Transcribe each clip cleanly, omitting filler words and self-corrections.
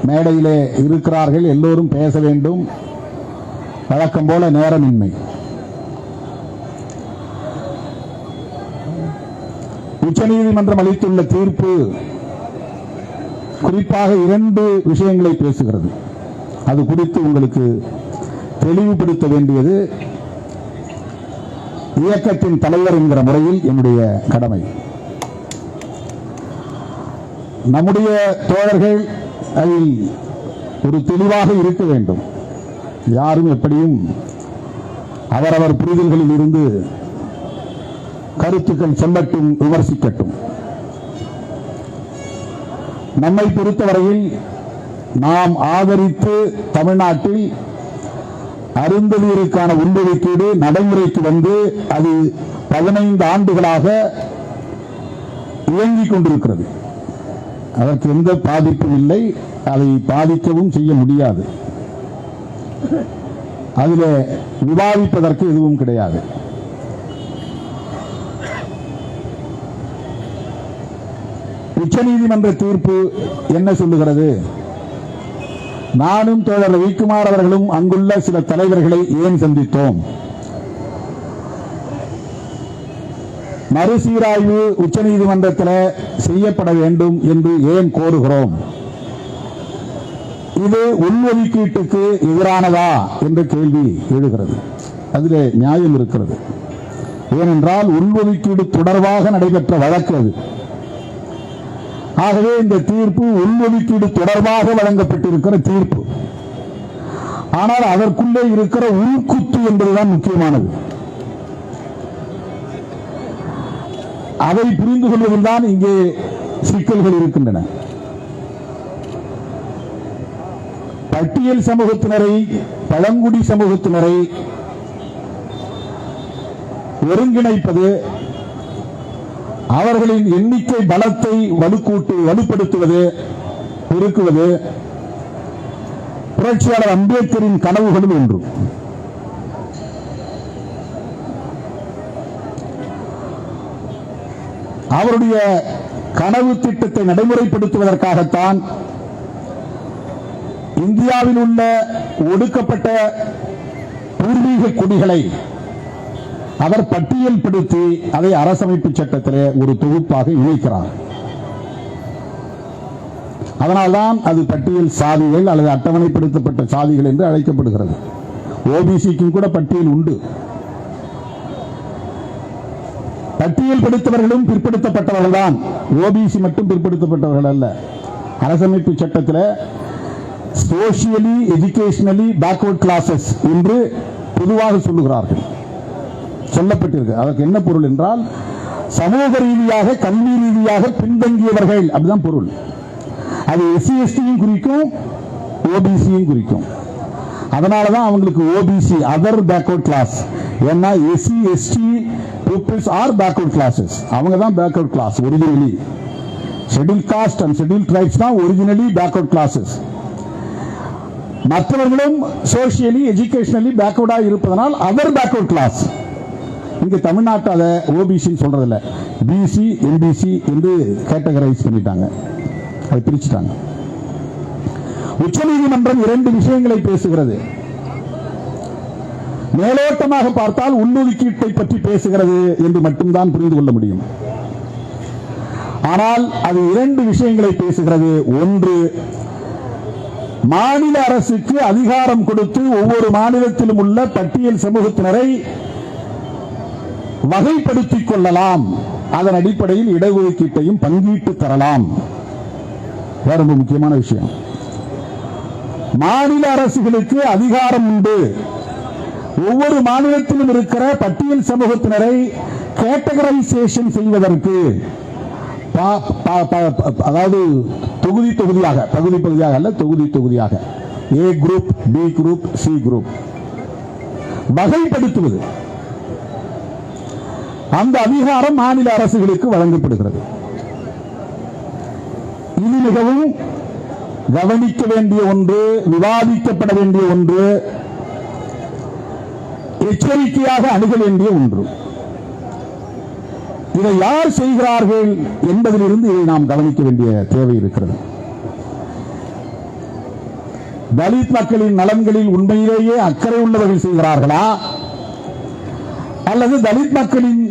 மேடையிலே இருக்கிறார்கள், எல்லோரும் பேச வேண்டும். வழக்கம் போல நேரமின்மை. உச்சநீதிமன்றம் அளித்துள்ள தீர்ப்பு குறிப்பாக 2 விஷயங்களை பேசுகிறது. அது குறித்து உங்களுக்கு தெளிவுபடுத்த வேண்டியது இயக்கத்தின் தலைவர் என்கிற முறையில் என்னுடைய கடமை. நம்முடைய தோழர்கள் அதில் ஒரு தெளிவாக இருக்க வேண்டும். யாரும் எப்படியும் அவரவர் புரிதல்களில் இருந்து கருத்துக்கள் சொல்லட்டும், விமர்சிக்கட்டும். நம்மை பொறுத்தவரையில் நாம் ஆதரித்து தமிழ்நாட்டில் அருந்ததியருக்கான உள்ஒதுக்கீடு நடைமுறைக்கு வந்து அது 15 ஆண்டுகளாக இயங்கிக் கொண்டிருக்கிறது. அதற்கு எந்த பாதிப்பும் இல்லை, அதை பாதிக்கவும் செய்ய முடியாது. அதில் விவாதிப்பதற்கு எதுவும் கிடையாது. உச்சநீதிமன்ற தீர்ப்பு என்ன சொல்லுகிறது? நானும் தோழர் ரவிக்குமார் அவர்களும் அங்குள்ள சில தலைவர்களை ஏன் சந்தித்தோம்? மறுசீராய்வு உச்சநீதிமன்றத்தில் செய்யப்பட வேண்டும் என்று ஏன் கோருகிறோம்? இது உள்ஒதுக்கீட்டுக்கு எதிரானதா என்ற கேள்வி எழுகிறது. அதில் நியாயம் இருக்கிறது. ஏனென்றால் உள்ஒதுக்கீடு தொடர்பாக நடைபெற்ற வழக்கு அது. ஆகவே இந்த தீர்ப்பு உள்ஒதுக்கீடு தொடர்பாக வழங்கப்பட்டிருக்கிற தீர்ப்பு. ஆனால் அதற்குள்ளே இருக்கிற உள்குத்து என்பதுதான் முக்கியமானது. அதை புரிந்து கொள்வதில் தான் இங்கே சிக்கல்கள் இருக்கின்றன. பட்டியல் சமூகத்தினரை, பழங்குடி சமூகத்தினரை ஒருங்கிணைப்பது, அவர்களின் எண்ணிக்கை பலத்தை வலுப்படுத்துவது, பெருக்குவது புரட்சியாளர் அம்பேத்கரின் கனவுகளும் ஒன்று. அவருடைய கனவு திட்டத்தை நடைமுறைப்படுத்துவதற்காகத்தான் இந்தியாவில் உள்ள ஒடுக்கப்பட்ட பூர்வீக குடிகளை அவர் பட்டியல்படுத்தி அதை அரசமைப்பு சட்டத்திலே ஒரு தொகுப்பாக இணைக்கிறார். அதனால்தான் அது பட்டியல் சாதிகள் அல்லது அட்டவணைப்படுத்தப்பட்ட சாதிகள் என்று அழைக்கப்படுகிறது. ஓபிசிக்கும் கூட பட்டியல் உண்டு. பட்டியல் படுத்தவர்களும் பிற்படுத்தப்பட்டவர்கள் தான், ஓபிசி மட்டும் பிற்படுத்தப்பட்டவர்கள் அல்ல. அரசமைப்பு சட்டத்தில் சோசியலி எஜுகேஷனலி பேக்வர்ட் கிளாஸஸ் என்று பொதுவாக சொல்லுகிறார்கள், சொல்லப்பட்டிருக்கு. அதற்கு என்ன பொருள் என்றால் சமூக ரீதியாக கல்வி ரீதியாக பின்தங்கியவர்கள், அப்படிதான் பொருள். அது எஸ்சி எஸ்டியும் குறிக்கும், ஓபிசியும் குறிக்கும். அதனாலதான் அவங்களுக்கு ஓபிசி அதர் பேக்வர்ட் கிளாஸ். ஏன்னா SC ST peoples are backward classes, அவங்க தான் backward class originally. Schedule caste and schedule tribes தான் ஒரிஜினலி பேக்வர்ட் கிளாஸஸ். மற்றவர்களும் சோசியலி எஜுகேஷனலி பேக்வர்டா இருப்பதனால் அதர் பேக்வர்ட் கிளாஸ். இங்க தமிழ்நாட்டு அதை ஓபிசி சொல்றதில்ல, பிசி எம்பிசி என்று கேட்டகரைஸ் பண்ணிட்டாங்க, அதை பிரிச்சுட்டாங்க. உச்சநீதிமன்றம் 2 விஷயங்களை பேசுகிறது. மேலோட்டமாக பார்த்தால் உள்ளொதுக்கீட்டை பற்றி பேசுகிறது என்று மட்டும்தான் புரிந்து கொள்ள முடியும். ஆனால் அது 2 விஷயங்களை பேசுகிறது. ஒன்று, மாநில அரசுக்கு அதிகாரம் கொடுத்து ஒவ்வொரு மாநிலத்திலும் உள்ள பட்டியல் சமூகத்தினரை வகைப்படுத்திக் கொள்ளலாம், அதன் அடிப்படையில் இடஒதுக்கீட்டையும் பங்கீட்டு தரலாம். ரொம்ப முக்கியமான விஷயம். மாநில அரசுகளுக்கு அதிகாரம் உண்டு. ஒவ்வொரு மாநிலத்திலும் இருக்கிற பட்டியல் சமூகத்தினரை கேட்டகரைசேஷன் செய்வதற்கு, அதாவது தொகுதி தொகுதியாக, பகுதி பகுதியாக அல்ல, தொகுதி தொகுதியாக, A group, B group, C group வகைப்படுத்துவது, அந்த அதிகாரம் மாநில அரசுகளுக்கு வழங்கப்படுகிறது. இது மிகவும் கவனிக்க வேண்டிய ஒன்று, விவாதிக்கப்பட வேண்டிய ஒன்று, எச்சரிக்கையாக அணுக வேண்டிய ஒன்று. இதை யார் செய்கிறார்கள் என்பதிலிருந்து இதை நாம் கவனிக்க வேண்டிய தேவை இருக்கிறது. தலித் மக்களின் நலன்களில் உண்மையிலேயே அக்கறை உள்ளவர்கள் செய்கிறார்களா அல்லது தலித் மக்களின்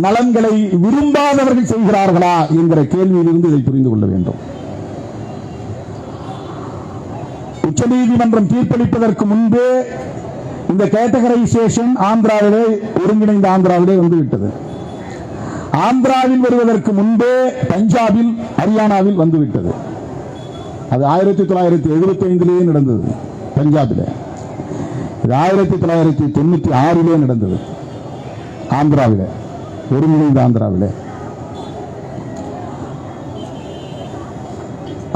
நலன்களை விரும்பாதவர்கள் செய்கிறார்களா என்கிற கேள்வியிலிருந்து இதை புரிந்து கொள்ள வேண்டும். உச்சநீதிமன்றம் தீர்ப்பளிப்பதற்கு முன்பே இந்த கேட்டகரைசேஷன் ஆந்திராவிலே, ஒருங்கிணைந்த ஆந்திராவிலே வந்துவிட்டது. ஆந்திராவில் வருவதற்கு முன்பே பஞ்சாபில், ஹரியானாவில் வந்துவிட்டது. அது 1975 நடந்தது பஞ்சாபில். இது 1996 நடந்தது ஆந்திராவில், ஒருங்கிணைந்த ஆந்திராவில்.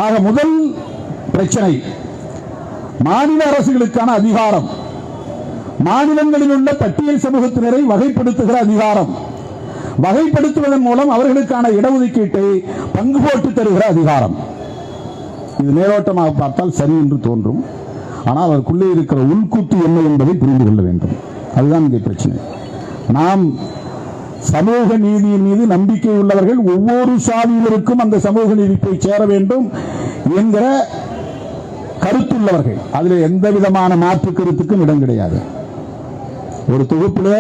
ஆக முதல் பிரச்சனை மாநில அரசுகளுக்கான அதிகாரம், மாநிலங்களில் உள்ள பட்டியல் சமூகத்தினரை வகைப்படுத்துகிற அதிகாரம், வகைப்படுத்துவதன் மூலம் அவர்களுக்கான இடஒதுக்கீட்டை பங்கு போட்டு தருகிற அதிகாரம். இது மேலோட்டமாக பார்த்தால் சரி என்று தோன்றும். ஆனால் அதற்குள்ளே இருக்கிற உள்கூத்து என்ன என்பதை புரிந்து கொள்ள வேண்டும். அதுதான் இங்கே பிரச்சனை. நாம் சமூக நீதியின் மீது நம்பிக்கை உள்ளவர்கள், ஒவ்வொரு சாதியினருக்கும் அந்த சமூக நீதி போய் சேர வேண்டும் என்கிற கருத்துள்ளவர்கள். அதில் எந்த விதமான மாற்று கருத்துக்கும் இடம் கிடையாது. ஒரு தொகுப்பில்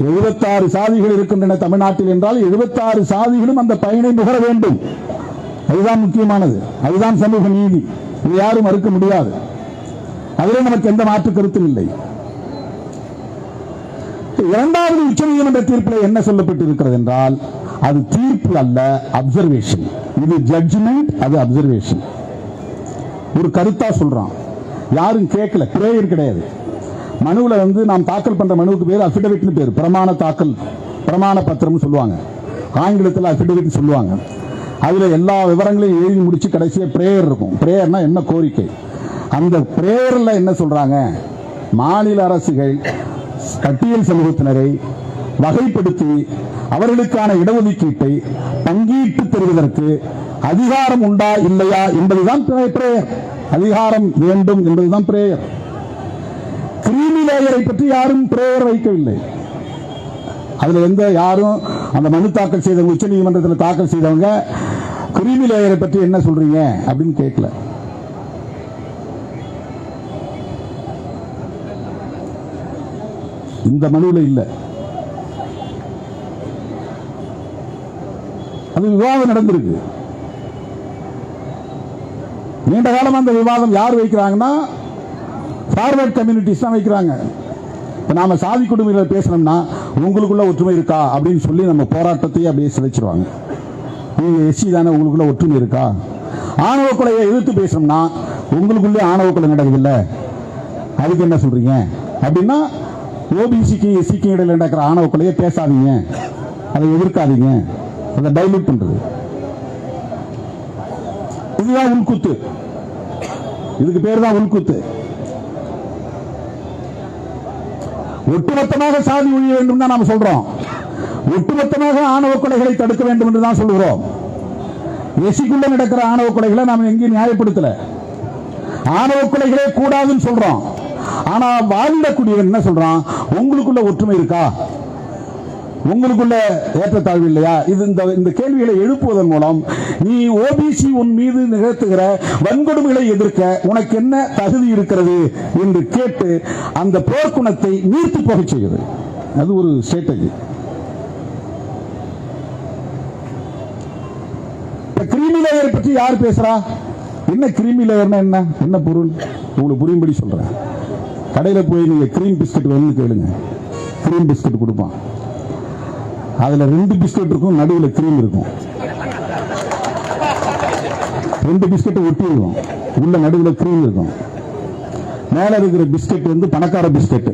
76 சாதிகள் இருக்கின்றன தமிழ்நாட்டில் என்றால் 76 சாதிகளும் அந்த பயனை நுகர வேண்டும். அதுதான் முக்கியமானது. அதுதான் சமூக நீதி. இது யாரும் மறுக்க முடியாது. அதில் நமக்கு எந்த மாற்று கருத்தும் இல்லை. இரண்டாவது உச்சநீதிமன்ற தீர்ப்பில் என்ன சொல்லப்பட்டிருக்கிறது என்றால், அது தீர்ப்பு அல்ல, அப்சர்வேஷன். இது ஜட்ஜ்மெண்ட், அது அப்சர்வேஷன். ஒரு கருத்தா சொல்றான், யாரும் கேட்கல, பிரேயர் கிடையாது. மனுவில் நாம் தாக்கல் பண்ற மனுவுக்கு பேர் அபிடவிட்னு பேர், பிரமாண தாக்கல், பிரமாண பத்திரம் சொல்லுவாங்க. ஆங்கிலத்தில் அபிடவிட் சொல்லுவாங்க. அதுல எல்லா விவரங்களையும் எழுதி முடிச்சு கடைசியா பிரேயர் இருக்கும். பிரேயர்னா என்ன கோரிக்கை, அந்த பிரேயர்ல என்ன சொல்றாங்க, மாநில அரசுகள் பட்டியல் சமூகத்தினரை வகைப்படுத்தி அவர்களுக்கான இடஒதுக்கீட்டை பங்கீட்டு தருவதற்கு அதிகாரம் உண்டா இல்லையா என்பதுதான் பிரேயர். அதிகாரம் வேண்டும் என்பதுதான் பிரேயர். கிரீமி லேயரை பற்றி யாரும் பிரேயர் வைக்கவில்லை. அதுல எந்த யாரும் அந்த மனு தாக்கல் செய்தவங்க, உச்ச நீதிமன்றத்தில் தாக்கல் செய்தவங்க கிரீமி லேயரை பற்றி என்ன சொல்றீங்க அப்படின்னு கேட்கல. இந்த மனுவில் இல்ல. அது விவாதம் நடந்திருக்கு. நீண்ட காலம் அந்த விவாதம் யார் வைக்கிறாங்கன்னா ஃபார்வர்ட் கம்யூனிட்டிஸ் தான் வைக்கிறாங்க. இப்ப நாம சாதி குடும்பங்களை பேசணும்னா உங்களுக்குள்ள ஒற்றுமை இருக்கா அப்படின்னு சொல்லி நம்ம போராட்டத்தையே அப்படியே சிதைச்சிருவாங்க. நீங்க எஸ்சி தானே, உங்களுக்குள்ள ஒற்றுமை இருக்கா? ஆணவ கொலையை எதிர்த்து பேசணும்னா உங்களுக்குள்ளே ஆணவ கொலை நடக்குதுல்ல, அதுக்கு என்ன சொல்றீங்க அப்படின்னா, ஓபிசிக்கு எஸ்சிக்கு இடையில நடக்கிற ஆணவ கொலையை பேசாதீங்க, அதை எதிர்க்காதீங்க, அதை டைல்யூட் பண்றது. இதுதான் உள்குத்து. இதுக்கு பேர் தான் உள்குத்து. ஒட்டுமொத்தமாக சாதி ஒழிய வேண்டும் தான் நாம் சொல்றோம். ஒட்டுமொத்தமாக ஆணவ கொலைகளை தடுக்க வேண்டும் என்று தான் சொல்கிறோம். எசிக்குள்ள நடக்கிற ஆணவ கொலைகளை நாம் எங்கேயும் நியாயப்படுத்தல. ஆணவ கொலைகளே கூடாதுன்னு சொல்றோம். ஆனா வாதிடக்கூடியவன் என்ன சொல்றான், உங்களுக்குள்ள ஒற்றுமை இருக்கா, உங்களுக்குள்ள ஏற்றத்தாழ்வு இல்லையா? இது இந்த கேள்விகளை எழுப்புவதன் மூலம் நீ ஓபிசி உன் மீது நிகழ்த்துகிற வன்கொடுமைகளை எதிர்க்க உனக்கு என்ன தகுதி இருக்கிறது என்று கேட்டு அந்த போர்க்குணத்தை நீர்த்து போக செய்கிறது. அது ஒரு ஸ்ட்ராட்டஜி. கிரீமி லேயர் பற்றி யார் பேசுறா? என்ன கிரீமி லேயர்னா என்ன, என்ன பொருள் உங்களுக்கு புரியும்படி சொல்றேன். கடையில போய் நீங்க கிரீம் பிஸ்கட் வேணும்னு கேளுங்க, கிரீம் பிஸ்கட் கொடுப்பான். அதுல 2 பிஸ்கட் இருக்கும், நடுவில் கிரீம் இருக்கும். 2 பிஸ்கட் ஒட்டி இருக்கும், உள்ள நடுவில் கிரீம் இருக்கும். மேல இருக்கிற பிஸ்கட் பணக்கார பிஸ்கட்,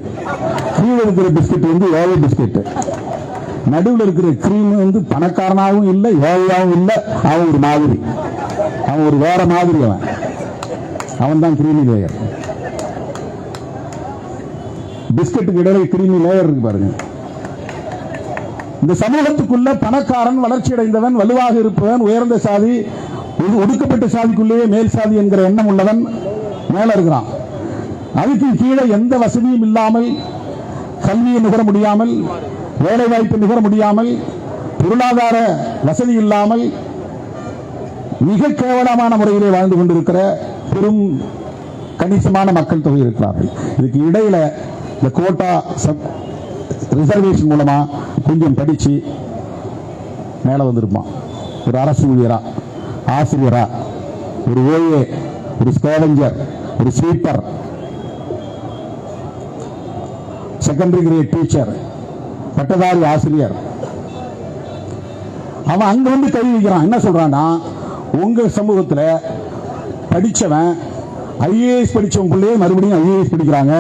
கீழே இருக்கிற பிஸ்கட் ஏழை பிஸ்கட். நடுவில் இருக்கிற கிரீம் பணக்காரனாகவும் இல்லை, ஏழையாகவும் இல்லை. அவன் ஒரு மாதிரி, அவன் ஒரு வேற மாதிரி. அவன் தான் கிரீமி லேயர். பிஸ்கட்டுக்கு இடையில கிரீமி லேயர் இருக்கு பாருங்க. இந்த சமூகத்துக்குள்ள பணக்காரன், வளர்ச்சி அடைந்தவன், வலுவாக இருப்பவன், உயர்ந்த சாதி, ஒடுக்கப்பட்ட சாதிக்குள்ளேயே மேல் சாதி என்கிற எண்ணம் உள்ளவன் மேல இருக்கிறான். அதுக்கு கீழே எந்த வசதியும் இல்லாமல், கல்வியை நுகர முடியாமல், வேலை வாய்ப்பை நுகர முடியாமல், பொருளாதார வசதி இல்லாமல் மிக கேவலமான முறையிலே வாழ்ந்து கொண்டிருக்கிற பெரும் கணிசமான மக்கள் தொகை இருக்கிறார்கள். இதுக்கு இடையில இந்த கோட்டா ரிசர்வேஷன் மூலமா கொஞ்சம் படிச்சு மேல வந்திருப்பான். ஒரு அரசு ஊழியரா, ஆசிரியரா, ஒரு ஓஏ, ஒரு ஸ்கேவெஞ்சர், ஒரு ஸ்வீப்பர், செகண்டரி கிரேட் டீச்சர், பட்டதாரி ஆசிரியர், அவன் அங்க வந்து கை வைக்கிறான். என்ன சொல்றான்னா, உங்க சமூகத்தில் படிச்சவன் ஐஏஎஸ் படிச்சவங்க பிள்ளையே மறுபடியும் ஐஏஎஸ் படிக்கிறாங்க.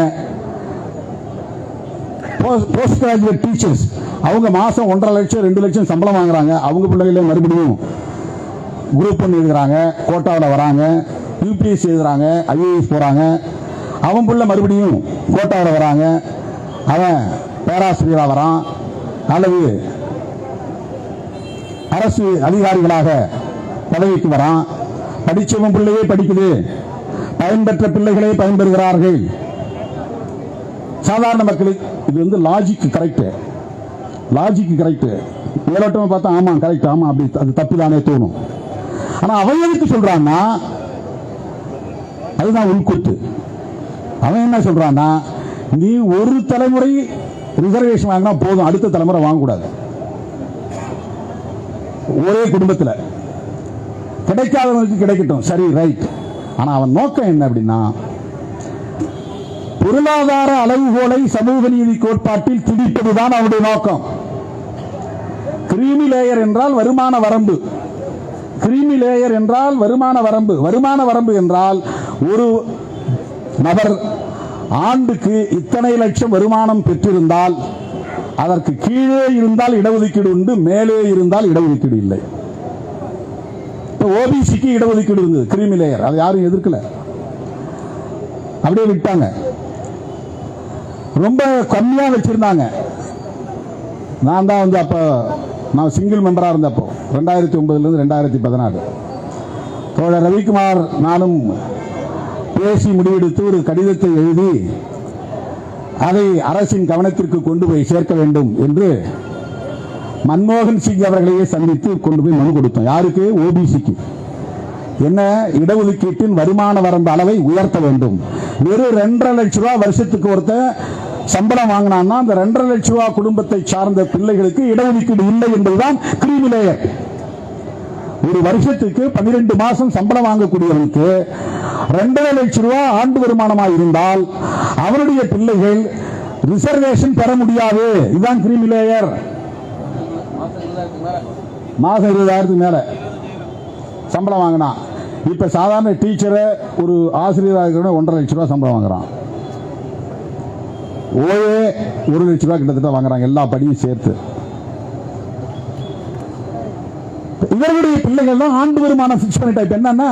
போஸ்ட் கிராஜுவேட் டீச்சர்ஸ் அவங்க மாசம் 1.5 லட்சம் 2 லட்சம் சம்பளம் வாங்குறாங்க. அவங்க பிள்ளைகளே மறுபடியும் குரூப் 1 எழுதுறாங்க, கோட்டாவில் வராங்க, யூபிஎஸ் எழுதுறாங்க, ஐஏஎஸ் போறாங்க. அவன் பிள்ளை மறுபடியும் கோட்டாவில் வராங்க, அவன் பேராசிரியராக வரான் அல்லது அரசு அதிகாரிகளாக பதவிக்கு வரான். படிச்சவன் பிள்ளையே படிக்குது, பயன்பெற்ற பிள்ளைகளே பயன்பெறுகிறார்கள். சாதாரண மக்களுக்கு இது வந்து லாஜிக் கரெக்ட், மேலோட்டமா பார்த்தா ஆமா கரெக்ட், ஆமா அப்படி அது தப்புதானே தோணும். ஆனா அவன் எதுக்கு சொல்றான்னா, அதுதான் உள்கூத்து. அவன் என்ன சொல்றான்னா, நீ ஒரு தலைமுறை ரிசர்வேஷன் வாங்கினா போதும், அடுத்த தலைமுறை வாங்கக்கூடாது. ஒரே குடும்பத்தில் கிடைக்காதவனுக்கு கிடைக்கட்டும், சரி ரைட். ஆனா அவன் நோக்கம் என்ன அப்படின்னா, பொருளாதார அளவுகோலை சமூக நீதி கோட்பாட்டில் திணிப்பதுதான் அவனுடைய நோக்கம். கிரீமி லேயர் என்றால் வருமான வரம்பு, கிரீமி லேயர் என்றால் வருமான வரம்பு. வருமான வரம்பு என்றால் ஒரு நபர் ஆண்டுக்கு இத்தனை லட்சம் வருமானம் பெற்றிருந்தால் அதற்கு கீழே இருந்தால் இடஒதுக்கீடு உண்டு, மேலே இருந்தால் இடஒதுக்கீடு இல்லை. ஓபிசிக்கு இடஒதுக்கீடு இருந்தது, கிரீமி லேயர், அதை யாரும் எதிர்க்கல, அப்படியே விட்டாங்க. ரொம்ப கம்மியா வச்சிருந்தாங்க. நான் தான் வந்து அப்ப நான் சிங்கிள் மெம்பரா இருந்தப்போ 2009 2014 தோழர் ரவிக்குமார் நானும் பேசி முடிவெடுத்து ஒரு கடிதத்தை எழுதி அதை அரசின் கவனத்திற்கு கொண்டு போய் சேர்க்க வேண்டும் என்று மன்மோகன் சிங் அவர்களையே சந்தித்து கொண்டு போய் மனு கொடுத்தோம். யாருக்கு? ஓபிசிக்கு. என்ன, இடஒதுக்கீட்டின் வருமான வரம்பு அளவை உயர்த்த வேண்டும். வெறும் 2.5 லட்சம் ரூபாய் வருஷத்துக்கு ஒருத்த சம்பளம் வாங்கினான்னா அந்த 2.5 லட்சம் ரூபாய் குடும்பத்தை சார்ந்த பிள்ளைகளுக்கு இடஒதுக்கீடு இல்லை என்பதுதான் கிரீமி லேயர். ஒரு வருஷத்துக்கு 12 மாசம் சம்பளம் வாங்கக்கூடியவனுக்கு 2.5 லட்சம் ரூபாய் ஆண்டு வருமானமாக இருந்தால் அவருடைய பிள்ளைகள் ரிசர்வேஷன் பெற முடியாது. இதுதான் கிரீமி லேயர். மாசம் 20,000 மேல சம்பளம் வாங்கினா, இப்ப சாதாரண டீச்சரை ஒரு ஆசிரியராக இருக்கிற 1.5 லட்சம் ரூபாய் சம்பளம் வாங்குறான். ஓஏ 1 லட்சம் ரூபாய் கிட்டத்தட்ட வாங்குறாங்க, எல்லா படியும் சேர்த்து. இவர்களுடைய பிள்ளைகள் தான் ஆண்டு வருமானம் பிக்ஸ் பண்ணிட்டா. இப்ப என்னன்னா,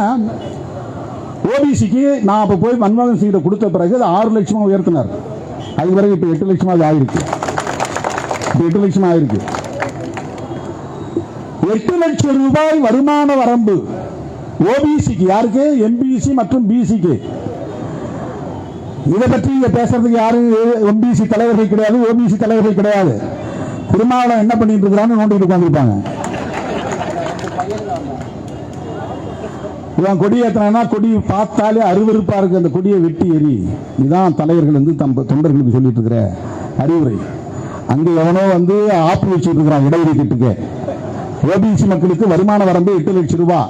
ஓபிசிக்கு நான் அப்ப போய் மன்மோகன் சிங் கொடுத்த பிறகு 6 லட்சமா உயர்த்தினார். அதுக்கு பிறகு இப்ப 8 லட்சமா ஆயிருக்கு. 8 லட்சமா ஆயிருக்கு. 8 லட்சம் ரூபாய் வருமான வரம்பு ஓபிசிக்கு. யாருக்கு? எம்பிசி மற்றும் பிசிக்கு. இதை பற்றி இங்க பேசுறதுக்கு யாரும் எம்பிசி தலைவர்கள் கிடையாது, ஓபிசி தலைவர்கள் கிடையாது. திருமாவளவன் என்ன பண்ணிட்டு இருக்கிறான்னு நோண்டிட்டு உட்கார்ந்துருப்பாங்க. இவன் கொடி ஏற்றினா கொடி பார்த்தாலே அருவருப்பா இருக்கு, அந்த கொடியை வெட்டி எறி. இதுதான் தலைவர்கள் வந்து தம் தொண்டர்களுக்கு சொல்லிட்டு இருக்கிற அறிவுரை. அங்க எவனோ வந்து ஆப்பு வச்சுட்டு இருக்கிறான் இடஒதுக்கீட்டுக்கு. ஓபிசி மக்களுக்கு வருமான வரம்பு 8 லட்சம் ரூபாய்.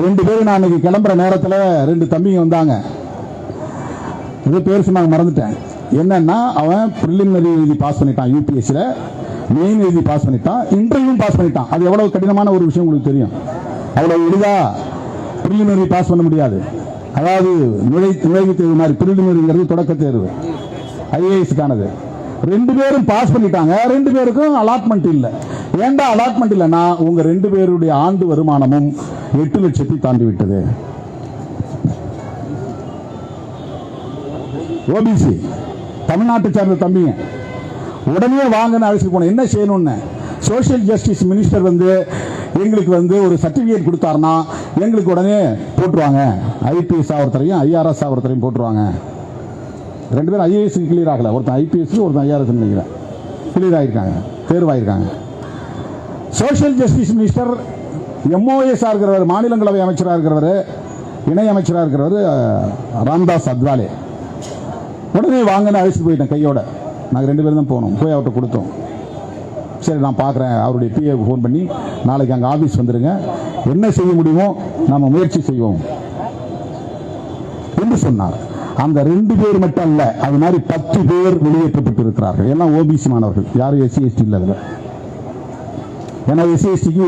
2 பேரும் நான் இன்னைக்கு கிளம்புற நேரத்தில் 2 தம்பிங்க வந்தாங்க. இது பேர் சொன்னாங்க, மறந்துட்டேன். என்னன்னா, அவன் பிரிலிமினரி எழுதி பாஸ் பண்ணிட்டான், யூபிஎஸ்சியில் மெயின் எழுதி பாஸ் பண்ணிட்டான், இன்டர்வியூ பாஸ் பண்ணிட்டான். அது எவ்வளவு கடினமான ஒரு விஷயம் உங்களுக்கு தெரியும். அவ்வளவு எளிதா பிரிலிமினரி பாஸ் பண்ண முடியாது. அதாவது நுழைவு தேர்வு மாதிரி, பிரிலிமினரிங்கிறது தொடக்க தேர்வு, ஐஏஎஸ்க்கானது. 2 பேரும் பாஸ் பண்ணிட்டாங்க. 2 பேருக்கும் அலாட்மெண்ட் இல்லை. ஏண்டா அலாட்மெண்ட் இல்லைன்னா, உங்க 2 பேருடைய ஆண்டு வருமானமும் 8 லட்சத்தை தாண்டி விட்டது. ஓபிசி தமிழ்நாட்டை சார்ந்த தம்பிங்க உடனே வாங்கன்னு அழைச்சிட்டு போன. என்ன செய்யணும்னு சோசியல் ஜஸ்டிஸ் மினிஸ்டர் வந்து எங்களுக்கு வந்து ஒரு சர்டிபிகேட் கொடுத்தாருன்னா எங்களுக்கு உடனே போட்டுருவாங்க. ஐபிஎஸ் ஒருத்தரையும் ஐஆர்எஸ் ஒருத்தரையும் போட்டுருவாங்க. 2 பேரும் ஐஏஎஸ் கிளியர் ஆகல, ஒருத்தன் ஐபிஎஸ் ஒருத்தன் ஐஆர்எஸ் நினைக்கிறேன் கிளியர் ஆகிருக்காங்க, தேர்வாயிருக்காங்க. சோசியல் ஜஸ்டிஸ் மினிஸ்டர் எம்ஓஎஸ் இருக்கிறவர், மாநிலங்களவை அமைச்சராக இருக்கிறவர் இணை அமைச்சராக இருக்கிறவர் ராம்தாஸ் அத்வாலே. உடனே வாங்கன்னு அழைச்சிட்டு போயிட்டேன் கையோட. நாங்கள் 2 பேரும் தான் போனோம். போய் அவர்கிட்ட கொடுத்தோம். சரி நான் பார்க்குறேன், அவருடைய பிஏ ஃபோன் பண்ணி நாளைக்கு அங்கே ஆஃபீஸ் வந்துடுங்க, என்ன செய்ய முடியுமோ நம்ம முயற்சி செய்வோம் என்று சொன்னார். அந்த 2 பேர் மட்டும் அல்ல, அது மாதிரி 10 பேர் வெளியேற்றப்பட்டு இருக்கிறார்கள். எல்லாம் ஓபிசி மாணவர்கள், யாரும் எஸ்சி எஸ்டி இல்லை. அதில் ஏன்னா எஸ்சி எஸ்டிக்கு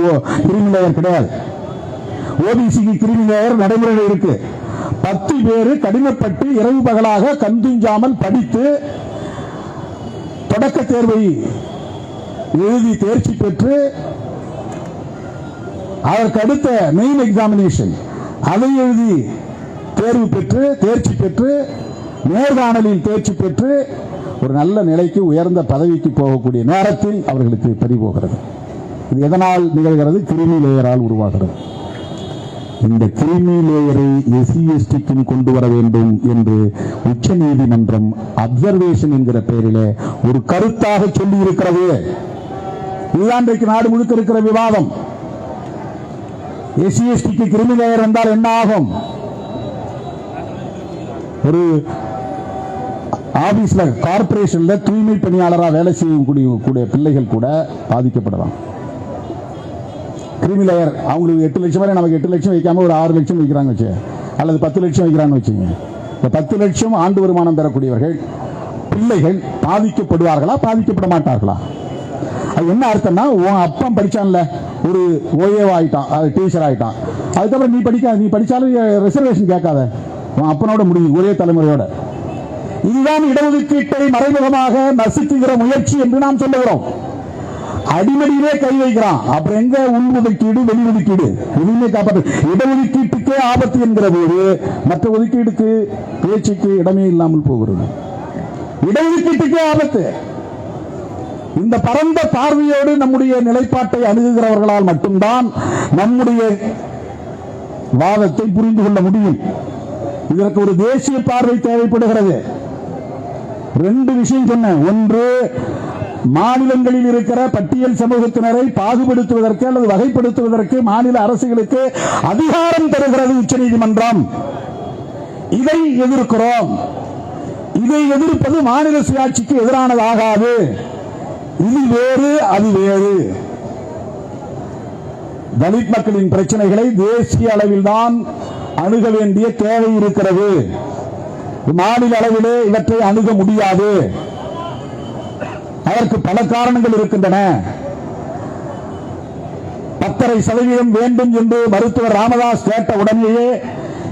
கிரிமி லேயர் கிடையாது, ஓபிசிக்கு கிரிமி லேயர் நடைமுறையில் இருக்கு. 10 பேர் கடினப்பட்டு இரவு பகலாக கண்துஞ்சாமல் படித்து தொடக்க தேர்வை எழுதி தேர்ச்சி பெற்று அதற்கு அடுத்த மெயின் எக்ஸாமினேஷன் அதை எழுதி தேர்வு பெற்று தேர்ச்சி பெற்று நேர்காணலில் தேர்ச்சி பெற்று ஒரு நல்ல நிலைக்கு உயர்ந்த பதவிக்கு போகக்கூடிய நேரத்தில் அவர்களுக்கு பறிபோகிறது. இது எதனால் நிகழ்கிறது? கிரிமி லேயரால் உருவாகிறது. இந்த கிரிமி லேயரை எஸ்சி எஸ்டிக்கும் கொண்டு வர வேண்டும் என்று உச்ச நீதிமன்றம் அப்சர்வேஷன் என்கிற பெயரிலே ஒரு கருத்தாக சொல்லி இருக்கிறது. இதுதான் இன்றைக்கு நாடு முழுக்க இருக்கிற விவாதம். எஸ்சி எஸ்டிக்கு கிரிமி லேயர் என்றால் என்ன ஆகும்? ஒரு ஆபீஸ்ல கார்பரேஷன்ல தூய்மை பணியாளராக வேலை செய்யக்கூடிய பிள்ளைகள் கூட பாதிக்கப்படலாம். கிரிமி லேயர் அவங்களுக்கு 8 லட்சம் வரை, நமக்கு 8 லட்சம் வைக்காம ஒரு 6 லட்சம் வைக்கிறாங்க வச்சு, அல்லது 10 லட்சம் வைக்கிறான்னு வச்சுங்க. இந்த 10 லட்சம் ஆண்டு வருமானம் பெறக்கூடியவர்கள் பிள்ளைகள் பாதிக்கப்படுவார்களா, பாதிக்கப்பட மாட்டார்களா? அது என்ன அர்த்தம்னா, உன் அப்பன் படிச்சான்ல, ஒரு ஓஏ ஆயிட்டான், டீச்சர் ஆயிட்டான், அதுக்கப்புறம் நீ படிச்சாலும் ரிசர்வேஷன் கேட்காத, உன் அப்பனோட முடியும், ஒரே தலைமுறையோட. இதுதான் இடஒதுக்கீட்டை மறைமுகமாக நசுக்குகிற முயற்சி என்று நாம் சொல்லுகிறோம். அடிமடியிலே கை வைக்கிறான். அப்புறம் எங்க உள்ஒதுக்கீடு வெளி ஒதுக்கீடு எதுவுமே காப்பாற்று. இடஒதுக்கீட்டுக்கே ஆபத்து என்கிற போது மற்ற ஒதுக்கீடுக்கு பேச்சுக்கு இடமே இல்லாமல் போகிறது. இடஒதுக்கீட்டுக்கே ஆபத்து. இந்த பரந்த பார்வையோடு நம்முடைய நிலைப்பாட்டை அணுகுகிறவர்களால் மட்டும்தான் நம்முடைய வாதத்தை புரிந்து கொள்ள முடியும். இதற்கு ஒரு தேசிய பார்வை தேவைப்படுகிறது. 2 விஷயம் சொன்னேன். ஒன்று, மாநிலங்களில் இருக்கிற பட்டியல் சமூகத்தினரை பாகுபடுத்துவதற்கு அல்லது வகைப்படுத்துவதற்கு மாநில அரசுகளுக்கு அதிகாரம் தருகிறது உச்சநீதிமன்றம். இதை எதிர்க்கிறோம். இதை எதிர்ப்பது மாநில சுயாட்சிக்கு எதிரானதாகாது. இது வேறு, அது வேறு. தலித் மக்களின் பிரச்சனைகளை தேசிய அளவில் தான் அணுக வேண்டிய தேவை இருக்கிறது. மாநில அளவிலே இவற்றை அணுக முடியாது. அதற்கு பல காரணங்கள் இருக்கின்றன. 10.5% வேண்டும் என்று மருத்துவர் ராமதாஸ் கேட்ட உடனேயே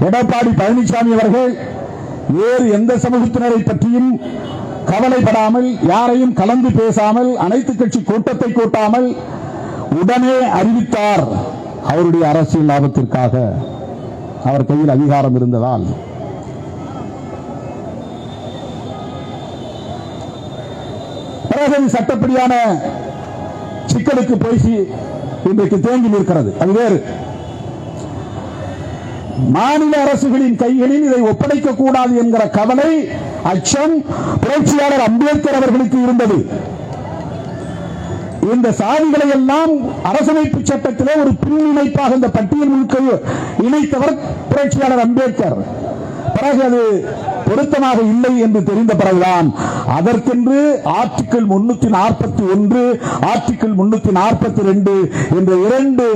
எடப்பாடி பழனிசாமி அவர்கள் வேறு எந்த சமூகத்தினரை பற்றியும் கவலைப்படாமல், யாரையும் கலந்து பேசாமல், அனைத்து கட்சி கூட்டத்தை கூட்டாமல் உடனே அறிவித்தார். அவருடைய அரசியல் லாபத்திற்காக அவர் கையில் அதிகாரம் இருந்ததால். சட்டப்படியான சிக்கலுக்கு போய் இன்றைக்கு தேங்கி நிற்கிறது. அது வேறு. மாநில அரசுகளின் கைகளில் இதை ஒப்படைக்க கூடாது என்கிற கவலை, அச்சம் புரட்சியாளர் அம்பேத்கர் அவர்களுக்கு இருந்தது. இந்த சாதிகளை எல்லாம் அரசமைப்பு சட்டத்திலே ஒரு பின்னிணைப்பாக இந்த பட்டியல் முழுக்க இணைத்தவர் புரட்சியாளர் அம்பேத்கர். பிறகு அது பொருத்தமாக இல்லை என்று தெரிந்த பிறகுதான் அதற்கென்று ஆர்டிகிள் 341, ஆர்டிகிள் 342 என்ற 2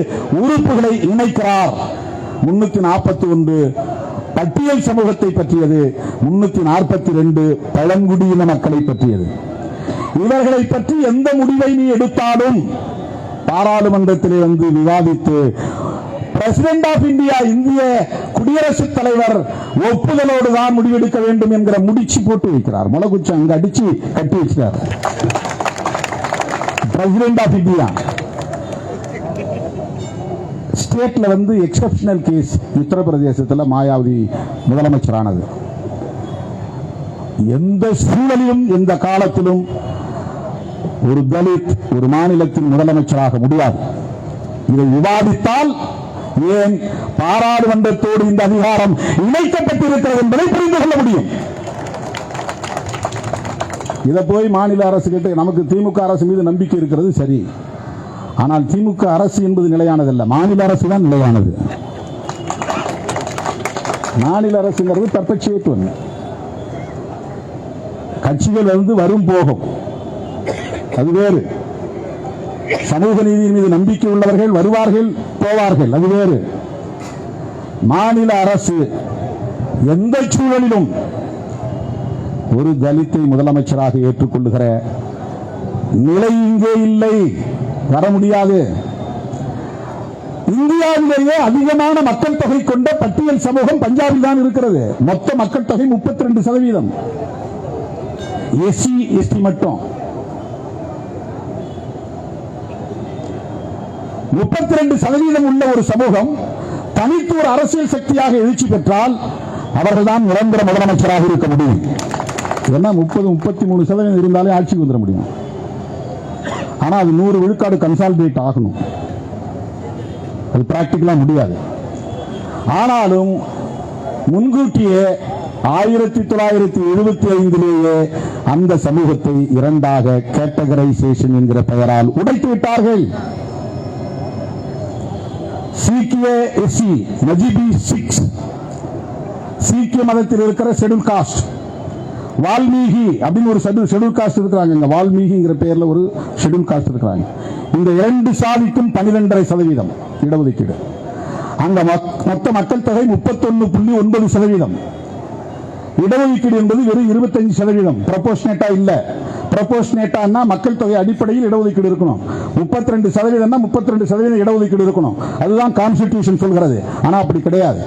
உறுப்புகளை இணைக்கிறார். 341 பட்டியல் சமூகத்தை பற்றியது, 342 பழங்குடியின மக்களை பற்றியது. இவர்களை பற்றி எந்த முடிவை நீ எடுத்தாலும் பாராளுமன்றத்திலே வந்து விவாதித்து பிரசிடென்ட் ஆஃப் இந்தியா, இந்திய குடியரசுத் தலைவர் ஒப்புதலோடு தான் முடிவெடுக்க வேண்டும் என்கிற முடிச்சு போட்டு வைக்கிறார். முளகுச்சி அங்க அடிச்சு கட்டி வச்சார். பிரசிடென்ட் ஆஃப் இந்தியா ஸ்டேட்ல வந்து எக்ஸெப்ஷனல் கேஸ். உத்தரப்பிரதேசத்தில் மாயாவதி முதலமைச்சரானது. எந்த சூழலிலும் எந்த காலத்திலும் ஒரு தலித் ஒரு மாநிலத்தின் முதலமைச்சராக முடியாது. இதை விவாதித்தால் ஏன் பாராளுமன்றத்தோடு இந்த அதிகாரம் இணைக்கப்பட்டிருக்கிறது என்பதை புரிந்து கொள்ள முடியும். இதை போய் மாநில அரசு கிட்ட, நமக்கு திமுக அரசு மீது நம்பிக்கை இருக்கிறது சரி, ஆனால் திமுக அரசு என்பது நிலையானதல்ல, மாநில அரசு தான் நிலையானது. மாநில அரசுங்கிறது பர்பெச்சுவேட் ஒன்று. கட்சிகள் வரும் போகும், அது வேறு. சமூக நீதியின் மீது நம்பிக்கை உள்ளவர்கள் வருவார்கள் போவார்கள், அது வேறு. மாநில அரசு எந்த சூழலிலும் ஒரு தலித்தை முதலமைச்சராக ஏற்றுக்கொள்ளுகிற நிலை இங்கே இல்லை, வர முடியாது. இந்தியாவிலேயே அதிகமான மக்கள் தொகை கொண்ட பட்டியல் சமூகம் பஞ்சாபில் தான் இருக்கிறது. மொத்த மக்கள் தொகை 32%. எஸ்சி எஸ்டி மட்டும் 32% உள்ள ஒரு சமூகம் தனித்து ஒரு அரசியல் சக்தியாக எழுச்சி பெற்றால் அவர்கள்தான் நிரந்தர முதலமைச்சராக இருக்க முடியும். ஏன்னா 30-33% இருந்தாலே ஆட்சிக்கு வந்துட முடியும். ஆனா அது 100 விழுக்காடு கன்சாலிடேட் ஆகணும். அது பிராக்டிகலா முடியாது. ஆனாலும் முன்கூட்டியே 1975 அந்த சமூகத்தை இரண்டாக கேட்டகரைசேஷன் என்கிற பெயரால் உடைத்து விட்டார்கள். சீக்கிய எஸ்சி, மஜிபி 6, சீக்கிய மதத்தில் இருக்கிற ஷெட்யூல் காஸ்ட், வால்மீகி அப்படின்னு ஒரு ஷெட்யூல் காஸ்ட் இருக்கிறாங்க. வால்மீகிங்கிற பெயர்ல ஒரு ஷெட்யூல் காஸ்ட் இருக்கிறாங்க. இந்த 2 சாதிக்கும் 12.5% இடஒதுக்கீடு. அங்க மொத்த மக்கள் தொகை 31.9%. இடஒதுக்கீடு என்பது வெறும் 25%. ப்ரொபோர்ஷனேட்டா இல்ல. ப்ரொபோர்ஷனேட்டா மக்கள் தொகை அடிப்படையில் இடஒதுக்கீடு இருக்கணும். 32% 32% இடஒதுக்கீடு இருக்கணும். அதுதான் கான்ஸ்டிடியூஷன் சொல்கிறது. ஆனா அப்படி கிடையாது.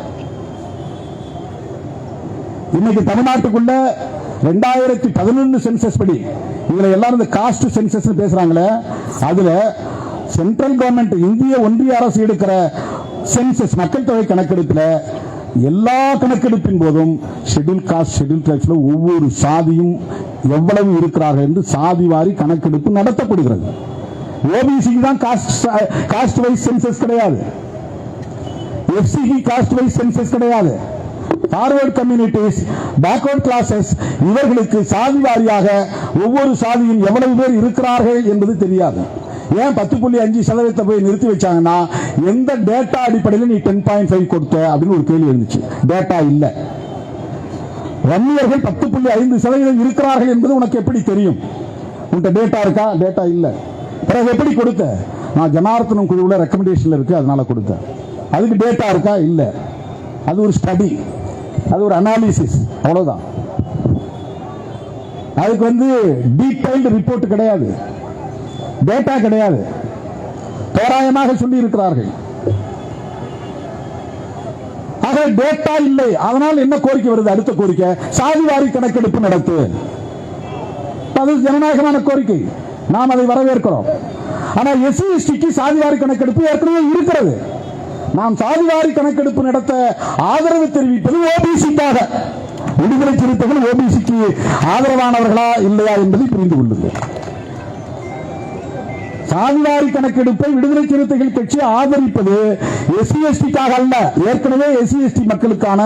இன்னைக்கு தமிழ்நாட்டுக்குள்ள 2011 சென்சஸ் படி, இதுல எல்லாரும் இந்த காஸ்ட் சென்சஸ் பேசுறாங்களே, அதுல சென்ட்ரல் கவர்மெண்ட் இந்திய ஒன்றிய அரசு எடுக்கிற சென்சஸ் மக்கள் தொகை கணக்கெடுப்புல எல்லா கணக்கெடுப்பின் போதும் ஷெட்யூல் காஸ்ட், ஷெட்யூல் ட்ரைப்ஸ்ல ஒவ்வொரு சாதியும் எவ்வளவு இருக்கிறார்கள் என்று சாதி வாரி கணக்கெடுப்பு நடத்தப்படுகிறது. ஓபிசிக்கு தான் காஸ்ட் வைஸ் சென்சஸ் கிடையாது. எஃப்சிக்கு காஸ்ட் வைஸ் சென்சஸ் கிடையாது. ஃபார்வர்ட் கம்யூனிட்டிஸ், பேக்வர்ட் கிளாஸஸ், இவர்களுக்கு சாதி வாரியாக ஒவ்வொரு சாதியும் எவ்வளவு பேர் இருக்கிறார்கள் என்பது தெரியாது. ஏன் 10.5% போய் நிறுத்தி வச்சாங்கன்னா, எந்த டேட்டா அடிப்படையில் நீ 10.5 கொடுத்த அப்படின்னு ஒரு கேள்வி இருந்துச்சு. டேட்டா இல்ல. வன்னியர்கள் 10.5% இருக்கிறார்கள் என்பது உனக்கு எப்படி தெரியும்? உன்கிட்ட டேட்டா இருக்கா? டேட்டா இல்ல. பிறகு எப்படி கொடுத்த? நான் ஜனார்த்தனம் குழுவில் ரெக்கமெண்டேஷன்ல இருக்கு அதனால கொடுத்தேன். அதுக்கு டேட்டா இருக்கா? இல்ல. அது ஒரு ஸ்டடி, அது ஒரு அனாலிசிஸ், அவ்வளவுதான். அதுக்கு டீடைல்டு ரிப்போர்ட் கிடையாது, டேட்டா கிடையாது, தோராயமாக சொல்லி இருக்கிறார்கள். ஆக டேட்டா இல்லை. அதனால் என்ன கோரிக்கை வருது? அடுத்த கோரிக்கை சாதிவாரி கணக்கெடுப்பு நடத்து. அது ஜனநாயகமான கோரிக்கை, நாம் அதை வரவேற்கிறோம். ஆனால் எஸ்சி எஸ்டிக்கு சாதிவாரி கணக்கெடுப்பு ஏற்கனவே இருக்கிறது. நாம் சாதிவாரி கணக்கெடுப்பு நடத்த ஆதரவு தெரிவிப்பது ஓபிசிக்காக. விடுதலை சிறுத்தைகள் ஓபிசிக்கு ஆதரவானவர்களா இல்லையா என்பதை புரிந்து கொள்ளுங்கள். சாதிவாரி கணக்கெடுப்பை விடுதலை சிறுத்தைகள் கட்சி ஆதரிப்பது எஸ்சி எஸ்டிக்காக அல்ல. ஏற்கனவே எஸ்சி எஸ்டி மக்களுக்கான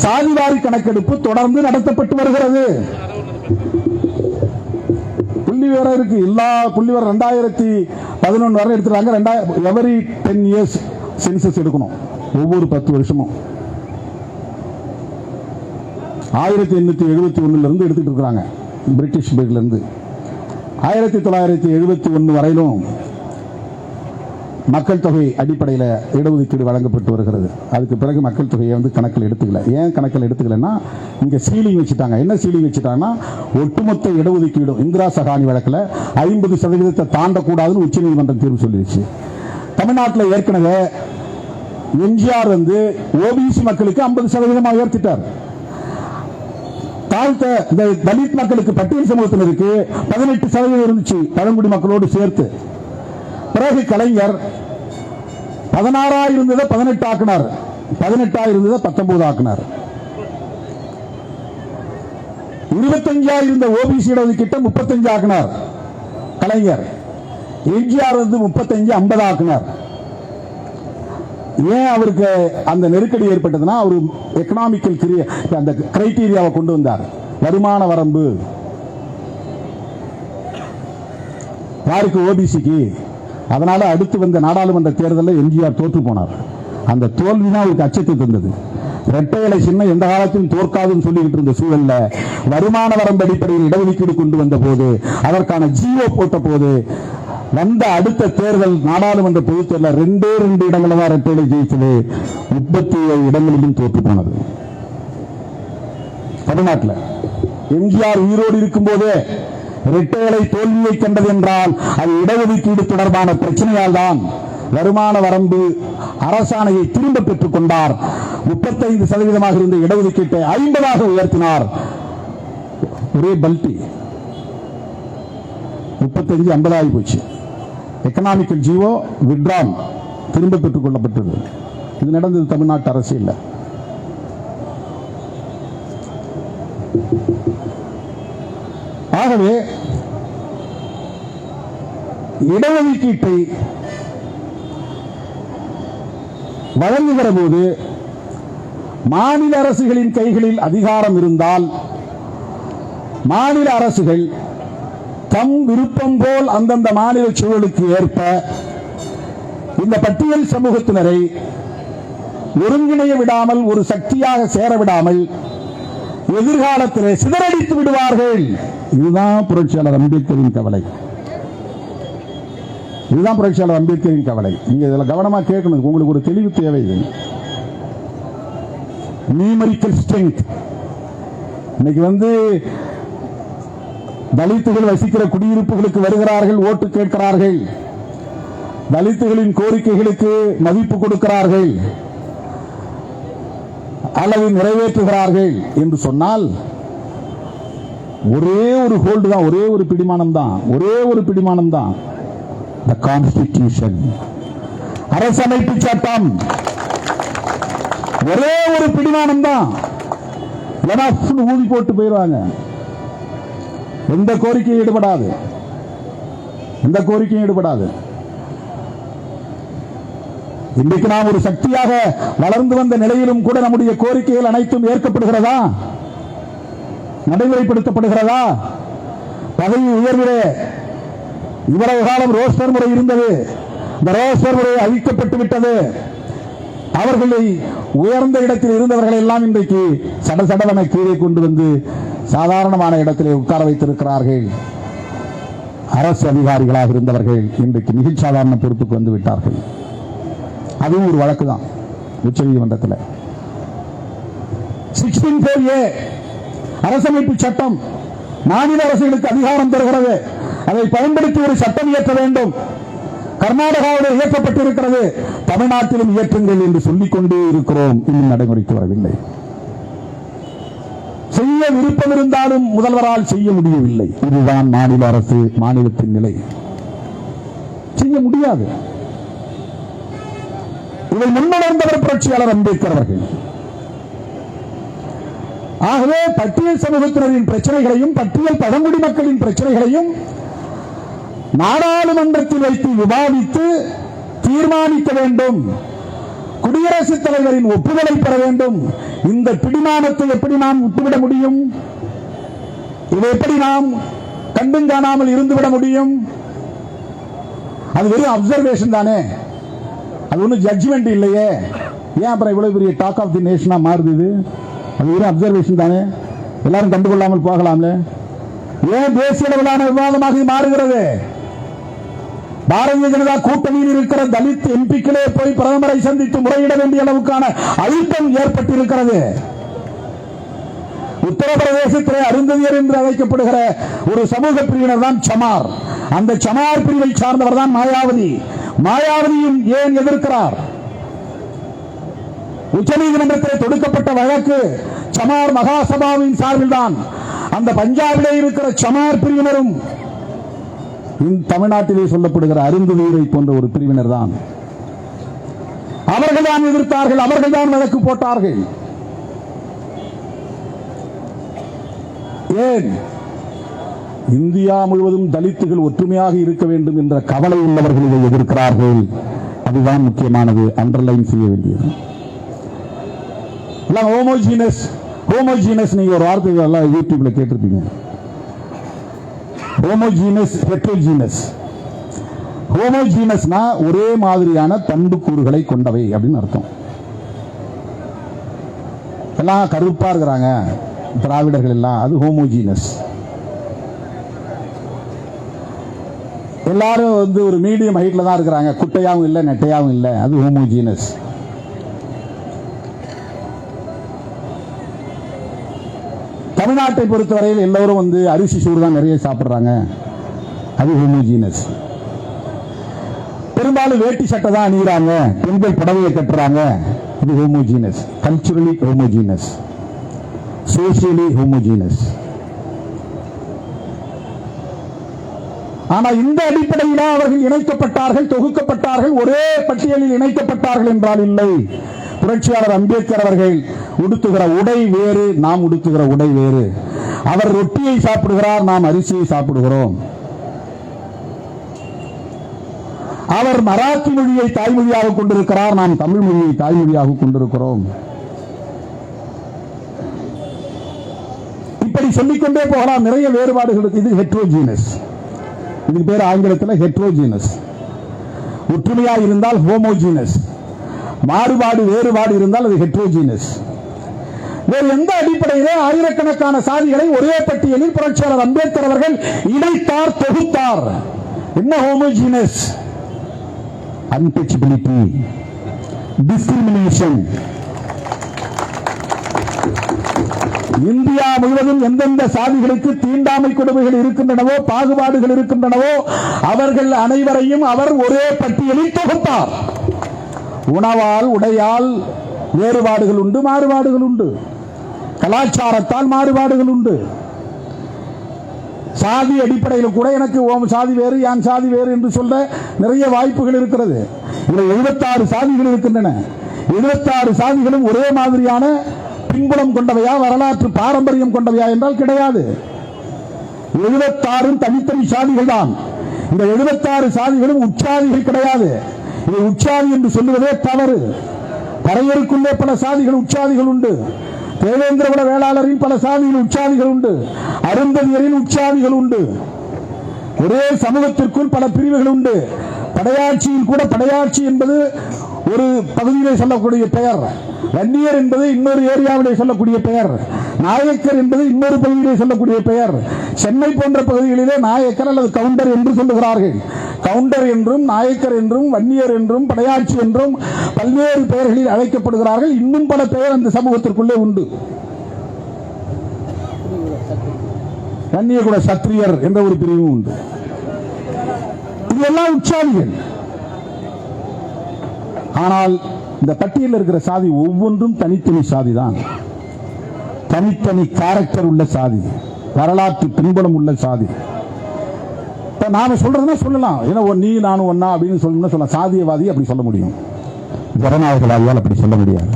சாதிவாரி கணக்கெடுப்பு தொடர்ந்து நடத்தப்பட்டு வருகிறது. புள்ளி விவரம் இருக்கு. எல்லா புள்ளி விவரம் 2011 வரை எடுத்துறாங்க. எவரி 10 இயர்ஸ் சென்சஸ் எடுக்கணும், ஒவ்வொரு 10 வருஷமும். 1871 இருந்து எடுத்துட்டு இருக்காங்க, பிரிட்டிஷ் பீரியட்ல இருந்து 1971 வரையிலும் மக்கள் தொகை அடிப்படையில் இடஒதுக்கீடு வழங்கப்பட்டு வருகிறது. அதுக்கு பிறகு மக்கள் தொகையை கணக்கில் எடுத்துக்கல. ஏன் கணக்கில் எடுத்துக்கலன்னா, இங்க சீலிங் வச்சுட்டாங்க. என்ன சீலிங் வச்சுட்டாங்கன்னா, ஒட்டுமொத்த இடஒதுக்கீடும் இந்திரா சகானி வழக்கில் 50% தாண்டக்கூடாதுன்னு உச்சநீதிமன்றம் தீர்வு சொல்லிடுச்சு. தமிழ்நாட்டில் ஏற்கனவே எம்ஜிஆர் ஓபிசி மக்களுக்கு 50% உயர்த்திட்டார். தாழ்த்த இந்த தலித் மக்களுக்கு, பட்டியல் சமூகத்தினருக்கு 18% இருந்துச்சு, பழங்குடி மக்களோடு சேர்த்து. பிறகு கலைஞர் 16 இருந்ததை 18 ஆக்கினார், 18 இருந்ததை 19 ஆக்கினார். 25 இருந்த ஓபிசி இடஒதுக்கீட்டை 35 ஆக்கினார் கலைஞர். எம்ஜிஆர் 35 50 ஆக்கினார். ஏன் அவருக்கு அந்த நெருக்கடி ஏற்பட்டதுன்னா, அவர் எக்கனாமிக்கல் அந்த கிரைட்டீரியாவை கொண்டு வந்தார். வருமான வரம்பு யாருக்கு? ஓபிசிக்கு. அதனால அடுத்து வந்த நாடாளுமன்ற தேர்தலில் எம்ஜிஆர் தோற்று போனார். அந்த தோல்வி தான் அவருக்கு அச்சத்தை தந்தது. இரட்டை இலை சின்னம் எந்த காலத்திலும் தோற்காதுன்னு சொல்லிக்கிட்டு இருந்த சூழல்ல வருமான வரம்பு அடிப்படையில் இடஒதுக்கீடு கொண்டு வந்த போது, அதற்கான ஜிஓ போட்ட போது, வந்த அடுத்த தேர்தல் நாடாளுமன்ற பொதுத் தேர்தல் 2 இடங்களில் தான் இரட்டை இலை ஜெயிச்சது. 37 இடங்களிலும் தோற்று போனது தமிழ்நாட்டில். எம்ஜிஆர் உயிரோடு இருக்கும் போதே இரட்டை இலை தோல்வியை கண்டது என்றால் அது இடஒதுக்கீடு தொடர்பான பிரச்சனையால் தான். வருமான வரம்பு அரசாணையை திரும்ப பெற்றுக் கொண்டார். 35% இருந்த இடஒதுக்கீட்டை 50 உயர்த்தினார். ஒரே பல்டி 35 50 ஆகி போச்சு. எக்கனாமிக்கல் ஜிஓ விட்ரான் திரும்ப பெற்றுக் கொள்ளப்பட்டது. இது நடந்தது தமிழ்நாட்டு அரசியல். ஆகவே இடஒதுக்கீட்டை வழங்குகிற போது மாநில அரசுகளின் கைகளில் அதிகாரம் இருந்தால் மாநில அரசுகள் தம் விருப்பம் போல் அந்தந்த மாநில சூழலுக்கு ஏற்ப இந்த பட்டியல் சமூகத்தினரை ஒருங்கிணைய விடாமல், ஒரு சக்தியாக சேர விடாமல் எதிர்காலத்திலே சிதறடித்து விடுவார்கள். இதுதான் புரட்சியாளர் அம்பேத்கரின் கவலை. இதுதான் புரட்சியாளர் அம்பேத்கரின் கவலை. நீங்க இதில் கவனமா கேட்கணும். உங்களுக்கு ஒரு தெளிவு தேவை. இது நியூமெரிக்கல் ஸ்ட்ரெங்த். இன்னைக்கு தலித்துகள் வசிக்கிற குடியிருப்புகளுக்கு வருகிறார்கள், ஓட்டு கேட்கிறார்கள், தலித்துகளின் கோரிக்கைகளுக்கு மதிப்பு கொடுக்கிறார்கள் அல்லது நிறைவேற்றுகிறார்கள் என்று சொன்னால் ஒரே ஒரு ஹோல்டு தான், ஒரே ஒரு பிடிமானம் தான், ஒரே ஒரு பிடிமானம் தான். The Constitution, அரசமைப்பு சட்டம். ஒரே ஒரு பிடிமானம் தான். ஊதி போட்டு போயிடுவாங்க. எந்த கோரிக்கையும் ஈடுபடாது, எந்த கோரிக்கையும் ஈடுபடாது. இன்றைக்கு நாம் ஒரு சக்தியாக வளர்ந்து வந்த நிலையிலும் கூட நம்முடைய கோரிக்கைகள் அனைத்தும் ஏற்கப்படுகிறதா, நடைமுறைப்படுத்தப்படுகிறதா? பதவி உயர்விலே இவ்வளவு காலம் ரோஸ்டர் முறை இருந்தது. இந்த ரோஸ்டர் முறை அழிக்கப்பட்டு விட்டது. அவர்களை உயர்ந்த இடத்தில் இருந்தவர்கள் எல்லாம் இன்றைக்கு சடசடவென கீழே கொண்டு வந்து சாதாரணமான இடத்திலே உட்கார வைத்திருக்கிறார்கள். அரசு அதிகாரிகளாக இருந்தவர்கள் இன்றைக்கு மிக சாதாரண பொறுப்புக்கு வந்து விட்டார்கள். அதுவும் ஒரு வழக்கு தான் உச்சநீதிமன்றத்தில். 16(4)A அரசமைப்பு சட்டம் மாநில அரசுகளுக்கு அதிகாரம் தருகிறது. அதை பயன்படுத்தி ஒரு சட்டம் இயற்ற வேண்டும். கர்நாடகாவில் இயற்றப்பட்டிருக்கிறது, தமிழ்நாட்டிலும் இயற்றுங்கள் என்று சொல்லிக் கொண்டே இருக்கிறோம். இன்னும் நடைமுறைக்கு வரவில்லை. செய்ய விருப்பம் இருந்தாலும் முதல்வரால் செய்ய முடியவில்லை. இதுதான் மாநில அரசு, மாநிலத்தின் நிலை. செய்ய முடியாது. இதை முன்னுணர்ந்தவர் புரட்சியாளர் அம்பேத்கர் அவர்கள். ஆகவே பட்டியல் சமூகத்தினரின் பிரச்சனைகளையும் பட்டியல் பழங்குடி மக்களின் பிரச்சனைகளையும் நாடாளுமன்றத்தில் வைத்து விவாதித்து தீர்மானிக்க வேண்டும். குடியரசுத் தலைவரின் ஒப்புதலை பெற வேண்டும். இந்த பிடிமானத்தை எப்படி நாம் விட்டுவிட முடியும்? இதை எப்படி நாம் கண்டும் காணாமல் இருந்துவிட முடியும்? அது வெறும் அப்சர்வேஷன் தானே, அது ஒன்றும் ஜட்ஜ்மெண்ட் இல்லையே. ஏன் அப்புறம் இவ்வளவு பெரிய டாக் ஆஃப் தி நேஷனா மாறுது? அது வெறும் அப்சர்வேஷன் தானே, எல்லாரும் கண்டுகொள்ளாமல் போகலாம்ல. ஏன் தேசிய அளவிலான விவாதமாக மாறுகிறது? பாரதிய ஜனதா கூட்டணியில் இருக்கிற தலித் எம்பிக்களே போய் பிரதமரை சந்தித்து முறையிட வேண்டிய அளவுக்கான அழுத்தம் ஏற்பட்டிருக்கிறது. உத்தரப்பிரதேசத்திலே அருந்ததியர் என்று அழைக்கப்படுகிற ஒரு சமூக பிரிவினர் தான் சமார். அந்த சமார் பிரிவை சார்ந்தவர் தான் மாயாவதி. மாயாவதியும் ஏன் எதிர்க்கிறார்? உச்சநீதிமன்றத்தில் தொடுக்கப்பட்ட வழக்கு சமார் மகாசபாவின் சார்பில் தான். அந்த பஞ்சாபிலே இருக்கிற சமார் பிரிவினரும் தமிழ்நாட்டிலே சொல்லப்படுகிற அருந்ததியரை போன்ற ஒரு பிரிவினர் தான். அவர்கள் தான் எதிர்த்தார்கள், அவர்கள் தான் வழக்கு போட்டார்கள். ஏன்? இந்தியா முழுவதும் தலித்துகள் ஒற்றுமையாக இருக்க வேண்டும் என்ற கவலை உள்ளவர்கள் இதை எதிர்க்கிறார்கள். அதுதான் முக்கியமானது, அண்டர்லைன் செய்ய வேண்டியது. ஹோமோஜீனஸ் நீங்க ஒரு வார்த்தை எல்லாம் யூடியூப்ல கேட்டிருப்பீங்க. Homogeneous, heterogeneous. ஹோமோஜீனஸ்னா ஒரே மாதிரியான பண்புக்கூறுகளை கொண்டவை அப்படின்னு அர்த்தம். எல்லாம் கருப்பா இருக்கிறாங்க திராவிடர்கள் எல்லாம், அது ஹோமோஜீனஸ். எல்லாரும் ஒரு மீடியம் ஹைட்ல தான் இருக்கிறாங்க, குட்டையாவும் இல்லை நெட்டையாவும் இல்லை, அது ஹோமோஜீனஸ். தமிழ்நாட்டை பொறுத்தவரையில் எல்லோரும் அரிசி சோறு தான் நிறைய சாப்பிடுறாங்க, அது ஹோமோஜீனஸ். பெரும்பாலும் வேட்டி சட்டை தான் அணிகிறாங்க, பெண்கள் புடவையை கட்டுறாங்க, இது homogeneous. Culturally homogeneous, socially homogeneous. ஆனால் இந்த அடிப்படையில் அவர்கள் இணைக்கப்பட்டார்கள், தொகுக்கப்பட்டார்கள், ஒரே பட்டியலில் இணைக்கப்பட்டார்கள் என்றால் இல்லை. புரட்சியாளர் அம்பேத்கர் அவர்கள் உடுத்துகிற உடை வேறு, நாம் உடுத்துகிற உடை வேறு. அவர் ரொட்டியை சாப்பிடுகிறார், நாம் அரிசியை சாப்பிடுகிறோம். அவர் மராத்தி மொழியை தாய்மொழியாக கொண்டிருக்கிறார், நாம் தமிழ் மொழியை தாய்மொழியாக கொண்டிருக்கிறோம். இப்படி சொல்லிக்கொண்டே போகலாம், நிறைய வேறுபாடுகள். இது ஹெட்ரோஜீனஸ், இதுக்கு பேர் ஆங்கிலத்தில் ஹெட்ரோஜீனஸ். ஒற்றுமையா இருந்தால் ஹோமோஜீனஸ், மாறுபாடு வேறுபாடு இருந்தால் அது ஹெட்ரோஜீனஸ். வேறு எந்த அடிப்படையிலே ஆயிரக்கணக்கான சாதிகளை ஒரே பட்டியலில் புரட்சியாளர் அம்பேத்கர் அவர்கள் இணைத்தார், தொகுத்தார்? என்ன ஹோமோஜீனஸ்? Untouchability, discrimination. இந்தியா முழுவதும் எந்தெந்த சாதிகளுக்கு தீண்டாமை கொடுமைகள் இருக்கின்றனவோ, பாகுபாடுகள் இருக்கின்றனவோ, அவர்கள் அனைவரையும் அவர் ஒரே பட்டியலில் தொகுத்தார். உணவால், உடையால் வேறுபாடுகள் உண்டு, மாறுபாடுகள் உண்டு. கலாச்சாரத்தால் மாறுபாடுகள் உண்டு. சாதி அடிப்படையில் கூட எனக்கு சாதி வேறு, யான் சாதி வேறு என்று சொல்ல நிறைய வாய்ப்புகள் இருக்கிறது. இதில் 76 சாதிகள் இருக்கின்றன. 76 சாதிகளும் ஒரே மாதிரியான பின்புலம் கொண்டவையா, வரலாற்று பாரம்பரியம் கொண்டவையா என்றால் கிடையாது. 76 தனித்தனி சாதிகள் தான். இந்த 76 சாதிகளும் உச்சாதிகள் கிடையாது. இது உச்சாதி என்று சொல்லுவதே தவறு. கரையருக்குள்ளே பல சாதிகள் உச்சாதிகள் உண்டு. தேவேந்திரகுல வேளாளரின் பல சாதிகள் உச்சாதிகள் உண்டு. அருந்ததியரின் உச்சாதிகள் உண்டு. ஒரே சமூகத்திற்குள் பல பிரிவுகள் உண்டு. படையாட்சியில் கூட படையாட்சி என்பது ஒரு பகுதியிலே சொல்லக்கூடிய பெயர், வன்னியர் என்பது இன்னொரு ஏரியாவிலே சொல்லக்கூடிய பெயர், நாயக்கர் என்பது இன்னொரு பகுதியிலே சொல்லக்கூடிய பெயர். சென்னை போன்ற பகுதிகளிலே நாயக்கர் அல்லது கவுண்டர் என்று சொல்லுகிறார்கள். கவுண்டர் என்றும், நாயக்கர் என்றும், வன்னியர் என்றும், படையாட்சி என்றும் பல்வேறு பெயர்களில் அழைக்கப்படுகிறார்கள். இன்னும் பல பெயர் அந்த சமூகத்திற்குள்ளே உண்டு. வன்னியர் கூட சத்திரியர் என்ற ஒரு பிரிவும் உண்டு. இதெல்லாம் உச்சாதிகள். ஆனால் இந்த பட்டியலில் இருக்கிற சாதி ஒவ்வொன்றும் தனித்தனி சாதி தான். தனித்தனி கேரக்டர் உள்ள சாதி, வரலாற்று பின்புலம் உள்ள சாதி. நாம சொல்றதுன்னா சொல்லலாம், ஏன்னா நீ நானும் ஒன்னா அப்படின்னு சொல்லணும்னா சொல்லலாம். சாதியவாதி அப்படி சொல்ல முடியும், ஜனநாயகவாதியால் அப்படி சொல்ல முடியாது.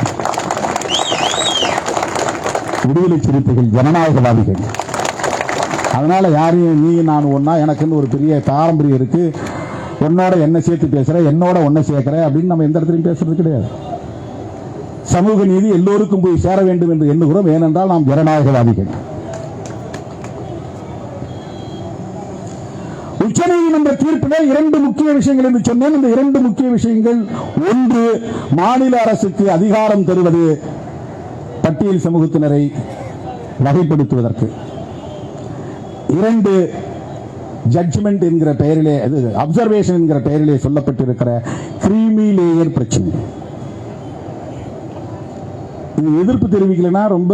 விடுதலை சிறுத்தைகள் ஜனநாயகவாதிகள். அதனால யாரையும் நீ நான் ஒன்னா, எனக்குன்னு ஒரு பெரிய பாரம்பரியம் இருக்கு, உன்னோட என்ன சேர்த்து பேசுற, என்னோட ஒன்ன சேர்க்கிற அப்படின்னு நம்ம எந்த இடத்துலையும் பேசுறது கிடையாது. சமூக நீதி எல்லோருக்கும் போய் சேர வேண்டும் என்று எண்ணுகிறோம். ஏனென்றால் நாம் ஜனநாயகவாதிகள். உச்சநீதிமன்ற தீர்ப்பிலே 2 முக்கிய விஷயங்கள் என்று சொன்னேன். இந்த 2 முக்கிய விஷயங்கள்: ஒன்று, மாநில அரசுக்கு அதிகாரம் தருவது பட்டியல் சமூகத்தினரை வகைப்படுத்துவதற்கு. 2, ஜட்ஜ்மெண்ட் என்கிற பெயரிலே, அப்சர்வேஷன் என்கிற பெயரிலே சொல்லப்பட்டிருக்கிற கிரீமி லேயர் பிரச்சனை. இது எதிர்ப்பு தெரிவிக்கலன்னா ரொம்ப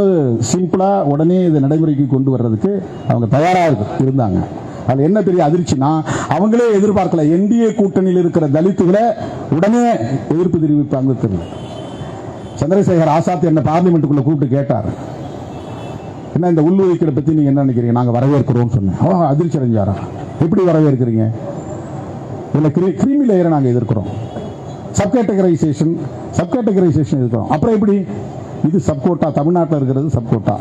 சிம்பிளா உடனே இதை நடைமுறைக்கு கொண்டு வர்றதுக்கு அவங்க தயாராக இருந்தாங்க. அது என்ன பெரிய அதிர்ச்சினா, அவங்களே எதிர்பார்க்கல என்டிஏ கூட்டணியில் இருக்கிற தலித்துகளை உடனே எதிர்ப்பு தெரிவிப்பாங்க. சந்திரசேகர் ஆசாத் என்ன பார்லிமெண்ட்டுக்குள்ள கூப்பிட்டு கேட்டார், என்ன இந்த உள்ஒதுக்கீடு பத்தி நீங்க என்ன நினைக்கிறீங்க? நாங்க வரவேற்கிறோம் சொன்னேன். அதிர்ச்சி அடைஞ்சாரா? எப்படி வரவேற்கிறீங்க? இல்ல கிரீமி லேயரை நாங்க எதிர்க்கிறோம், சப்கேட்டகரைசேஷன் எதிர்க்கிறோம். அப்புறம் எப்படி இது சப்கோட்டா? தமிழ்நாட்டில் இருக்கிறது சப்கோட்டா,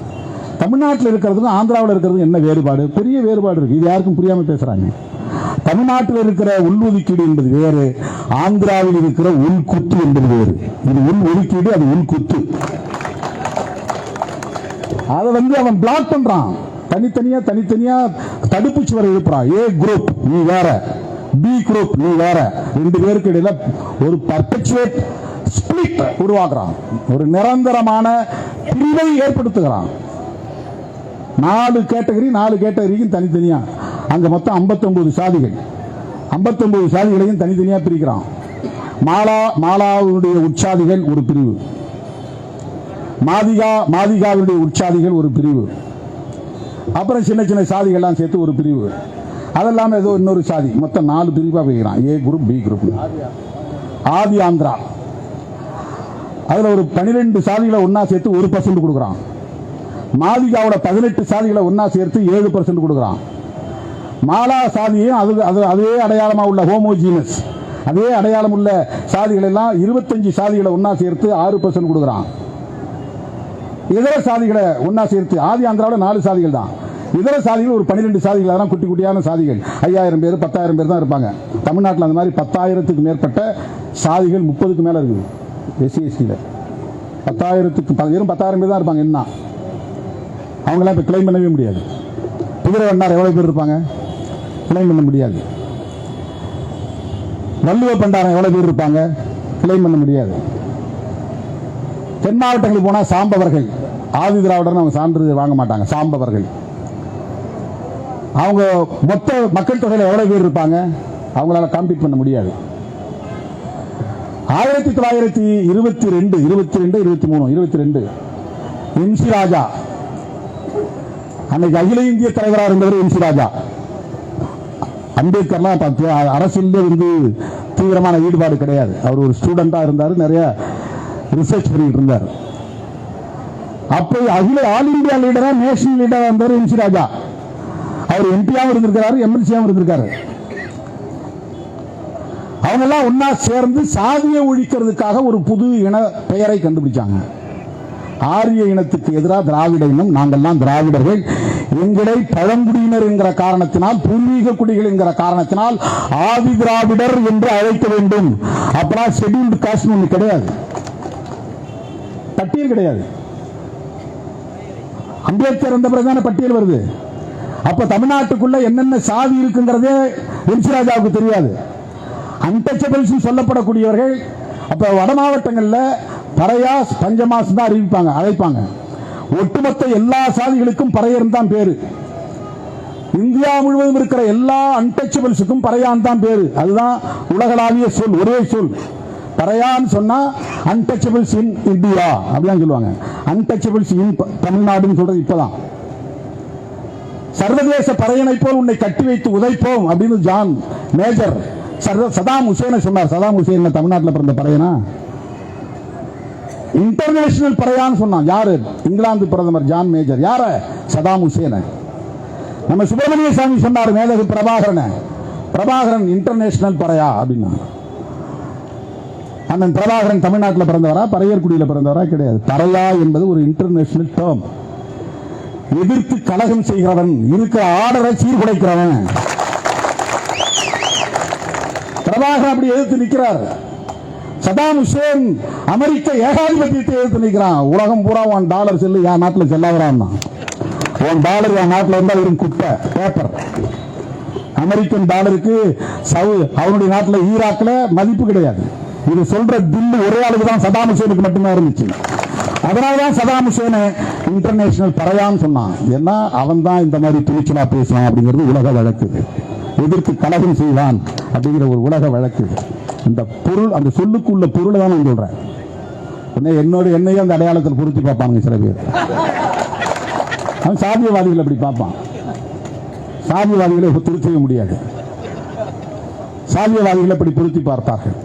தமிழ்நாட்டில் இருக்கிறது ஆந்திராவில் இருக்கிறது என்ன வேறுபாடு? பெரிய வேறுபாடு இருக்கு. இது யாருக்கும் புரியாம பேசுறாங்க. தமிழ்நாட்டில் இருக்கிற உள்ஒதுக்கீடு என்பது வேறு, ஆந்திராவில் இருக்கிற உள்குத்து என்பது வேறு. இது உள் ஒதுக்கீடு, அது உள்குத்து. அதை அவன் பிளாக் பண்றான். தனித்தனியா தடுப்பு சுவர் எழுப்புறான். ஏ குரூப் நீ வேற, பி குரூப் நீ வேற, 2 பேருக்கு இடையில ஒரு பர்பெச்சுவேட் ஸ்பிளிட் உருவாக்குறான். ஒரு நிரந்தரமான பிரிவை ஏற்படுத்துகிறான். 4 கேட்டகரிக்கும் தனித்தனியா அங்க மொத்தம் 59 சாதிகள், 59 சாதிகளையும் தனித்தனியா பிரிக்கிறான். மாலாவுடைய உற்சாதிகள் ஒரு பிரிவு, மாதிகாவுடைய உற்சாதிகள் ஒரு பிரிவு, அப்புறம் சின்ன சின்ன சாதிகள்லாம் சேர்த்து ஒரு பிரிவு, அதெல்லாம் ஏதோ இன்னொரு சாதி, மொத்தம் 4 பிரிவா வைக்கிறான். A group, B group. Adi Andhra அதுல ஒரு 12 சாதிகளை ஒன்னா சேர்த்து 1% கொடுக்குறான். மாதிகாவோட 18 சாதிகளை ஒன்னா சேர்த்து 7% கொடுக்குறான். மாலா சாதியும் அதே அடையாளமா உள்ள ஹோமோஜீனஸ், அதே அடையாளம் உள்ள சாதிகள் எல்லாம் 25 சாதிகளை ஒன்னா சேர்த்து 6% கொடுக்குறான். இதர சாதிகளை ஒன்னா சேர்த்து ஆதி ஆந்திராவோட 4 சாதிகள் தான், இதர சாதிகள் ஒரு 12 சாதிகள், அதெல்லாம் குட்டி குட்டியான சாதிகள், 5000 பேர் 10,000 பேர் தான் இருப்பாங்க. தமிழ்நாட்டில் அந்த மாதிரி 10,000க்கு மேற்பட்ட சாதிகள் 30க்கு மேல இருக்குது. எஸ்சி எஸ்டியில் 10,000 பேர் தான் இருப்பாங்க. என்ன அவங்களாம் இப்போ கிளைம் பண்ணவே முடியாது. குதிரை வண்ணார் எவ்வளவு பேர் இருப்பாங்க, கிளைம் பண்ண முடியாது. வள்ளுவ பண்டாரம் எவ்வளவு பேர் இருப்பாங்க, கிளைம் பண்ண முடியாது. தென் மாவட்டங்களுக்கு போனா சாம்பவர்கள், ஆதி திராவிடர் அவங்க சான்றிதழ் வாங்க மாட்டாங்க. சாம்பவர்கள் அவங்க மொத்த மக்கள் தொகையில் எவ்வளவு பேர் இருப்பாங்க, அவங்களால காம்பீட் பண்ண முடியாது. 1922, 23 எம்.சி. ராஜா, அன்னைக்கு அகில இந்திய தலைவராக இருந்தவர் எம்.சி. ராஜா. அம்பேத்கர்லாம் அரசியல் தீவிரமான ஈடுபாடு கிடையாது. அவர் ஒரு ஸ்டூடெண்டா இருந்தார், நிறைய ரிசர்ச் பண்ணிட்டு இருந்தார். அப்போ ஆல் இந்தியா லீடரா, நேஷனல் லீடரா இருந்தார் எம்.சி. ராஜா. அவர் எம்பியாவும் இருந்திருக்கிறாரு, எம்எல்சியாவும் இருந்திருக்காரு. அவங்க எல்லாம் ஒன்னா சேர்ந்து சாதியை ஒழிக்கிறதுக்காக ஒரு புது இன பெயரை கண்டுபிடிச்சாங்க. ஆரிய இனத்துக்கு எதிராக திராவிட இனம், நாங்கள்லாம் திராவிடர்கள், எங்களை பழங்குடியினர் என்கிற காரணத்தினால், பூர்வீக குடிகள் என்கிற காரணத்தினால் ஆதி திராவிடர் என்று அழைக்க வேண்டும். அப்புறம் ஷெட்யூல்டு காஸ்ட் ஒன்று கிடையாது, பட்டியல் கிடையாது. அம்பேத்கர் வந்த பிறகுதான பட்டியல் வருது. அப்ப தமிழ்நாட்டுக்குள்ள என்னென்ன சாதி இருக்குங்கிறதே எம்.சி. ராஜாவுக்கு தெரியாது. அன்டச்சபிள்ஸ் சொல்லப்படக்கூடியவர்கள் அப்ப வட மாவட்டங்களில் பறையாஸ், பஞ்சமாஸ் தான் அழைப்பாங்க. ஒட்டுமொத்த எல்லா சாதிகளுக்கும் பறையர் தான் பேரு. இந்தியா முழுவதும் இருக்கிற எல்லா அன்டச்சபிள்ஸுக்கும் பறையான் தான் பேரு. அதுதான் உலகளாவிய சொல், ஒரே சொல். பறையான்னு சொன்னா அன்டச்சபிள்ஸ் இன் இந்தியா அப்படிதான் சொல்லுவாங்க. அன்டச்சபிள்ஸ் இன் தமிழ்நாடுன்னு சொல்றது இப்பதான். சர்வதேச பறையனை போல் உன்னை கட்டி வைத்து உதைப்போம் அப்படின்னு ஜான் மேஜர் சதாம் ஹுசேனை சொன்னார். சதாம் ஹுசேன் தமிழ்நாட்டில் பிறந்த பறையனா? இன்டர்நேஷனல் பறையான்னு சொன்னான். யாரு? இங்கிலாந்து பிரதமர் ஜான் மேஜர். யார? சதாம் ஹுசேனை. நம்ம சுப்பிரமணிய சாமி சொன்னார் மேலகு பிரபாகரன் இன்டர்நேஷனல் பறையா அப்படின்னா. அண்ணன் பிரபாகரன் தமிழ்நாட்டில் பிறந்தவரா, பறையர்குடியில் பிறந்தவரா? கிடையாது. பறையா என்பது ஒரு இன்டர்நேஷனல் டேர்ம். எதிர்த்து கலகம் செய்கிறவன், இருக்கிற ஆர்டரை சீர்குலைக்கிறவன். பிரபாகரன் அப்படி எதிர்த்து நிற்கிறார். சதாம் ஹுசேன் அமெரிக்க ஏகாதிபத்தியத்தை எதிர்த்து நிற்கிறான். உலகம் பூரா உன் டாலர் செல்லு என் நாட்டில் செல்லாதான், உன் டாலர் என் நாட்டில் இருந்தால் வெறும் குப்பை பேப்பர். அமெரிக்கன் டாலருக்கு அவனுடைய நாட்டில் ஈராக்ல மதிப்பு கிடையாது. இது சொல்ற தில்லு ஒரே அளவுக்கு தான் சதாம் ஹுசேனுக்கு மட்டும்தான் இருந்துச்சு. அதனாலதான் சதாம் ஹுசேனை இன்டர்நேஷனல் பறையான்னு சொன்னான். ஏன்னா அவன் தான் இந்த மாதிரி துணிச்சலா பேசுவான் அப்படிங்கிறது உலக வழக்கு. எதிர்த்து கலகம் செய்வான் அப்படிங்கிற ஒரு உலக வழக்கு. இந்த பொருள், அந்த சொல்லுக்குள்ள பொருளை தான் நான் சொல்றேன். என்னையும் அந்த அடையாளத்தில் பொருத்தி பார்ப்பாங்க சில பேர். அவன் சாதியவாதிகள் அப்படி பார்ப்பான். சாதியவாதிகளை திருத்தவே முடியாது. சாதியவாதிகளை அப்படி பொருத்தி பார்ப்பார்கள்.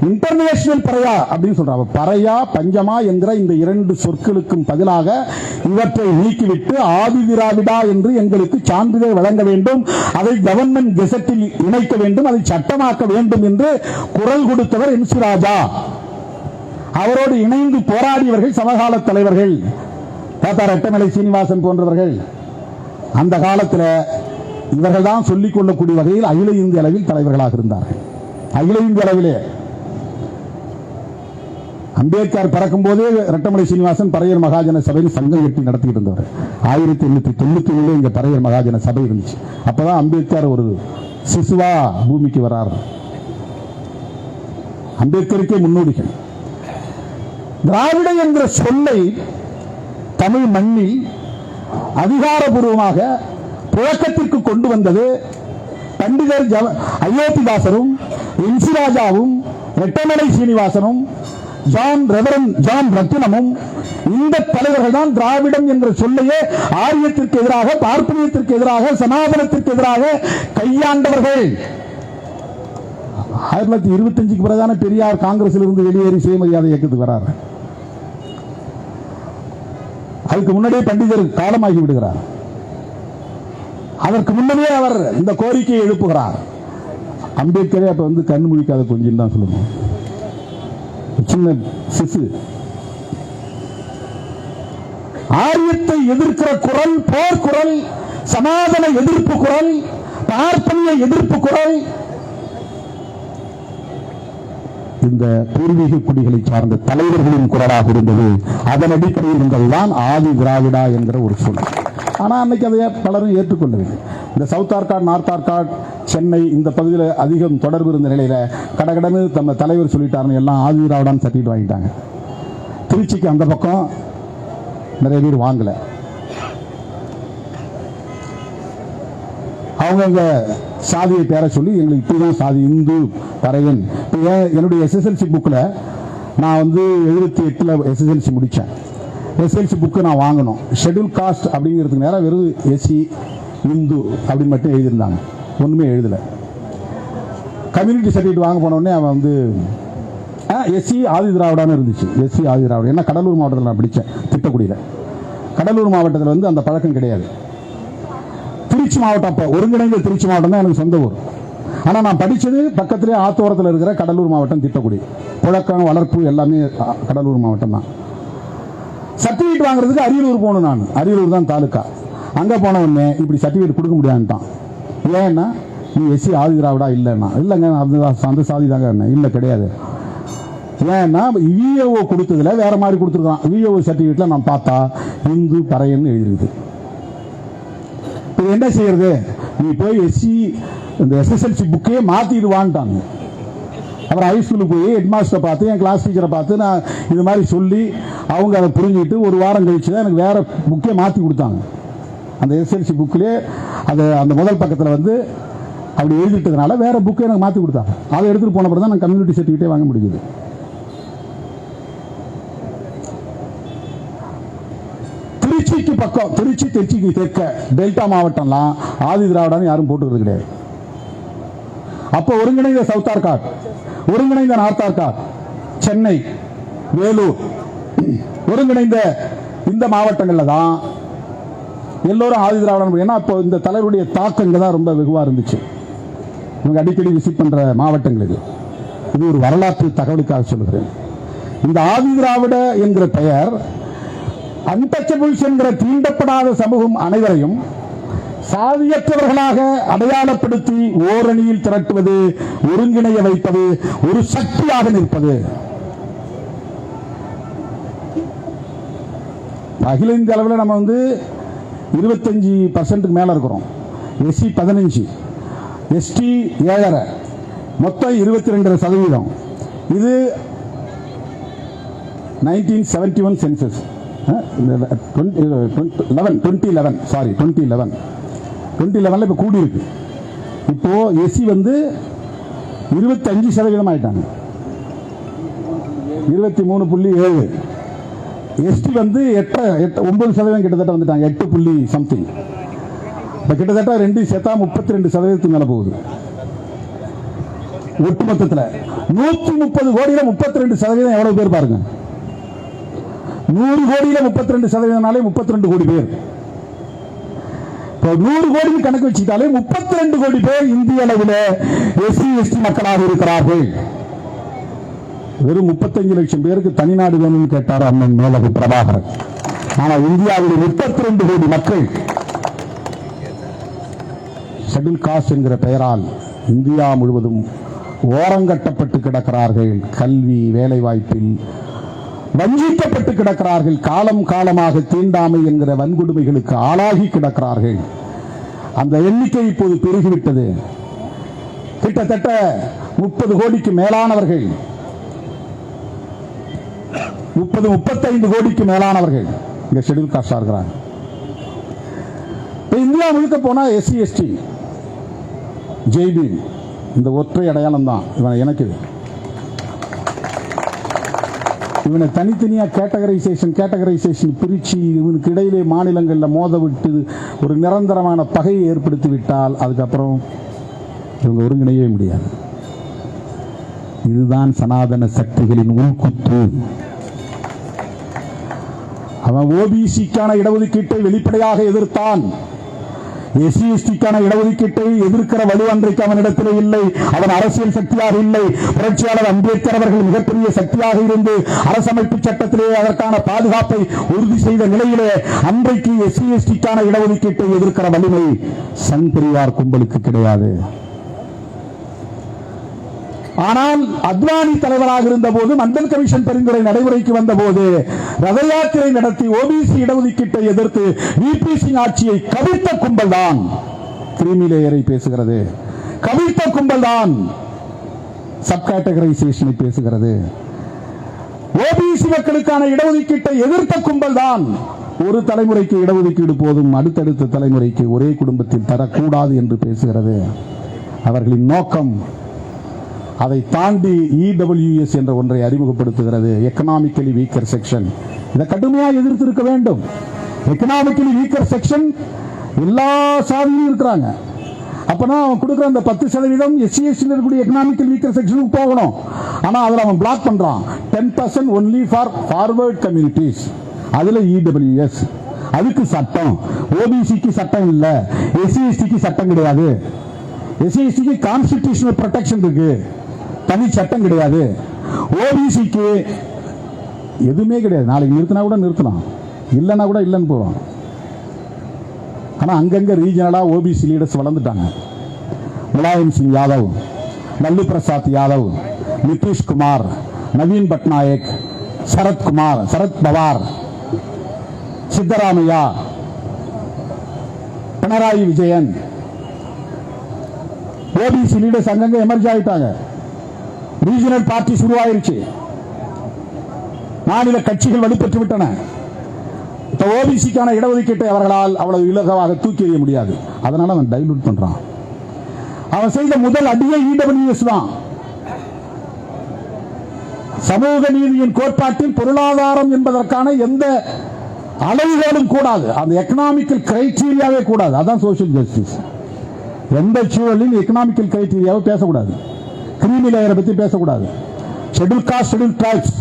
இன்டர்நேஷனல் பறையா அப்படின்னு சொல்றாங்க. பறையா, பஞ்சமா என்கிற இந்த 2 சொற்களுக்கும் பதிலாக இவற்றை நீக்கிவிட்டு ஆதி திராவிடா என்று எங்களுக்கு சான்றிதழ் வழங்க வேண்டும், அதை கவர்மெண்ட் கெசட்டில் இணைக்க வேண்டும், அதை சட்டமாக்க வேண்டும் என்று குரல் கொடுத்தவர் எம்.சி. ராஜா. அவரோடு இணைந்து போராடியவர்கள் சமகால தலைவர்கள், ரெட்டமலை சீனிவாசன் போன்றவர்கள். அந்த காலத்தில் இவர்கள் தான் சொல்லிக் கொள்ளக்கூடிய வகையில் அகில இந்திய அளவில் தலைவர்களாக இருந்தார்கள். அகில இந்திய அளவிலே அம்பேத்கர் பிறக்கும் போதே ரெட்டமலை சீனிவாசன் பறையர் மகாஜன சபையில் சங்கம் கட்டி நடத்திட்டு இருந்தவர். 1897 இங்க பறையர் மகாஜன சபை இருந்துச்சு. அப்பதான் அம்பேத்கர் ஒரு சிசுவா பூமிக்கு வரார். அம்பேத்கருக்கே முன்னோடிகள். திராவிட என்ற சொல்லை தமிழ் மண்ணில் அதிகாரபூர்வமாக புழக்கத்திற்கு கொண்டு வந்தது பண்டிதர் அயோத்திதாசரும் என்சி ராஜாவும் ரெட்டமலை சீனிவாசனும் ஜான் ரத்தினமும் இந்த தலைவர்கள் தான் திராவிடம் என்ற சொல்லையே ஆரியத்திற்கு எதிராக, பார்ப்பனியத்திற்கு எதிராக, சனாதனத்திற்கு எதிராக கையாண்டவர்கள். 1925 பிறகான பெரியார் காங்கிரஸில் இருந்து வெளியேறி சுயமரியாதை இயக்கத்துக்கு வரார். அதுக்கு முன்னாடியே பண்டிதர் காலமாகி விடுகிறார். அதற்கு முன்னமே அவர் இந்த கோரிக்கையை எழுப்புகிறார். அம்பேத்கரே அப்ப வந்து கண்ணு முழிக்காத கொஞ்சம் தான் சொல்லணும். சின்ன சிசு. ஆரியத்தை எதிர்க்கிற குரல், போர் குரல், சனாதன எதிர்ப்பு குரல், பார்ப்பனிய எதிர்ப்பு குரல் இந்த பூர்வீக குடிகளை சார்ந்த தலைவர்களின் குரலாக இருந்தது. அதன் அடிப்படையில் இருந்ததுதான் ஆதி திராவிடா என்கிற ஒரு சொல். ஆனால் அன்னைக்கு அதை பலரும் ஏற்றுக்கொள்ளவில்லை. இந்த சவுத் ஆர்காட், நார்த் ஆர்காட், சென்னை இந்த பகுதியில் அதிகம் தொடர்பு இருந்த நிலையில கடகடன்னு நம்ம தலைவர் சொல்லிட்டாருன்னு எல்லாம் ஆதி திராவிடான்னு சர்டிஃபிகேட் வாங்கிட்டாங்க. திருச்சிக்கு அந்த பக்கம் நிறைய பேர் வாங்கல. அவங்க சாதியை பேர சொல்லி எங்களுக்கு இப்படிதான் சாதி, இந்து, பறையன். என்னுடைய எஸ்எஸ்எல்சி புக்கில் நான் வந்து 78 எஸ்எஸ்எல்சி முடித்தேன். எஸ்எல்சி புக்கு நான் வாங்கணும். ஷெட்யூல் காஸ்ட் அப்படிங்கிறதுக்கு நேரம் வெறும் எஸ்சி, இந்து அப்படின்னு மட்டும் எழுதியிருந்தாங்க. ஒன்றுமே எழுதலை. கம்யூனிட்டி சர்டிஃபிகேட் வாங்க போனோடனே அவன் வந்து எஸ்சி ஆதி திராவிடான்னு இருந்துச்சு. எஸ்சி ஆதி திராவிடம். ஏன்னா கடலூர் மாவட்டத்தில் நான் படித்தேன், திட்டக்குடியில். கடலூர் மாவட்டத்தில் வந்து அந்த பழக்கம் கிடையாது. திருச்சி மாவட்டம், அப்போ ஒருங்கிணைந்த திருச்சி மாவட்டம் தான் எனக்கு சொந்த ஊர். ஆனால் நான் படித்தது பக்கத்திலே ஆத்தோரத்தில் இருக்கிற கடலூர் மாவட்டம், திட்டக்குடி. புழக்கம், வளர்ப்பு எல்லாமே கடலூர் மாவட்டம் தான். சர்டிஃபிகேட் வாங்குறதுக்கு அரியலூர் போகணும். நான் அரியலூர் தான் தாலுக்கா. அங்கே போன உடனே இப்படி சர்டிஃபிகேட் கொடுக்க முடியாதுட்டான். ஏன்னா நீ எஸ்சி ஆதி திராவிடா இல்லைன்னா. இல்லைங்க அந்த சாதி தாங்க. இல்லை கிடையாது. ஏன்னா விஓ கொடுத்ததுல வேற மாதிரி கொடுத்துருக்கான். விஓ சர்டிஃபிகேட்ல நான் பார்த்தா இந்து பறையன்னு எழுதிருக்கு. என்ன செய்யறது? நீ போய் எஸ்சி இந்த எஸ்எஸ்எல்சி புக்கே மாத்திடுவான்ட்டாங்க. அப்புறம் ஹைஸ்கூலுக்கு போய் ஹெட் மாஸ்டரை பார்த்து, என் கிளாஸ் டீச்சரை பார்த்து நான் இது மாதிரி சொல்லி அவங்க அதை புரிஞ்சுக்கிட்டு ஒரு வாரம் கழிச்சு தான் எனக்கு வேற புக்கே மாற்றி கொடுத்தாங்க. அந்த எஸ்எஸ்எல்சி புக்கிலே அது அந்த முதல் பக்கத்தில் வந்து அப்படி எழுதிட்டதுனால வேற புக்கை எனக்கு மாற்றி கொடுத்தாங்க. அதை எடுத்துட்டு போன பிறகு தான் நான் கம்யூனிட்டி சர்டிஃபிகேட்டே வாங்க முடியுது. திருச்சிக்கு பக்கம், திருச்சிக்கு தெற்க டெல்டா மாவட்டம்லாம் ஆதி திராவிடான்னு யாரும் போட்டுக்கிறது கிடையாது. அப்போ ஒருங்கிணைந்த சவுத் ஆர்காட், ஒருங்கிணைந்த நார்த் ஆர்காட், சென்னை, வேலூர், ஒருங்கிணைந்த இந்த மாவட்டங்கள்ல தான் எல்லோரும் ஆதி திராவிடம். ஏன்னா அப்போ இந்த தலைவருடைய தாக்கம் இங்கே தான் ரொம்ப வெகுவா இருந்துச்சு. இவங்க அடிக்கடி விசிட் பண்ற மாவட்டங்கள் இது. இது ஒரு வரலாற்று தகவலுக்காக சொல்லுகிறேன். இந்த ஆதி திராவிட என்கிற பெயர் அன்டச்சபிள்ஸ் என்கிற தீண்டப்படாத சமூகம் அனைவரையும் சாதியற்றவர்களாக அடையாளப்படுத்தி ஓரணியில் திரட்டுவது, ஒருங்கிணைய வைப்பது, ஒரு சக்தியாக நிற்பது. அகில இந்திய அளவில் நம்ம வந்து 25% மேல இருக்கிறோம். எஸ்சி 15, எஸ்டி 7.5, மொத்தம் 22%. இது 1971 சென்சஸ். 2011 இப்ப கூடி இருக்கு. இப்போ எஸ்சி வந்து 25% ஆயிட்டாங்க. 23.7. எஸ்டி வந்து 9% கிட்டத்தட்ட வந்துட்டாங்க. 8 சம்திங். இப்ப கிட்டத்தட்ட 2 சேர்த்தா 32% மேல போகுது. ஒட்டுமொத்தத்தில் 130 கோடியில 32% எவ்வளவு பேர் பாருங்க. 100 கோடியில 32%, 32 கோடி பேர். 100 கோடி கணக்கு வச்சுட்டாலே 32 கோடி பேர் இந்திய அளவில் எஸ்சி எஸ்டி மக்களாக இருக்கிறார்கள். வெறும் 35 லட்சம் பேருக்கு தனிநாடு வேணும்னு கேட்டார் அண்ணன் மேலகு பிரபாகரன். ஆனால் இந்தியாவில் 32 கோடி மக்கள் ஷெட்யூல் காஸ்ட் என்கிற பெயரால் இந்தியா முழுவதும் ஓரங்கட்டப்பட்டு கிடக்கிறார்கள். கல்வி, வேலை வாய்ப்பில் வஞ்சிக்கப்பட்டு கிடக்கிறார்கள். காலம் காலமாக தீண்டாமை என்கிற வன்கொடுமைகளுக்கு ஆளாகி கிடக்கிறார்கள். அந்த எண்ணிக்கை இப்போது பெருகிவிட்டது. கிட்டத்தட்ட 30 கோடிக்கு மேலானவர்கள், 30-35 கோடிக்கு மேலானவர்கள் இங்க ஷெட்யூல் காஸ்டா இருக்கிறாங்க. இந்தியா முழுக்க போனா எஸ்சி எஸ்டி ஜேபி இந்த ஒற்றை அடையாளம் தான் இவன் எனக்கு. இவனை தனித்தனியா கேட்டகரைசேஷன் பிரிச்சு இவனுக்கு இடையிலே மாநிலங்களில் மோத விட்டு ஒரு நிரந்தரமான பகையை ஏற்படுத்தி விட்டால் அதுக்கப்புறம் இவங்க ஒருங்கிணையவே முடியாது. இதுதான் சனாதன சக்திகளின் உள்குத்து. அவன் ஓபிசிக்கான இடஒதுக்கீட்டை வெளிப்படையாக எதிர்த்தான். எஸ்சி எஸ்டிக்கான இடஒதுக்கீட்டை எதிர்க்கிற வலு அன்றைக்கு அவனிடத்தில் இல்லை. அவன் அரசியல் சக்தியாக இல்லை. புரட்சியாளர் அம்பேத்கர் அவர்கள் மிகப்பெரிய சக்தியாக இருந்து அரசமைப்பு சட்டத்திலே அதற்கான பாதுகாப்பை உறுதி செய்த நிலையிலே அன்றைக்கு எஸ்சி எஸ்டிக்கான இடஒதுக்கீட்டை எதிர்க்கிற வலிமை சங் பரிவார் கும்பலுக்கு கிடையாது. ஆனால் அத்வானி தலைவராக இருந்த போது மண்டல் கமிஷன் பரிந்துரை நடைமுறைக்கு வந்த போது ரத யாத்திரை நடத்தி ஓபிசி இடஒதுக்கீட்டை எதிர்த்து விபி சிங் ஆட்சியை கவிழ்த்த கும்பல் தான் கிரீமி லேயரை பேசுகிறது. கவிழ்த்த கும்பல் தான் சப் கேட்டகரைசேஷனை பேசுகிறது. ஓபிசி மக்களுக்கான இடஒதுக்கீட்டை எதிர்த்த கும்பல் தான் ஒரு தலைமுறைக்கு இடஒதுக்கீடு போதும், அடுத்தடுத்த தலைமுறைக்கு ஒரே குடும்பத்தில் தரக்கூடாது என்று பேசுகிறது. அவர்களின் நோக்கம் அதை தாண்டி இடபிள்யூஎஸ் என்ற ஒன்றை அறிமுகப்படுத்துகிறது. Economically weaker section. இதை கடுமையாக எதிர்த்திருக்க வேண்டும். எக்கனாமிக்கலி வீக்கர் செக்ஷன் எல்லா சாதியிலும் இருக்கிறாங்க. அப்பனா அவன் கொடுக்குற அந்த 10% எஸ்சி எஸ்டியில் இருக்கக்கூடிய எக்கனாமிக்கல் வீக்கர் செக்ஷனுக்கு போகணும். ஆனா அதில் அவன் பிளாக் பண்றான். 10% ஒன்லி ஃபார் ஃபார்வர்ட் கம்யூனிட்டிஸ். அதுல இடபிள்யூஎஸ் அதுக்கு சட்டம். ஓபிசிக்கு சட்டம் இல்ல, எஸ்சி எஸ்டிக்கு சட்டம் கிடையாது. எஸ்சி எஸ்டிக்கு கான்ஸ்டிடியூஷனல் ப்ரொடெக்ஷன் இருக்கு, தனி சட்டம் கிடையாது. ஓபிசிக்கு எதுவுமே கிடையாது. நாளைக்கு நிறுத்தினா கூட நிறுத்தலாம், இல்லைன்னா கூட இல்லைன்னு போறோம். ஆனா அங்கங்க ரீஜனலா ஓபிசி லீடர்ஸ் வளர்ந்துட்டாங்க. முலாயம் சிங் யாதவ், லல்லு பிரசாத் யாதவ், நிதிஷ்குமார், நவீன் பட்நாயக், சரத்குமார், சரத் பவார், சித்தராமையா, பினராயி விஜயன், ஓபிசி லீடர்ஸ் அங்கங்க எமர்ஜ் ஆயிட்டாங்க. ரீஜனல் பார்ட்டி உருவாயிருச்சு. மாநில கட்சிகள் வலுப்பெற்று விட்டன. ஓபிசிக்கான இடஒதுக்கீட்டை அவர்களால் அவ்வளவு இலகுவாக தூக்கி எறிய முடியாது. அதனால அவன் டைலூட் பண்றான். அவன் செய்த முதல் அடியை இடபிள்யூஎஸ் தான். சமூக நீதியின் கோட்பாட்டில் பொருளாதாரம் என்பதற்கான எந்த அளவுகளும் கூடாது. அந்த எக்கனாமிக்கல் கிரைட்டீரியாவே கூடாது. அதான் சோசியல் ஜஸ்டிஸ். எந்த சூழலில் எக்கனாமிக்கல் கிரைட்டீரியாவை பேசக்கூடாது. கிரீமி லேயரை பத்தி பேசக்கூடாது. Schedule cost, schedule tribes,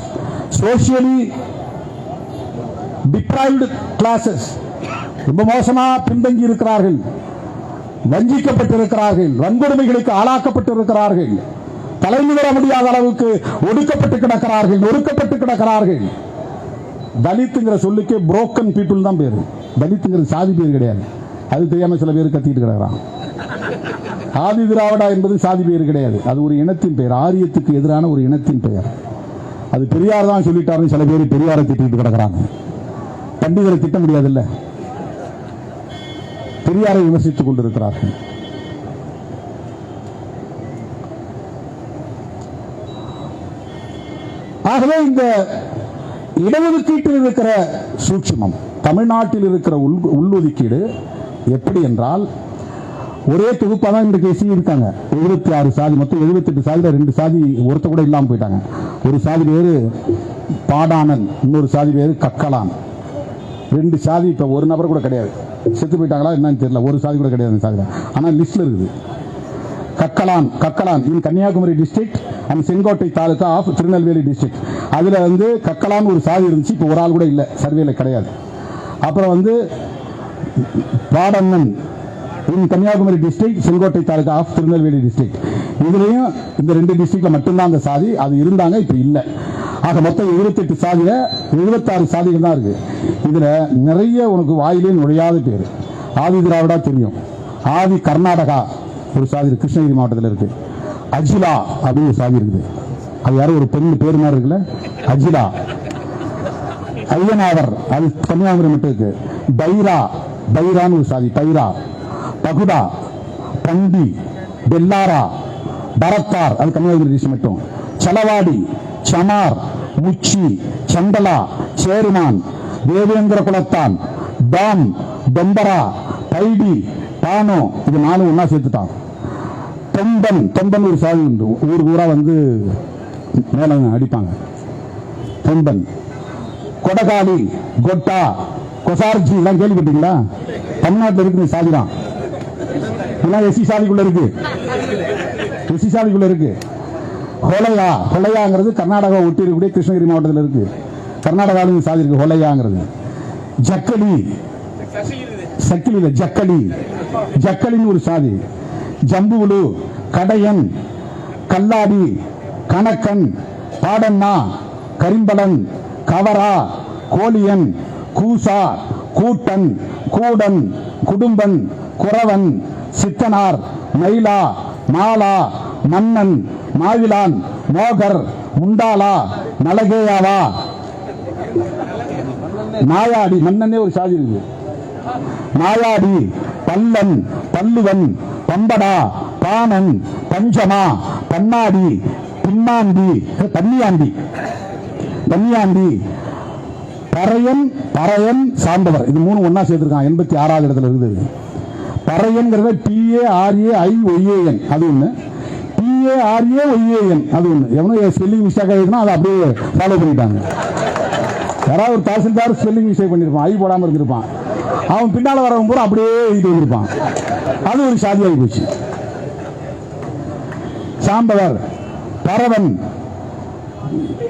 socially deprived classes ரொம்ப மோசமா பின்தங்கி இருக்கிறார்கள், வஞ்சிக்கப்பட்டிருக்கிறார்கள், வன்கொடுமைகளுக்கு ஆளாக்கப்பட்டிருக்கிறார்கள், தலைமுறை முடியாத அளவுக்கு ஒடுக்கப்பட்டு கிடக்கிறார்கள், நொறுக்கப்பட்டு கிடக்கிறார்கள். தலித்துங்கிற சொல்லுக்கே புரோக்கன் பீப்புள் தான் பேரு. தலித்துங்கிற சாதி பேர் கிடையாது. அது தெரியாம சில பேர் கத்திட்டு கிடக்கிறான். ஆதி திராவிடா என்பது சாதி பெயர் கிடையாது, அது ஒரு இனத்தின் பெயர். ஆரியத்துக்கு எதிரான ஒரு இனத்தின் பெயர். அது பெரியார் தான் சொல்லிட்டாரு. சில பேர் பெரியாரை திட்டிட்டு கிடக்கிறாங்க. பண்டிதரை திட்ட முடியாதுல்ல, பெரியாரை விமர்சித்துக் கொண்டிருக்கிறார்கள். ஆகவே இந்த இடஒதுக்கீட்டில் இருக்கிற சூட்சுமம், தமிழ்நாட்டில் இருக்கிற உள்ஒதுக்கீடு எப்படி என்றால், ஒரே தொகுப்பாக தான் இன்றைக்கு எஸ்சி இருக்காங்க. 76 சாதி, மொத்தம் 78 சாதியில் 2 சாதி ஒருத்த கூட இல்லாமல் போயிட்டாங்க. ஒரு சாதி பேரு பாடானன், இன்னொரு சாதி பேரு கக்கலான். 2 சாதி இப்ப ஒரு நபர் கூட கிடையாது. செத்து போயிட்டாங்களா என்னன்னு தெரியல. ஒரு சாதி கூட கிடையாது சாதி. ஆனா லிஸ்ட்ல இருக்குது. Kakkalan in Kanyakumari district and Sengottai taluka of Tirunelveli district. அதுல கக்கலான் ஒரு சாதி இருந்துச்சு. இப்ப ஒரு ஆள் கூட இல்ல, சர்வேல கிடையாது. அப்புறம் Padannan in Kanyakumari district, Sengottai taluka of Tirunelveli district. இதுலயும் இந்த 2 டிஸ்ட்ரிக்ட்ல மட்டும்தான் அந்த சாதி. அது இருந்தாங்க, இப்ப இல்ல. ஆக மொத்தம் 78 சாதியில 76 சாதிகள் தான் இருக்கு. இதுல நிறைய உனக்கு வாயிலே நுழையாத பேரு. ஆதி திராவிடா தெரியும். ஆதி கர்நாடகா ஒரு சாதி கிருஷ்ணகிரி மாவட்டத்தில் இருக்கு. அஜிலா அப்படின்னு ஒரு சாதி இருக்குது. அது யாரும் ஒரு பெண் பேர் மாதிரி இருக்குல்ல, அஜிலா. ஐயனாவர் அது கன்னியாகுமரி மட்டும் இருக்கு. பைரான்னு ஒரு சாதி, பைரா. பகுடா, பண்டி, பெல்லாரா, பரத்தார் அது கன்னியாகுமரி டிஸ்ட்ரிக்ட் மட்டும். சலவாடி, சமார், முச்சி, சண்டலா, சேருமான், தேவேந்திர குலத்தான், டாம், டொம்பரா, பைடி, டானோ, இது 4 ஒன்னா சேர்த்துட்டான். தொம்பன், தொம்பன் ஒரு சாதி உண்டு, ஊர் ஊரா வந்து மேல அடிப்பாங்க. தொம்பன், கொடகாலி, கொட்டா, கொசார்ஜி எல்லாம் கேள்விப்பட்டீங்களா? தமிழ்நாட்டில் இருக்கு சாதி தான். இதெல்லாம் எஸ்சி சாதிக்குள்ள இருக்கு, எஸ்சி சாதிக்குள்ள இருக்கு. ஹொலையா, ஹொலையாங்கிறது கர்நாடகா ஒட்டி இருக்கக்கூடிய கிருஷ்ணகிரி மாவட்டத்தில் இருக்கு. கர்நாடகாவில் சாதி இருக்கு ஹொலையாங்கிறது. ஜக்கலி, சக்கிலி ஜக்கலி, ஜக்கலின்னு ஒரு சாதி. ஜம்புவுலு, கடையன், கல்லாடி, கணக்கன், பாடண்ணா, கரிம்பலன், கவரா, கோலியன், கூசா, கூட்டன், கூடன், குடும்பன், குறவன், சித்தனார், மயிலா, மாலா, மன்னன், மாவிலான், மோகர், முண்டாலா, நலகேயாவா, நாயாடி, மன்னனே ஒரு சாதி இருக்கு. நாயாடி, பல்லன், பல்லுவன், பம்படா, பானன், பஞ்சமா, பன்னாடி, பின்னாண்டி, தன்னியாண்டி, தன்னியாண்டி, பறையன், பறையன் சாம்பவர், இது 3 ஒன்னா சேர்த்திருக்கான். 86வது இடத்துல இருக்குது. பறையன்கிறத PARAIOAN அது ஒண்ணு, PARAYAN அது ஒண்ணு. எவனோ ஸ்பெல்லிங் மிஸ்டேக் ஆயிடுச்சுன்னா அதை அப்படியே ஃபாலோ பண்ணிட்டாங்க. யாராவது ஒரு தாசில்தார் ஸ்பெல்லிங் மிஸ்டேக் பண்ணிருப்பான், ஐ போடாம இருந்திருப்பான். அவன் பின்னால வரவன் பூரா அப்படியே எழுதிட்டு வந்திருப்பான். அது ஒரு சாதியாகி போச்சு. சாம்பவர், பரவன்,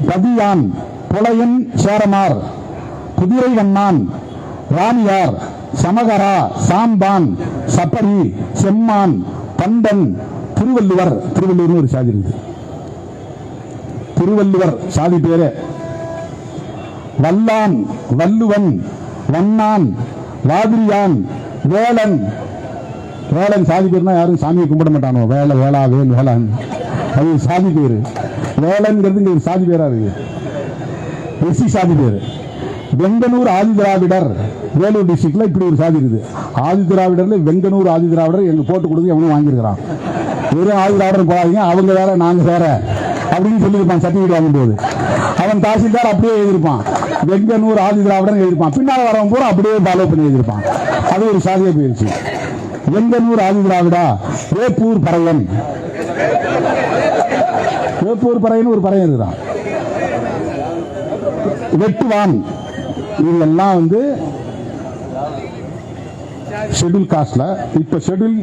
பதியான், புலையன், சேரமார், குதிரை வண்ணான், ராணியார், சமகரா, சாம்பான், சப்பரி, செம்மான், பண்டன், திருவள்ளுவர், திருவள்ளுவர் ஒரு சாதி இருக்கு. திருவள்ளுவர் சாதி பேரு. வல்லான், வல்லுவன், வண்ணான், வாதிரியான், வேலன், வேலன் சாதி பேர்னா யாரும் சாமியை கும்பிட மாட்டானோ, வேலை வேளா வேல் வேளான், அது சாதி பேரு. வேலன்கிறது இங்க ஒரு சாதி பேரா இருக்கு, எஸ்சி சாதி பேரு. வெங்கனூர் ஆதி திராவிடர், வேலூர் டிஸ்ட்ரிக்ட்ல இப்படி ஒரு சாதி இருக்குது. ஆதி திராவிடர்ல வெங்கனூர் ஆதி திராவிடர் எங்க போட்டு கொடுத்து எவனும் வாங்கியிருக்கிறான். வெறும் ஆதி திராவிடர் போடாதீங்க, அவங்க வேற நாங்க வேற அப்படின்னு சொல்லியிருப்பான் சர்டிபிகேட் வாங்கும்போது. அவன் தாசில்தார் அப்படியே எழுதியிருப்பான், வெங்கனூர் ஆதி திராவிடர் எழுதியிருப்பான். பின்னால் வரவன் பூரா அப்படியே ஃபாலோ பண்ணி எழுதியிருப்பான். அது ஒரு சாதியா போயிருச்சு. வெங்கனூர் ஆதி திராவிடா, வேப்பூர் பறையன், வேப்பூர் பறையன் ஒரு பறையன் இருக்கிறான். வெட்டுவான், இதெல்லாம் வந்து ஷெட்யூல் காஸ்ட்ல. இப்ப ஷெட்யூல்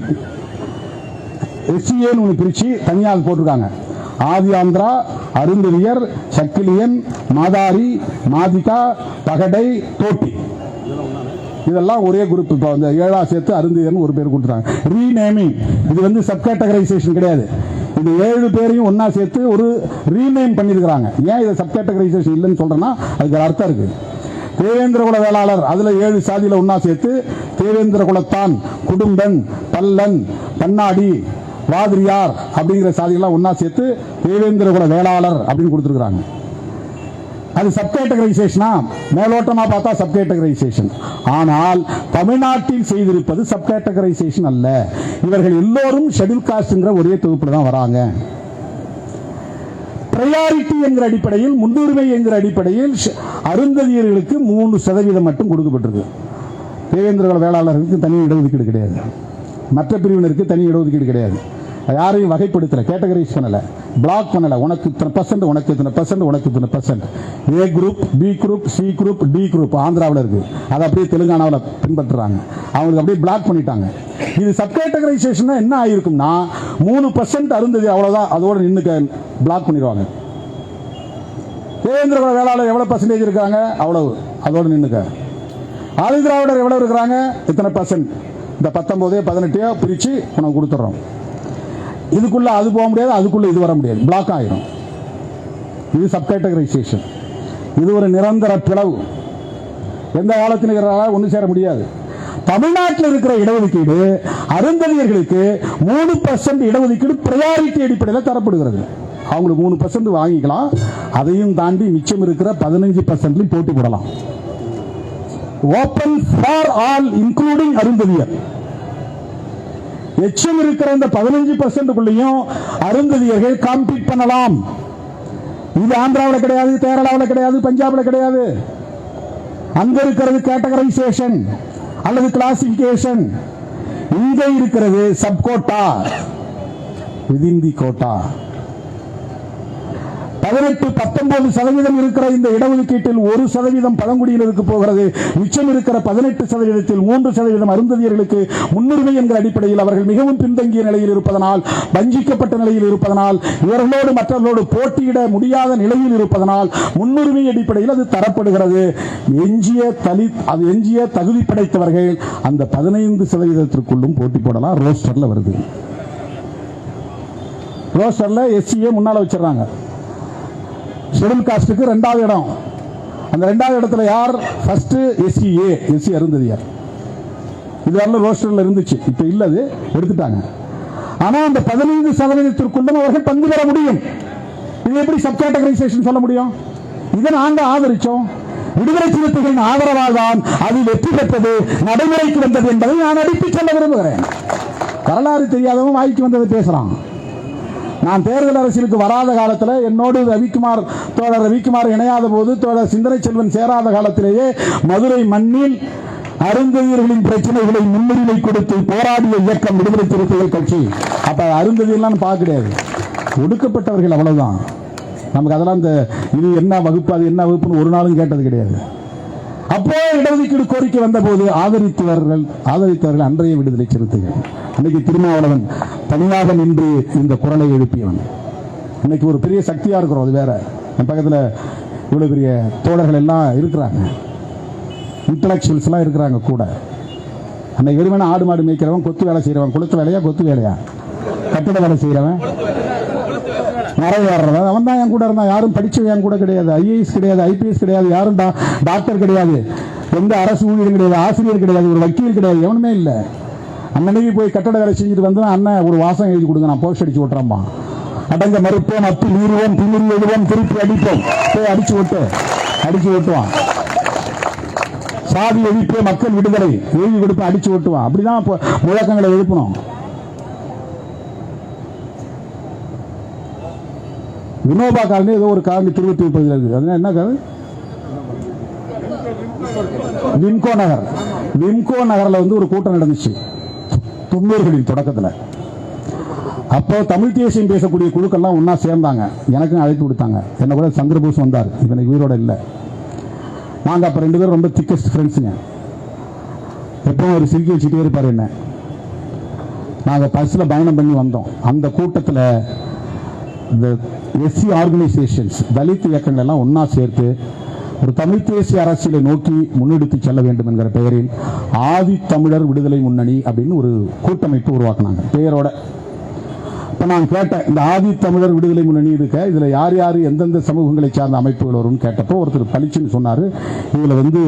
எஸ்சிஏன்னு ஒன்று பிரிச்சு தனியாக போட்டிருக்காங்க. ஆதி ஆந்திரா, அருந்ததியர், சக்கிலியன், மாதாரி, மாதிகா, பகடை, தோட்டி, இதெல்லாம் ஒரே குரூப். இப்போ வந்து 7 சேர்த்து அருந்ததியர்னு ஒரு பேர் கொடுத்துறாங்க. ரீநேமிங், இது வந்து சப்கேட்டகரைசேஷன் கிடையாது. இந்த 7 பேரையும் ஒன்னா சேர்த்து ஒரு ரீநேம் பண்ணிருக்காங்க. ஏன் இதை சப்கேட்டகரைசேஷன் இல்லைன்னு சொல்றேன்னா அதுக்கு ஒரு அர்த்தம் இருக்கு. தேவேந்திர குல வேளாளர் அதுல 7 சாதியில ஒன்னா சேர்த்து தேவேந்திர குலத்தான், குடும்பன், பல்லன், பன்னாடி, வாதிரியார் அப்படிங்கிற சாதிகள்லாம் ஒன்னா சேர்த்து தேவேந்திர குல வேளாளர் அப்படின்னு கொடுத்திருக்காங்க. அது சப்கேட்டகரைசேஷனா? மேலோட்டமா பார்த்தா சப்கேட்டகரைசேஷன். ஆனால் தமிழ்நாட்டில் செய்திருப்பது சப்கேட்டகரைசேஷன் அல்ல. இவர்கள் எல்லோரும் ஷெட்யூல் காஸ்ட்ங்கிற ஒரே தொகுப்புல தான் வராங்க. பிரையாரிட்டி என்கிற அடிப்படையில், முன்னுரிமை என்கிற அடிப்படையில் அருந்ததியர்களுக்கு 3% மட்டும் கொடுக்கப்பட்டிருக்கு. தேவேந்திர குல வேளாளர்களுக்கு தனி இடஒதுக்கீடு கிடையாது, மற்ற பிரிவினருக்கு தனி இடஒதுக்கீடு கிடையாது. யாரையும் வகைப்படுத்தல, கேட்டகரைஸ் பண்ணல, பிளாக் பண்ணல. உனக்கு இத்தனை பர்சன்ட், உனக்கு இத்தனை பர்சன்ட், உனக்கு இத்தனை percent. A group, B group, C group, D group ஆந்திராவில் இருக்கு. அதை அப்படியே தெலுங்கானாவில் பின்பற்றுறாங்க. அவங்களுக்கு அப்படியே பிளாக் பண்ணிட்டாங்க. இது சப்கேட்டகரைசேஷன் என்ன ஆயிருக்கும்னா 3% அருந்ததி, அவ்வளவுதான், அதோட நின்று பிளாக் பண்ணிடுவாங்க. தேவேந்திர குல வேளாளர் எவ்வளவு பர்சன்டேஜ் இருக்காங்க, அவ்வளவு, அதோட நின்னுக்க. ஆதி திராவிடர் எவ்வளவு இருக்கிறாங்க, இத்தனை பர்சன்ட், இந்த 19 18 பிரிச்சு உனக்கு கொடுத்துறோம். இதுக்குள்ள அது போக முடியாது, அதுக்குள்ள இது வர முடியாது, பிளாக் ஆயிரும். இது சப்கேட்டகரைசேஷன். இது ஒரு நிரந்தர பிளவு. எந்த காலத்தில் ஒன்று சேர முடியாது. தமிழ்நாட்டில் இருக்கிற இடஒதுக்கீடு அருந்ததியர்களுக்கு 3% இடஒதுக்கீடு பிரையாரிட்டி அடிப்படையில் தரப்படுகிறது. அவங்களுக்கு 3% வாங்கிக்கலாம். அதையும் தாண்டி மிச்சம் இருக்கிற 15% போட்டி போடலாம். Open for all including Arunthathiyar. எச்சம் இருக்கிற இந்த 15%க்குள்ளேயும் அருந்ததியர்கள் காம்பீட் பண்ணலாம். இது ஆந்திராவில் கிடையாது, கேரளாவில் கிடையாது, பஞ்சாபில் கிடையாது. அங்க இருக்கிறது கேட்டகரைசேஷன் அல்லது கிளாசிபிகேஷன், இங்க இருக்கிறது சப் கோட்டா, விதின் தி கோட்டா. 18-19% இருக்கிற இந்த இடஒதுக்கீட்டில் 1% பழங்குடியினருக்கு போகிறது. மிச்சம் இருக்கிற 18%-ல் 3% அருந்ததியர்களுக்கு முன்னுரிமை என்கிற அடிப்படையில் அவர்கள் மிகவும் பின்தங்கிய நிலையில் இருப்பதனால், வஞ்சிக்கப்பட்ட நிலையில் இருப்பதனால், இவர்களோடு மற்றவர்களோடு போட்டியிட முடியாத நிலையில் இருப்பதனால் முன்னுரிமை அடிப்படையில் அது தரப்படுகிறது. எஞ்சிய தகுதி படைத்தவர்கள் அந்த 15%-ற்குள்ளும் போட்டி போடலாம். ரோஸ்டர்ல வருது. ரோஸ்டர்ல எஸ்சிஏ முன்னால வச்சிடறாங்க. ஷெட்யூல் காஸ்டுக்கு 2வது இடம். அந்த 2வது இடத்துல யார்? First SCA, SC Arunthathiyar. இது வரல ரோஸ்டர்ல இருந்துச்சு, இப்ப இல்ல, அது எடுத்துட்டாங்க. ஆனா அந்த 15%-ற்குள்ளும் அவர்கள் பங்கு பெற முடியும். இது எப்படி சப் கேட்டகரைசேஷன் சொல்ல முடியும்? இதை நாங்க ஆதரிச்சோம். விடுதலை சிறுத்தைகளின் ஆதரவால் தான் அது வெற்றி பெற்றது, நடைமுறைக்கு வந்தது என்பதை நான் அடித்து சொல்ல விரும்புகிறேன். வரலாறு தெரியாதவன் வாய்க்கு வந்ததை பேசுறான். நான் தேர்தல் அரசியலுக்கு வராத காலத்தில், என்னோடு தோழர் ரவிக்குமார் இணையாத போது, தோழர் சிந்தனை செல்வன் சேராத காலத்திலேயே மதுரை மண்ணில் அருந்ததியர்களின் பிரச்சனைகளை முன்னுரிமை கொடுத்து போராடிய இயக்கம் விடுதலை சிறுத்தைகள் கட்சி. அப்ப அருந்ததியெல்லாம் பார்க்க கிடையாது, ஒடுக்கப்பட்டவர்கள், அவ்வளவுதான். நமக்கு அதெல்லாம் இது என்ன வகுப்பு, அது என்ன வகுப்புன்னு ஒரு நாளும் கேட்டது கிடையாது. அப்போ இடஒதுக்கீடு கோரிக்கை வந்த போது ஆதரித்தவர்கள் அன்றைய விடுதலை சிறுத்தைகள். அன்னைக்கு திருமாவளவன் தனியாக நின்று இந்த குரலை எழுப்பியவன். இன்னைக்கு ஒரு பெரிய சக்தியா இருக்கிறோம், அது வேற. என் பக்கத்தில் இவ்வளவு பெரிய தோழர்கள் எல்லாம் இருக்கிறாங்க, இன்டலெக்சுவல்ஸ் எல்லாம் இருக்கிறாங்க கூட. அன்னைக்கு வெறுமனே ஆடு மாடு மேய்க்கிறவன், கொத்து வேலை செய்யறவன், கொளுத்து வேலையா கொத்து வேலையா, கட்டட வேலை செய்யறவன், மரம் ஏறுறவன், அவன் தான் என் கூட இருந்தான். யாரும் படிச்சவன் என் கூட கிடையாது. ஐஏஎஸ் கிடையாது, ஐபிஎஸ் கிடையாது, யாரும் டாக்டர் கிடையாது, எந்த அரசு ஊழியர் கிடையாது, ஆசிரியர் கிடையாது, ஒரு வக்கீல் கிடையாது, எவனுமே இல்லை. அன்னைக்கு போய் கட்டட வேலை செஞ்சுட்டு வந்து அண்ணன் ஒரு வாசம் எழுதி கொடுங்க, நான் போஸ்ட் அடிச்சு ஓட்டுறேன்பா. அடங்க மறுப்போம், அத்து மீறுவோம், திமிரி எழுவோம், திருப்பி அடிப்போம், போய் அடிச்சு ஓட்டுவான். சாதி ஒழிப்பு, மக்கள் விடுதலை எழுதி கொடுப்பேன், அடிச்சு ஓட்டுவான். அப்படிதான் முழக்கங்களை எழுப்பணும். வினோபா காலனி ஏதோ ஒரு காலனி திருவொற்றியூர் இருக்கு, அது என்ன காலனி? விம்கோ நகர்ல வந்து ஒரு கூட்டம் நடந்துச்சு 90களின் தொடக்கத்தில். அப்போ தமிழ் தேசியம் பேசக்கூடிய குழுக்கள்லாம் ஒன்னா சேர்ந்தாங்க. எனக்கும் அழைப்பு கொடுத்தாங்க. என்ன கூட சந்திரபோஸ் வந்தார், இப்ப உயிரோட இல்லை. நாங்க அப்ப 2 பேரும் ரொம்ப திக்கஸ்ட் ஃப்ரெண்ட்ஸுங்க. எப்பவும் ஒரு சிரிக்கி வச்சுட்டே இருப்பாரு என்ன. நாங்க பஸ்ல பயணம் பண்ணி வந்தோம். அந்த கூட்டத்தில் இந்த எஸ்சி ஆர்கனைசேஷன்ஸ், தலித் இயக்கங்கள் எல்லாம் ஒன்னா சேர்த்து ஒரு தமிழ் தேசிய அரசியலை நோக்கி முன்னெடுத்து செல்ல வேண்டும் என்கிற பெயரில் ஆதி தமிழர் விடுதலை முன்னணி அப்படின்னு ஒரு கூட்டமைப்பு உருவாக்குனாங்க பெயரோட. இப்ப நான் கேட்டேன், இந்த ஆதி தமிழர் விடுதலை முன்னணி இருக்க, இதுல யார் யார் எந்தெந்த சமூகங்களை சார்ந்த அமைப்புகள் வரும்னு கேட்டப்போ ஒருத்தர் பளிச்சுன்னு சொன்னாரு, இதுல வந்து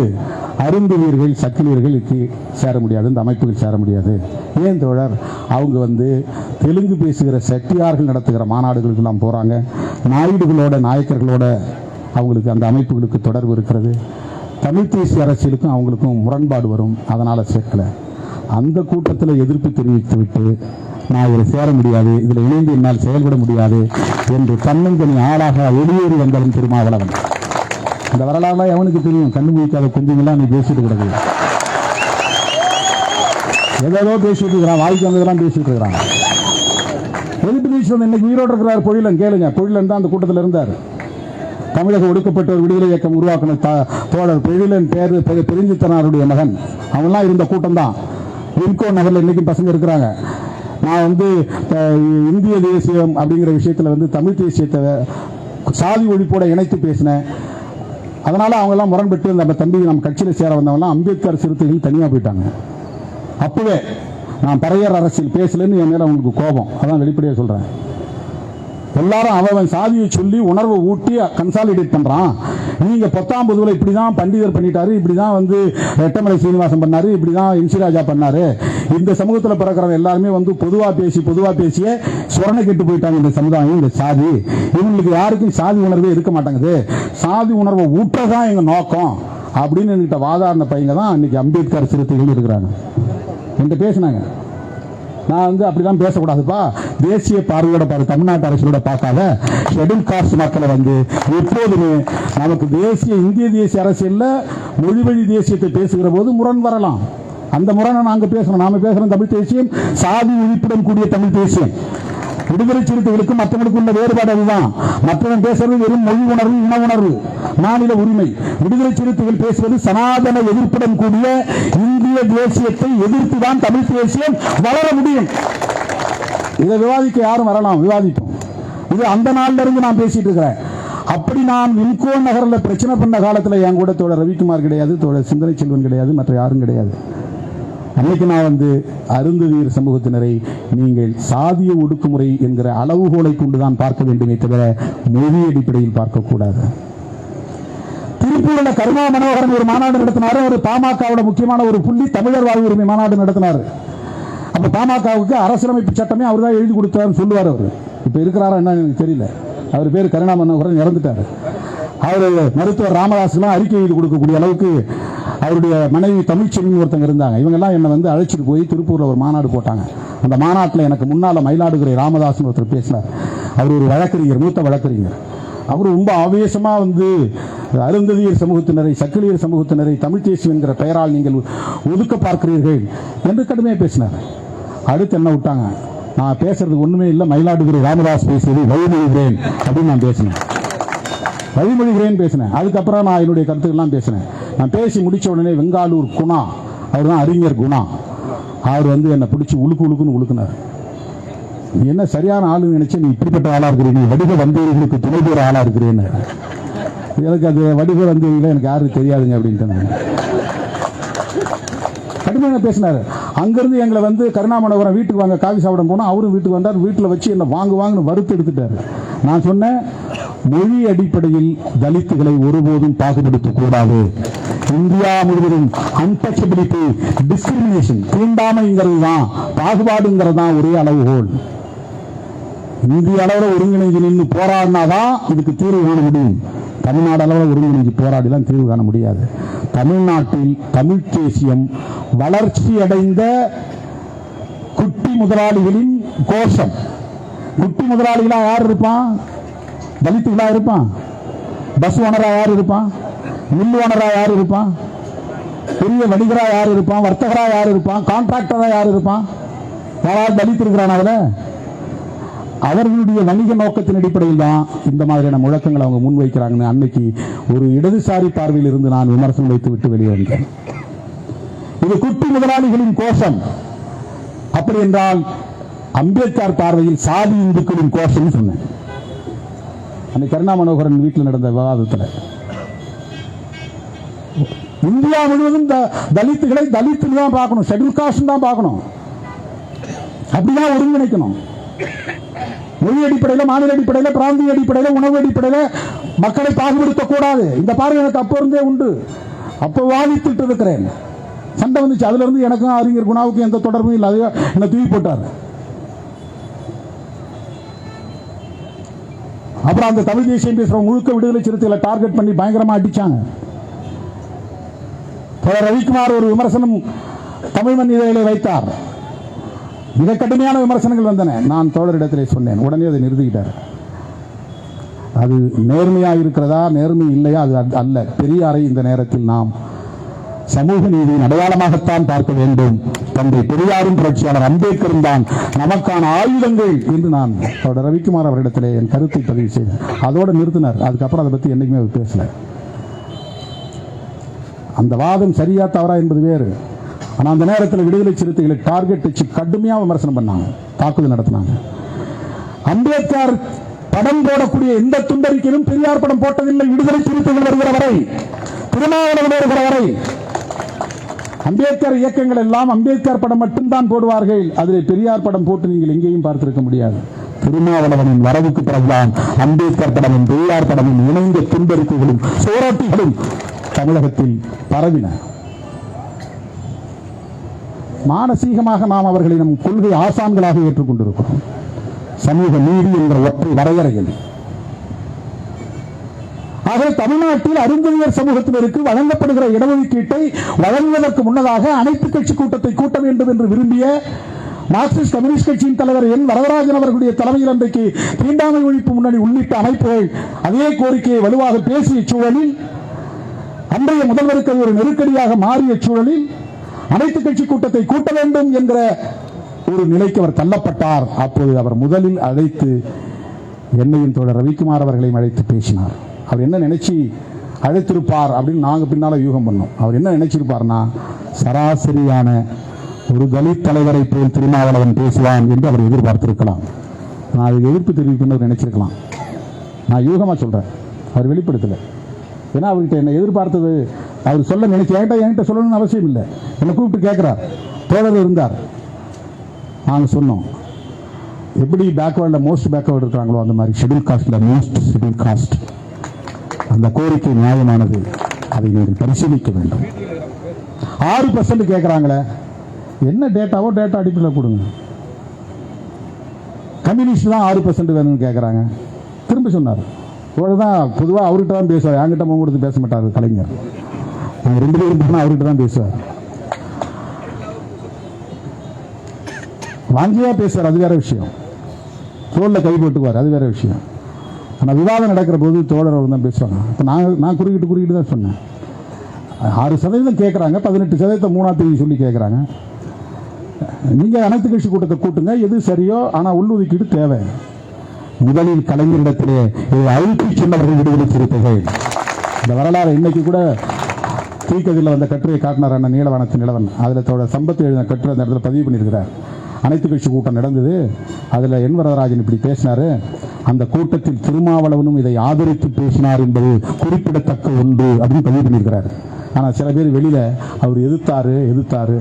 அருந்ததியர்கள், சக்கிலியர்களுக்கு சேர முடியாது, இந்த அமைப்புகள் சேர முடியாது. ஏன் தோழர்? அவங்க வந்து தெலுங்கு பேசுகிற செட்டியார்கள் நடத்துகிற மாநாடுகளுக்கு எல்லாம் போறாங்க, நாயுடுகளோட, நாயக்கர்களோட அவங்களுக்கு அந்த அமைப்புகளுக்கு தொடர்பு இருக்கிறது, தமிழ் தேசிய அரசியலுக்கும் அவங்களுக்கும் முரண்பாடு வரும், அதனால சேர்க்கல. அந்த கூட்டத்தில் எதிர்ப்பு தெரிவித்து விட்டு நான் இதில் சேர முடியாது, இதில் இணைந்து என்னால் செயல்பட முடியாது என்று தன்னந்தனி ஆளாக வெளியேறி வந்தவன் திருமாவளவன். இந்த வரலாறுலாம் எவனுக்கு தெரியும்? கண்ணு முடிக்காத குஞ்சுங்களாம் நீ பேசிட்டு கிடக்கு, ஏதோ பேசிட்டு இருக்கிறான், வாய்க்கு வந்ததெல்லாம் பேசிட்டு இருக்கிறான். எதிர்ப்பு தெரிவிச்சு இன்னைக்கு உயிரோடு இருக்கிறார் பொழிலன். கேளுங்க, பொழிலன் தான் அந்த கூட்டத்தில் இருந்தார். தமிழக ஒடுக்கப்பட்டோர் விடுதலை இயக்கம் உருவாக்கின தோழர் பொழிலன் பெருஞ்சித்தனாருடைய மகன். அவன்லாம் இருந்த கூட்டம் தான். விம்கோ நகரில் இன்னைக்கும் பசங்க இருக்கிறாங்க. நான் வந்து இந்திய தேசியம் அப்படிங்கிற விஷயத்தில் வந்து தமிழ் தேசியத்தை சாதி ஒழிப்போட இணைத்து பேசினேன். அதனால அவங்க எல்லாம் முரண்பட்டு நம்ம தம்பி நம்ம கட்சியில் சேர வந்தவங்கலாம் அம்பேத்கர் சிறுத்தைகள் தனியாக போயிட்டாங்க. அப்பவே நான் பறையர் அரசியல் பேசலன்னு என் மேல அவங்களுக்கு கோபம். அதான் வெளிப்படையாக சொல்றேன். எல்லாரும் அவன் சாதியை சொல்லி உணர்வை ஊட்டி கன்சாலிடேட் பண்றான். நீங்க 19 இப்படிதான் பண்டிதர் பண்ணிட்டாரு, இப்படிதான் வந்து ரெட்டமலை சீனிவாசன் பண்ணாரு, இப்படிதான் என்சி ராஜா பண்ணாரு. இந்த சமூகத்தில் பிறக்கிறவங்க எல்லாருமே வந்து பொதுவா பேசியே சுரணை கெட்டு போயிட்டாங்க. இந்த சமுதாயம், இந்த சாதி, இவங்களுக்கு யாருக்கும் சாதி உணர்வே இருக்க மாட்டாங்குது. சாதி உணர்வை ஊற்றதான் எங்க நோக்கம் அப்படின்னு என்கிட்ட வாதாடின பையங்க தான் இன்னைக்கு அம்பேத்கர் சிறுத்தைகள் இருக்கிறாங்க. என்கிட்ட பேசினாங்க. நான் வந்து அப்படிலாம் பேசக்கூடாதுப்பா, தேசிய பார்வையோட பாரு, தமிழ்நாட்டு அரசியலோட பார்க்காத, ஷெட்யூல் காஸ்ட் மக்களை வந்து எப்போதுமே நமக்கு இந்திய தேசிய அரசியல்ல மொழி வழி தேசியத்தை பேசுகிற போது முரண் வரலாம். அந்த முரணை நாங்க பேசுறோம். நாம பேசுறோம் தமிழ் தேசியம், சாதி ஒழிப்புடன் கூடிய தமிழ் தேசியம். விடுதலை சிறுத்தைகளுக்கும் மற்றவர்களுக்கு உள்ள வேறுபாடு அதுதான். மற்றவன் பேசுறது வெறும் மொழி உணர்வு, இன உணர்வு, மாநில உரிமை. விடுதலை சிறுத்தைகள் பேசுவது சனாதன எதிர்ப்புடன் கூடிய இந்திய தேசியத்தை எதிர்த்துதான் தமிழ் தேசியம் வளர முடியும். இதை விவாதிக்க யாரும் வரலாம், விவாதிப்போம். இது அந்த நாள்ல இருந்து நான் பேசிட்டு இருக்கிறேன். அப்படி நான் விம்கோ நகர்ல பிரச்சனை பண்ண காலத்தில் என் கூட தோழர் ரவிக்குமார் கிடையாது, தோழர் சிந்தனை செல்வன் கிடையாது, மற்ற யாரும் கிடையாது. அன்னைக்கு நான் அருந்ததியர் சமூகத்தினரை நீங்கள் சாதிய ஒடுக்குமுறை என்கிற அளவுகோலை கொண்டுதான் பார்க்க வேண்டுமே தவிர மொழி அடிப்படையில் பார்க்கக்கூடாது. திருப்பூரில் கருணா மனோகரன் ஒரு மாநாடு நடத்தினார். ஒரு பாமகவோட முக்கியமான ஒரு புள்ளி தமிழர் வாழ்வு உரிமை மாநாடு நடத்தினார். அப்ப பாமகவுக்கு அரசியலமைப்பு சட்டமே அவர் தான் எழுதி கொடுத்தாருன்னு சொல்லுவார். அவர் இப்ப இருக்கிறாரா என்ன எனக்கு தெரியல. அவர் பேர் கருணா மனோகரன், இறந்துட்டார். அவர் மருத்துவர் ராமதாஸ்லாம் அறிக்கை எழுதி கொடுக்கக்கூடிய அளவுக்கு அவருடைய மனைவி தமிழ்ச்செல்வி ஒருத்தங்க இருந்தாங்க. இவங்க எல்லாம் என்னை அழைச்சிட்டு போய் திருப்பூர்ல ஒரு மாநாடு போட்டாங்க. அந்த மாநாட்டில் எனக்கு முன்னால மயிலாடுதுறை ராமதாஸ் ஒருத்தர் பேசினார். அவர் ஒரு வழக்கறிஞர், மூத்த வழக்கறிஞர். அவர் ரொம்ப ஆவேசமா அருந்ததியர் சமூகத்தினரை, சக்கிலியர் சமூகத்தினரை தமிழ் தேசியம் என்கிற பெயரால் நீங்கள் ஒதுக்க பார்க்கிறீர்கள் என்று கடுமையாக பேசினார். அடுத்து என்ன விட்டாங்க, நான் பேசுறதுக்கு ஒண்ணுமே இல்லை, மயிலாடுதுறை ராமதாஸ் பேசியது வழிமொழிகிறேன் அப்படின்னு நான் பேசினேன். வழிமொழிகிறேன் பேசினேன். அதுக்கப்புறம் நான் என்னுடைய கருத்துக்கெல்லாம் பேசினேன். நான் பேசி முடிச்ச உடனே வெங்காலூர் குணா, அவர் தான் அறிஞர் குணா, அவர் என்னை பிடிச்சி உழுக்குன்னு உழுக்குனார். நீ என்ன சரியான ஆளு நினைச்சு நீ இப்படிப்பட்ட ஆளா இருக்கிறீங்க, வடிவ வந்தவர்களுக்கு துணை போற ஆளா இருக்கிறேன்னு. எனக்கு அது வடிவ வந்தவர்கள் எனக்கு யாரும் தெரியாதுங்க அப்படின்ட்டு கடுமையாக பேசினாரு. அங்கிருந்து எங்களை கருணாமனோகரம் வீட்டுக்கு வாங்க காவி சாப்பிட போனா அவரும் வீட்டுக்கு வந்தார். வீட்டில் வச்சு என்ன வாங்குன்னு வறுத்து எடுத்துட்டாரு. நான் சொன்னேன், மொழி அடிப்படையில் தலித்துகளை ஒருபோதும் பாகுபடுத்த கூடாது. இந்தியா முழுவதும் அன்டச்சபிலிட்டி, டிஸ்கிரிமினேஷன், தீண்டாமைங்கிறது தான், பாகுபாடுங்கிறது தான் ஒரே அளவுகோல். இந்திய அளவில் ஒருங்கிணைஞ்சு நின்று போராடினாதான் இதுக்கு தீர்வு காண முடியும். தமிழ்நாடு அளவில் ஒருங்கிணைஞ்சு போராடிலாம் தீர்வு காண முடியாது. தமிழ்நாட்டில் தமிழ் தேசியம் வளர்ச்சி அடைந்த குட்டி முதலாளிகளின் கோஷம். குட்டி முதலாளிகளா யார் இருப்பான்? தலித்துகளா இருப்பான்? பஸ் ஓனரா யார் இருப்பான்? மில் ஓனரா யார் இருப்பான்? பெரிய வணிகரா யார் இருப்பான்? வர்த்தகரா யார் இருப்பான்? கான்ட்ராக்டரா யார் இருப்பான்? யாராவது தலித்து இருக்கிறான்? அதுல அவர்களுடைய வணிக நோக்கத்தின் அடிப்படையில் தான் இந்த மாதிரியான முழக்கங்கள் அவங்க முன்வைக்கிறாங்கன்னு அன்னைக்கு ஒரு இடதுசாரி பார்வையில் இருந்து நான் விமர்சனம் வைத்து விட்டு வெளியே வந்தேன். இது குட்டி முதலாளிகளின் கோஷம். அப்படி என்றால் அம்பேத்கர் பார்வையில் சாதி இந்துக்களின் கோஷம் சொன்னேன். அன்னைக்கு கருணா மனோகரன் வீட்டில் நடந்த விவாதத்தில் இந்தியா முழுவதும் தலித்துகளை தலித்துன்னு தான் பார்க்கணும், ஷெட்யூல் காஸ்ட் தான் பார்க்கணும், அப்படிதான் ஒருங்கிணைக்கணும். மொழி அடிப்படையில், மாநில அடிப்படையில், பிராந்திய அடிப்படையில், உணவு அடிப்படையில் மக்களை பாகுபடுத்தக் கூடாது. இந்த பார்வை எனக்கு அப்போ இருந்தே உண்டு. அப்போ வாதித்துட்டு இருக்கிறேன். சண்டை வந்துச்சு. அதுல இருந்து எனக்கும் அறிஞர் குணாவுக்கும் எந்த தொடர்பும் இல்லை. அதையோ என்ன தூக்கி போட்டார். அப்புறம் அந்த தமிழ் தேசியம் பேசுற முழுக்க விடுதலை சிறுத்தைகளை டார்கெட் பண்ணி பயங்கரமா அடிச்சாங்க. ரவிக்குமார் ஒரு விமர்சனம் தமிழ் மண் இதழிலே வைத்தார். மிக கடுமையான விமர்சனங்கள் வந்தன. நான் தோழரிடத்திலே சொன்னேன். உடனே அதை நிறுத்திக்கிட்டார். அது நேர்மையா இருக்கிறதா, நேர்மை இல்லையா அது அல்ல. பெரியாரை இந்த நேரத்தில் நாம் சமூக நீதியின் அடையாளமாகத்தான் பார்க்க வேண்டும். தந்தை பெரியாரும் புரட்சியாளர் அம்பேத்கரும் தான் நமக்கான ஆயுதங்கள் என்று நான் ரவிக்குமார் அவரிடத்திலே என் கருத்தை பதிவு செய்தேன். அதோடு நிறுத்தினார். அதுக்கப்புறம் அதை பற்றி என்னைக்குமே அவர் பேசல. அந்த வாதம் சரியா தவறா என்பது வேறு. ஆனால் அந்த நேரத்தில் விடுதலை சிறுத்தைகளை டார்கெட் வச்சு கடுமையாக விமர்சனம் பண்ணாங்க, தாக்குதல் நடத்தினாங்க. அம்பேத்கர் படம் போடக்கூடிய எந்த துண்டறிக்கையிலும் பெரியார் படம் போட்டதில்லை. விடுதலை சிறுத்தைகள் வருகிற வரை, திருமாவளவன் வருகிற வரை அம்பேத்கர் இயக்கங்கள் எல்லாம் அம்பேத்கர் படம் மட்டும்தான் போடுவார்கள். அதில் பெரியார் படம் போட்டு நீங்கள் எங்கேயும் பார்த்திருக்க முடியாது. திருமாவளவனின் வரவுக்கு பிறகுதான் அம்பேத்கர் படமும் பெரியார் படமும் இணைந்த துண்டறிக்கைகளும் சோராட்டிகளும் தமிழகத்தில் பரவின. மானசீகமாக நாம் அவர்களை நம் கொள்கை ஆசான்களாக ஏற்றுக்கொண்டிருக்கிறோம். சமூக நீதி என்கிற ஒற்றை வரையறையில். ஆக தமிழ்நாட்டில் அருந்ததியர் சமூகத்தினருக்கு வழங்கப்படுகிற இடஒதுக்கீட்டை வழங்குவதற்கு முன்னதாக அனைத்து கட்சி கூட்டத்தை கூட்ட வேண்டும் என்று விரும்பிய மார்க்சிஸ்ட் கம்யூனிஸ்ட் கட்சியின் தலைவர் என் வரதராஜன் அவர்களுடைய தலைமையில் அன்றைக்கு தீண்டாமை ஒழிப்பு முன்னணி உள்ளிட்ட அமைப்புகள் அதே கோரிக்கையை வலுவாக பேசிய சூழலில் அன்றைய முதல்வருக்கு ஒரு நெருக்கடியாக மாறிய சூழலில் அனைத்து கட்சி கூட்டத்தை கூட்ட வேண்டும் என்கிற ஒரு நிலைக்கு அவர் தள்ளப்பட்டார். அப்போது அவர் முதலில் அழைத்து என்னையும் தோழர் ரவிக்குமார் அவர்களையும் அழைத்து பேசினார். அவர் என்ன நினைச்சு அழைத்திருப்பார் அப்படின்னு நாங்க பின்னால யூகம் பண்ணோம். அவர் என்ன நினைச்சிருப்பார்னா, சராசரியான ஒரு தலித் தலைவரை போல் திருமாவளவன் பேசுவான் என்று அவர் எதிர்பார்த்திருக்கலாம். நான் அதுக்கு எதிர்ப்பு தெரிவிக்கணும்னு நினைச்சிருக்கலாம். நான் யூகமா சொல்றேன், அவர் வெளிப்படுத்தல. ஏன்னா அவர்கிட்ட என்ன எதிர்பார்த்தது அவர் சொல்ல நினைச்சு என்கிட்ட சொல்லணும்னு அவசியம் இல்லை. என்னை கூப்பிட்டு கேட்கிறார், தோழர் இருந்தார். நாங்கள் சொன்னோம், எப்படி பேக்வேர்டில் மோஸ்ட் பேக்வேர்டு இருக்கிறாங்களோ அந்த மாதிரி ஷெட்யூல் காஸ்ட்ல மோஸ்ட் ஷெட்யூல் காஸ்ட், அந்த கோரிக்கை நியாயமானது, அதை நீங்கள் பரிசீலிக்க வேண்டும். 6% கேட்குறாங்களே, என்ன டேட்டாவோ டேட்டா அடிப்படையில் கொடுங்க. கம்யூனிஸ்ட் தான் 6% வேணும்னு கேட்குறாங்க. திரும்ப சொன்னார், தான் பொதுவாக அவர்கிட்ட தான் பேசுவார், என்கிட்ட கொடுத்து பேச மாட்டார் கலைஞர். 2 பேரும் போனால் அவர்கிட்ட தான் பேசுவார், வாங்கியா பேசுவார், அது வேற விஷயம். தோளில் கை போட்டுக்குவார், அது வேற விஷயம். ஆனால் விவாதம் நடக்கிற போது தோழர் அவர் தான் பேசுவாங்க. இப்போ நான் குறுக்கிட்டு தான் சொன்னேன். 6% கேட்குறாங்க, 18% 3 சொல்லி கேட்குறாங்க. நீங்கள் அனைத்து கட்சி கூட்டத்தை கூட்டுங்க, எது சரியோ, ஆனால் உள்ளுதுக்கீடு தேவை. முதலில் கலைஞரிடத்திலே அழுத்தி சொன்னவர்கள் விடுதலை சிறுத்தைகள். இந்த வரலாறு இன்னைக்கு கூட தீக்கதில் வந்த கட்டுரையை காட்டினார் அண்ணன் நீலவானத்து நிலவன். அதில் தோழர் சம்பத்து எழுதின கட்டுரை அந்த இடத்துல பதிவு பண்ணியிருக்கிறார். அனைத்து கட்சி கூட்டம் நடந்தது, அதில் என் வரதராஜன் இப்படி பேசினாரு, அந்த கூட்டத்தில் திருமாவளவனும் இதை ஆதரித்து பேசினார் என்பது குறிப்பிடத்தக்க ஒன்று அப்படின்னு பதிவு பண்ணியிருக்கிறார். ஆனால் சில பேர் வெளியில அவர் எதிர்த்தாரு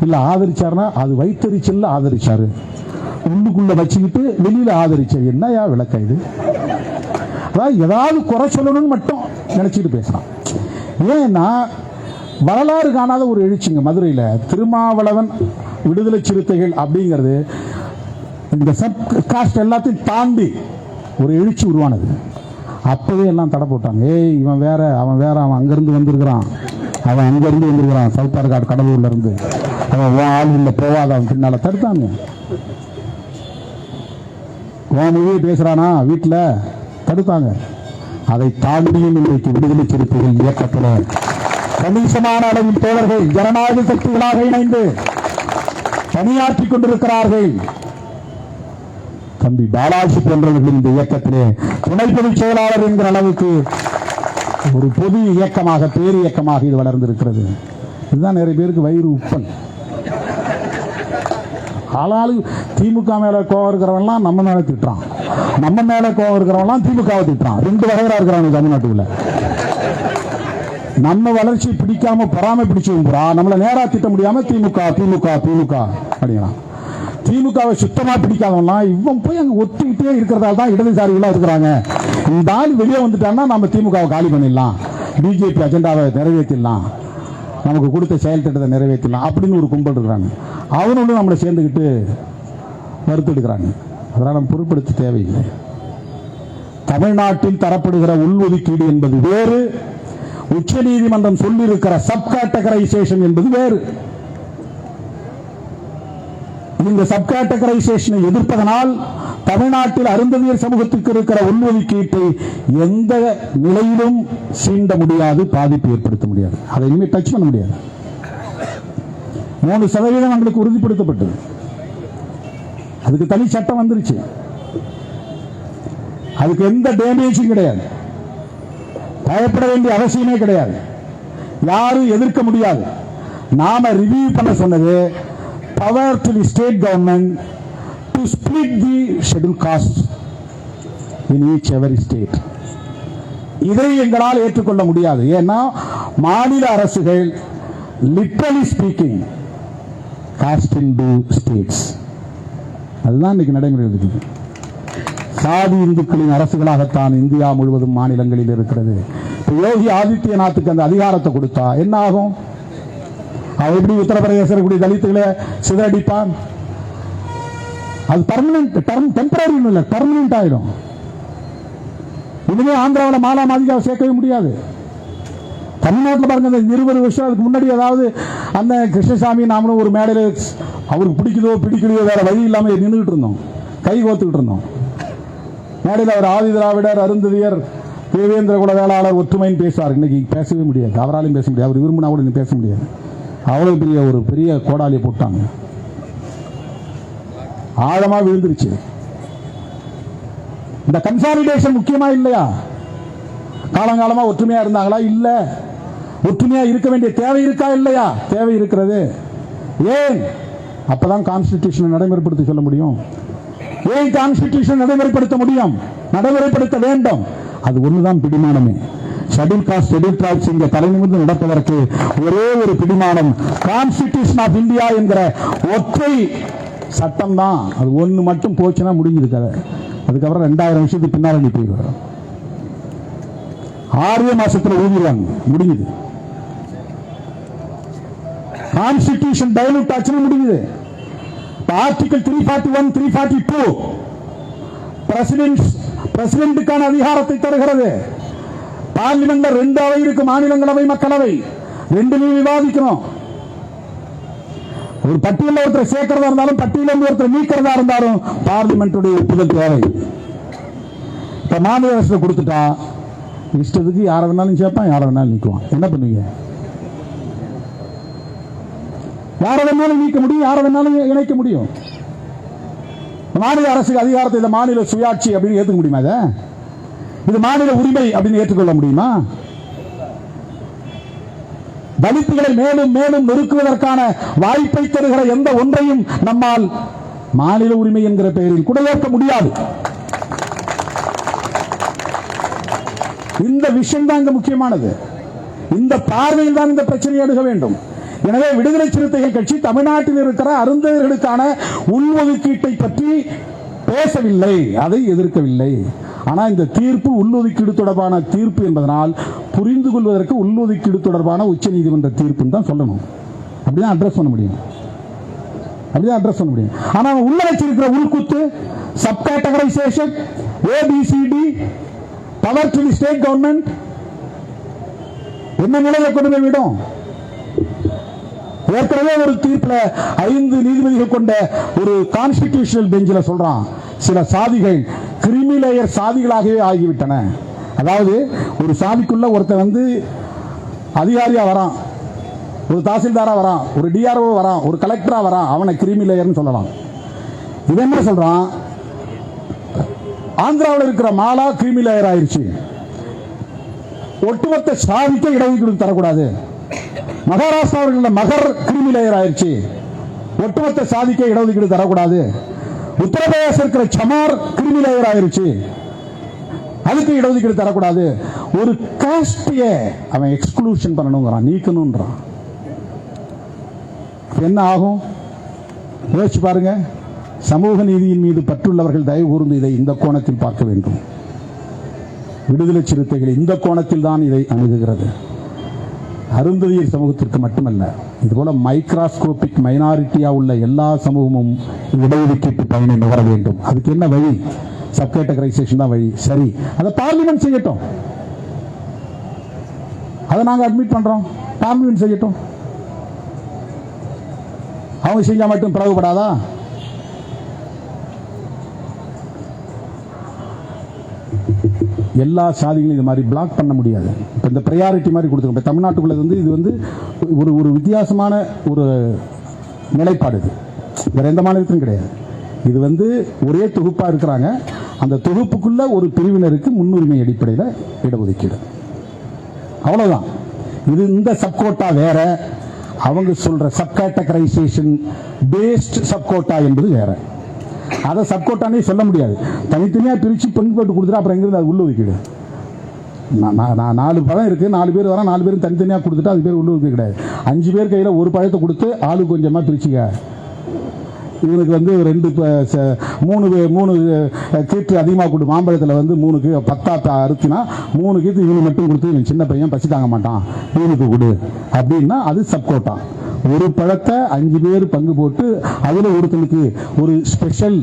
இல்லை ஆதரிச்சாருன்னா அது வைத்தறிச்சல்ல ஆதரிச்சாரு, உள்ளுக்குள்ள வச்சுக்கிட்டு வெளியில ஆதரிச்சாரு. என்னையா விளக்கம் இது? அதாவது ஏதாவது குறை சொல்லணும்னு மட்டும் நினைச்சிட்டு பேசலாம். ஏன்னா வரலாறு காணாத ஒரு எழுச்சிங்க மதுரையில். திருமாவளவன் விடுதலை சிறுத்தைகள் அப்படிங்கிறது இந்த சப் காஸ்ட் எல்லாத்தையும் தாண்டி ஒரு எழுச்சி உருவானது. அப்பவே எல்லாம் தடை போட்டாங்க. ஏய் இவன் வேற, அவன் வேற, அவன் அங்கிருந்து வந்திருக்கிறான், அவன் அங்கிருந்து வந்திருக்கிறான், சவுத் ஆர்காடு கடலூர்ல இருந்து, அவன் ஆள் இல்லை போவாத, அவன் பின்னால தடுத்தாங்க. மொழியை பேசுறானா வீட்டில் தடுத்தாங்க. அதை தாண்டியும் இன்றைக்கு விடுதலை சிறுத்தைகள் இயக்கத்தில் கணிசமான அளவில் தோழர்கள் ஜனநாயக சக்திகளாக இணைந்து பணியாற்றிக் கொண்டிருக்கிறார்கள். தம்பி பாலாஜி போன்றவர்கள் இந்த இயக்கத்திலே துணை பொதுச் செயலாளர் என்கிற அளவுக்கு ஒரு பொது இயக்கமாக, பேர் இயக்கமாக இது வளர்ந்திருக்கிறது. இதுதான் நிறைய பேருக்கு வயிறு உப்பல். ஆளாளு திமுக மேல கோவம் இருக்கிறவன்லாம் நம்ம மேல திட்டுறான், நம்ம மேல கோவம் இருக்கிறவன்லாம் திமுகவை திட்டுறான். 2 வகையா இருக்கிறாங்க தமிழ்நாட்டுல. நம்ம வளர்ச்சி பிடிக்காம பொறாம பிடிச்சு நம்மள நேரா திட்ட முடியாம திமுக திமுக திமுக அப்படிங்கிறான். திமுகவை சுத்தமா பிடிக்காதவன்லாம் இவன் போய் அங்க ஒத்திக்கிட்டே இருக்கிறதால தான் இடதுசாரிகளா இருக்கிறாங்க. இந்த ஆள் வெளியே வந்துட்டான்னா நம்ம திமுகவை காலி பண்ணிடலாம், பிஜேபி அஜெண்டாவை நிறைவேற்றிடலாம், நமக்கு கொடுத்த செயல் திட்டத்தை நிறைவேற்றலாம் அப்படின்னு ஒரு கும்பல் இருக்கிறாங்க. அவனோடு நம்மளை சேர்ந்துக்கிட்டு மறுத்தெடுக்கிறாங்க. அதெல்லாம் நம்ம பொருட்படுத்த தேவையில்லை. தமிழ்நாட்டில் தரப்படுகிற உள்ஒதுக்கீடு என்பது வேறு, உச்ச நீதிமன்றம் சொல்லியிருக்கிற சப் கேட்டகரைசேஷன் என்பது வேறு. இந்த சப் கேட்டகரைசேஷனை எதிர்ப்பதனால் தமிழ்நாட்டில் அருந்ததியர் சமூகத்துக்கு இருக்கிற உள்ஒதுக்கீட்டை எந்த நிலையிலும் சீண்ட முடியாது, பாதிப்பு ஏற்படுத்த முடியாது, அதை இனிமேல் டச் பண்ண முடியாது. 3% எங்களுக்கு உறுதிப்படுத்தப்பட்டது. அதுக்கு தனி சட்டம் வந்துருச்சு. அதுக்கு எந்த டேமேஜும் கிடையாது, பயப்பட வேண்டிய அவசியமே கிடையாது, யாரும் எதிர்க்க முடியாது. நாம ரிவ்யூ பண்ண சொன்னது power to the state government to split the scheduled caste in each every state. இதை எங்களால் ஏற்றுக்கொள்ள முடியாது. ஏன்னா மாநில அரசுகள் literally speaking cast into states. அதுதான் இன்னைக்கு நடைமுறை இருக்குது. சாதி இந்துக்களின் அரசுகளாகத்தான் இந்தியா முழுவதும் மாநிலங்களில் இருக்கிறது. யோகி ஆதித்யநாத்துக்கு அந்த அதிகாரத்தை கொடுத்தா என்ன ஆகும்? அவன் எப்படி உத்தரப்பிரதேச தலித்துகளை சிதறடிப்பான்? அது பர்மனன்ட், டெம்பரரி இல்லை, பர்மனன்ட் ஆயிடும். இனிமே ஆந்திராவில் மாலா மாதிரியாக சேர்க்கவே முடியாது. தமிழ்நாட்டில் பாருங்க, இந்த 20 வருஷம் அதுக்கு முன்னாடி ஏதாவது அந்த கிருஷ்ணசாமி நாமளும் ஒரு மேடையில் அவருக்கு பிடிக்குதோ பிடிக்கலையோ வேற வழி இல்லாமல் நின்றுகிட்டு இருந்தோம், கை கோத்துக்கிட்டு இருந்தோம். மேடையில் அவர் ஆதி திராவிடர், அருந்ததியர், தேவேந்திர குல வேளாளர் ஒற்றுமைன்னு பேசுவார். இன்னைக்கு பேசவே முடியாது, அவராலையும் பேச முடியாது, அவர் விரும்பினா கூட பேச முடியாது. அவ்வளவு ஒரு பெரிய கோடாலியை போட்டாங்க, ஆழமா விழுந்துருச்சு. இந்த கன்சாலிடேஷன் முக்கியமா இல்லையா? காலங்காலமா ஒற்றுமையா இருந்தாங்களா? இல்ல. ஒற்றுமையா இருக்க வேண்டிய தேவை இருக்கா இல்லையா? தேவை இருக்கிறது. ஏன்? அப்பதான் கான்ஸ்டிடியூஷன் நடைமுறைப்படுத்த சொல்ல முடியும். ஏன் கான்ஸ்டிடியூஷன் நடைமுறைப்படுத்த முடியும்? நடைமுறைப்படுத்த வேண்டும். அது ஒண்ணுதான் பிடிமானமே. ஷெட்யூல் காஸ்ட் ஷெட்யூல் டிரைப்ஸ் இங்க தலைநிமிர்ந்து நடப்பதற்கு ஒரே ஒரு பிடிமானம் கான்ஸ்டிடியூஷன் ஆஃப் இந்தியா என்கிற ஒற்றை சட்டம் தான். அது ஒண்ணு மட்டும் போச்சுன்னா முடிஞ்சது கதை. அதுக்கப்புறம் 2000 வருஷத்துக்கு பின்னால நீ போயிடுவாங்க. 6 மாசத்துல ஊதிடுவாங்க, முடிஞ்சது. கான்ஸ்டிடியூஷன் டைலூட் ஆச்சுன்னு முடிஞ்சது. ஆர்டிகல் 341 342 பிரசிடென்ட்டுக்கான அதிகாரத்தை தருகிறது. பார்லிமெண்ட்ல 2 அவை இருக்கு, மாநிலங்களவை மக்களவை, 2லையும் விவாதிக்கணும். ஒரு பட்டியலில் ஒருத்தர் சேர்க்கிறதா இருந்தாலும் பட்டியலில் ஒருத்தர் நீக்கிறதா இருந்தாலும் பார்லிமெண்ட்டுடைய ஒப்புதல் தேவை. இப்ப மாநில அரசு கொடுத்துட்டா இஷ்டத்துக்கு யாரை வேணாலும் சேர்ப்பான், யாரை வேணாலும் நீக்குவான். என்ன பண்ணுவீங்க? யாரை வேணாலும் நீக்க முடியும், யாரை வேணாலும் இணைக்க முடியும். மாநில அரசுக்கு அதிகாரத்தை இந்த மாநில சுயாட்சி அப்படின்னு ஏற்றுக்க முடியுமா? இது மாநில உரிமை அப்படின்னு ஏற்றுக்கொள்ள முடியுமா? தலித்துகளை மேலும் மேலும் நொறுக்குவதற்கான வாய்ப்பை தருகிற எந்த ஒன்றையும் நம்மால் மாநில உரிமை என்கிற பெயரில் கூட ஏற்க முடியாது. இந்த விஷயம் தான் இங்க முக்கியமானது. இந்த பார்வையில் தான் இந்த பிரச்சனையை அணுக வேண்டும். எனவே விடுதலை சிறுத்தைகள் கட்சி தமிழ்நாட்டில் இருக்கிற அருந்ததியர்களுக்கான உள்ஒதுக்கீட்டை பற்றி பேசவில்லை, அதை எதிர்க்கவில்லை. ஆனா இந்த தீர்ப்பு உள்ஒதுக்கீடு தொடர்பான தீர்ப்பு என்பதனால் புரிந்து கொள்வதற்கு உள்ஒதுக்கீடு தொடர்பான உச்சநீதிமன்ற தீர்ப்புன்னு தான் சொல்லணும். அப்படிதான் அட்ரஸ் பண்ண முடியும், அப்படிதான் அட்ரஸ் பண்ண முடியும். ஆனா உள்ள வச்சிருக்கிற உள்குத்து sub categorisation, ABCD, power to the state government என்ன நிலையை கொண்டு போய் விடும்? ஏற்கனவே ஒரு தீர்ப்புல 5 நீதிபதிகள் கொண்ட ஒரு கான்ஸ்டிடியூஷனல் பெஞ்சில் சொல்றான், சில சாதிகள் கிரிமிலேயர் சாதிகளாகவே ஆகிவிட்டன. அதாவது ஒரு சாதிக்குள்ள ஒருத்தர் அதிகாரியா வரான், ஒரு தாசில்தாரா வரான், ஒரு டிஆர்ஓ வரான், ஒரு கலெக்டரா வரான், அவனை கிரிமிலேயர்னு சொல்லலாம். இது என்ன சொல்றான்? ஆந்திராவில் இருக்கிற மாலா கிரிமிலேயர் ஆயிடுச்சு, ஒட்டுமொத்த சாதிக்க இடஒதுக்கீடு தரக்கூடாது. மகாராஷ்டிராவில் மகர் கிரிமிலேயர் ஆயிடுச்சு, ஒட்டுமொத்த சாதிக்க இடஒதுக்கீடு தரக்கூடாது. உத்தரப்பிரதேச இருக்கிற சமார் கிரிமிலேயர் ஆயிருச்சு, அதுக்கு இடஒதுக்கீடு தரக்கூடாது. ஒரு காஸ்டிய அவன் எக்ஸ்க்ளூஷன் பண்ணணுங்கிறான், நீக்கணும்ன்றான். என்ன ஆகும் யோசிச்சு பாருங்க. சமூக நீதியின் மீது பற்றுள்ளவர்கள் தயவு கூர்ந்து இதை இந்த கோணத்தில் பார்க்க வேண்டும். விடுதலை சிறுத்தைகள் இந்த கோணத்தில் தான் இதை அணுகுகிறது. அருந்ததியர் சமூகத்திற்கு மட்டுமல்ல, இதுபோல மைக்ராஸ்கோபிக் மைனாரிட்டியா உள்ள எல்லா சமூகமும் இடஒதுக்கீட்டு பயனை நுகர வேண்டும். அதுக்கு என்ன வழி? சப் கேட்டகரைசேஷன் தான் வழி. சரி, அதை பார்லிமெண்ட் செய்யட்டும், அதை நாங்க அட்மிட் பண்றோம், பார்லிமெண்ட் செய்யட்டும். அவங்க செஞ்சா மட்டும் பிளவுபடாதா? எல்லா சாதிகளும் இது மாதிரி பிளாக் பண்ண முடியாது. இப்போ இந்த ப்ரையாரிட்டி மாதிரி கொடுத்துருக்கோம். தமிழ்நாட்டுக்குள்ள இது ஒரு வித்தியாசமான ஒரு நிலைப்பாடு. இது வேற எந்த மாநிலத்திலும் கிடையாது. இது ஒரே தொகுப்பா இருக்கிறாங்க. அந்த தொகுப்புக்குள்ள ஒரு பிரிவினருக்கு முன்னுரிமை அடிப்படையில் இடஒதுக்கீடு, அவ்வளவுதான். இது இந்த சப்கோட்டா வேற, அவங்க சொல்ற சப் கேட்டகரைசேஷன் பேஸ்ட் சப்கோட்டா என்பது வேற. அதை சப்கோட்டானே சொல்ல முடியாது. தனித்தனியா பிரிச்சு பங்கு போட்டு கொடுத்துட்டு அப்புறம் எங்கிருந்து அது உள்ள ஒதுக்கீடு? 4 பழம் இருக்கு, 4 பேர் வர, 4 பேரும் தனித்தனியா கொடுத்துட்டு அது பேர் உள்ள ஒதுக்கீடு கிடையாது. 5 பேர் கையில ஒரு பழத்தை கொடுத்து ஆளு கொஞ்சமா பிரிச்சுக்க. இவனுக்கு 3 கீற்று அதிகமாக கொடு, மாம்பழத்தில் 3க்கு 10 அறுத்தினா 3 கீற்று இவனு மட்டும் கொடுத்து இவன் சின்ன பையன் பசி தாங்க மாட்டான் இவனுக்கு கொடு அப்படின்னா அது சப்கோட்டா. ஒரு பழத்தை 5 பேர் பங்கு போட்டு அதுல ஒருத்தனுக்கு ஒரு ஸ்பெஷல்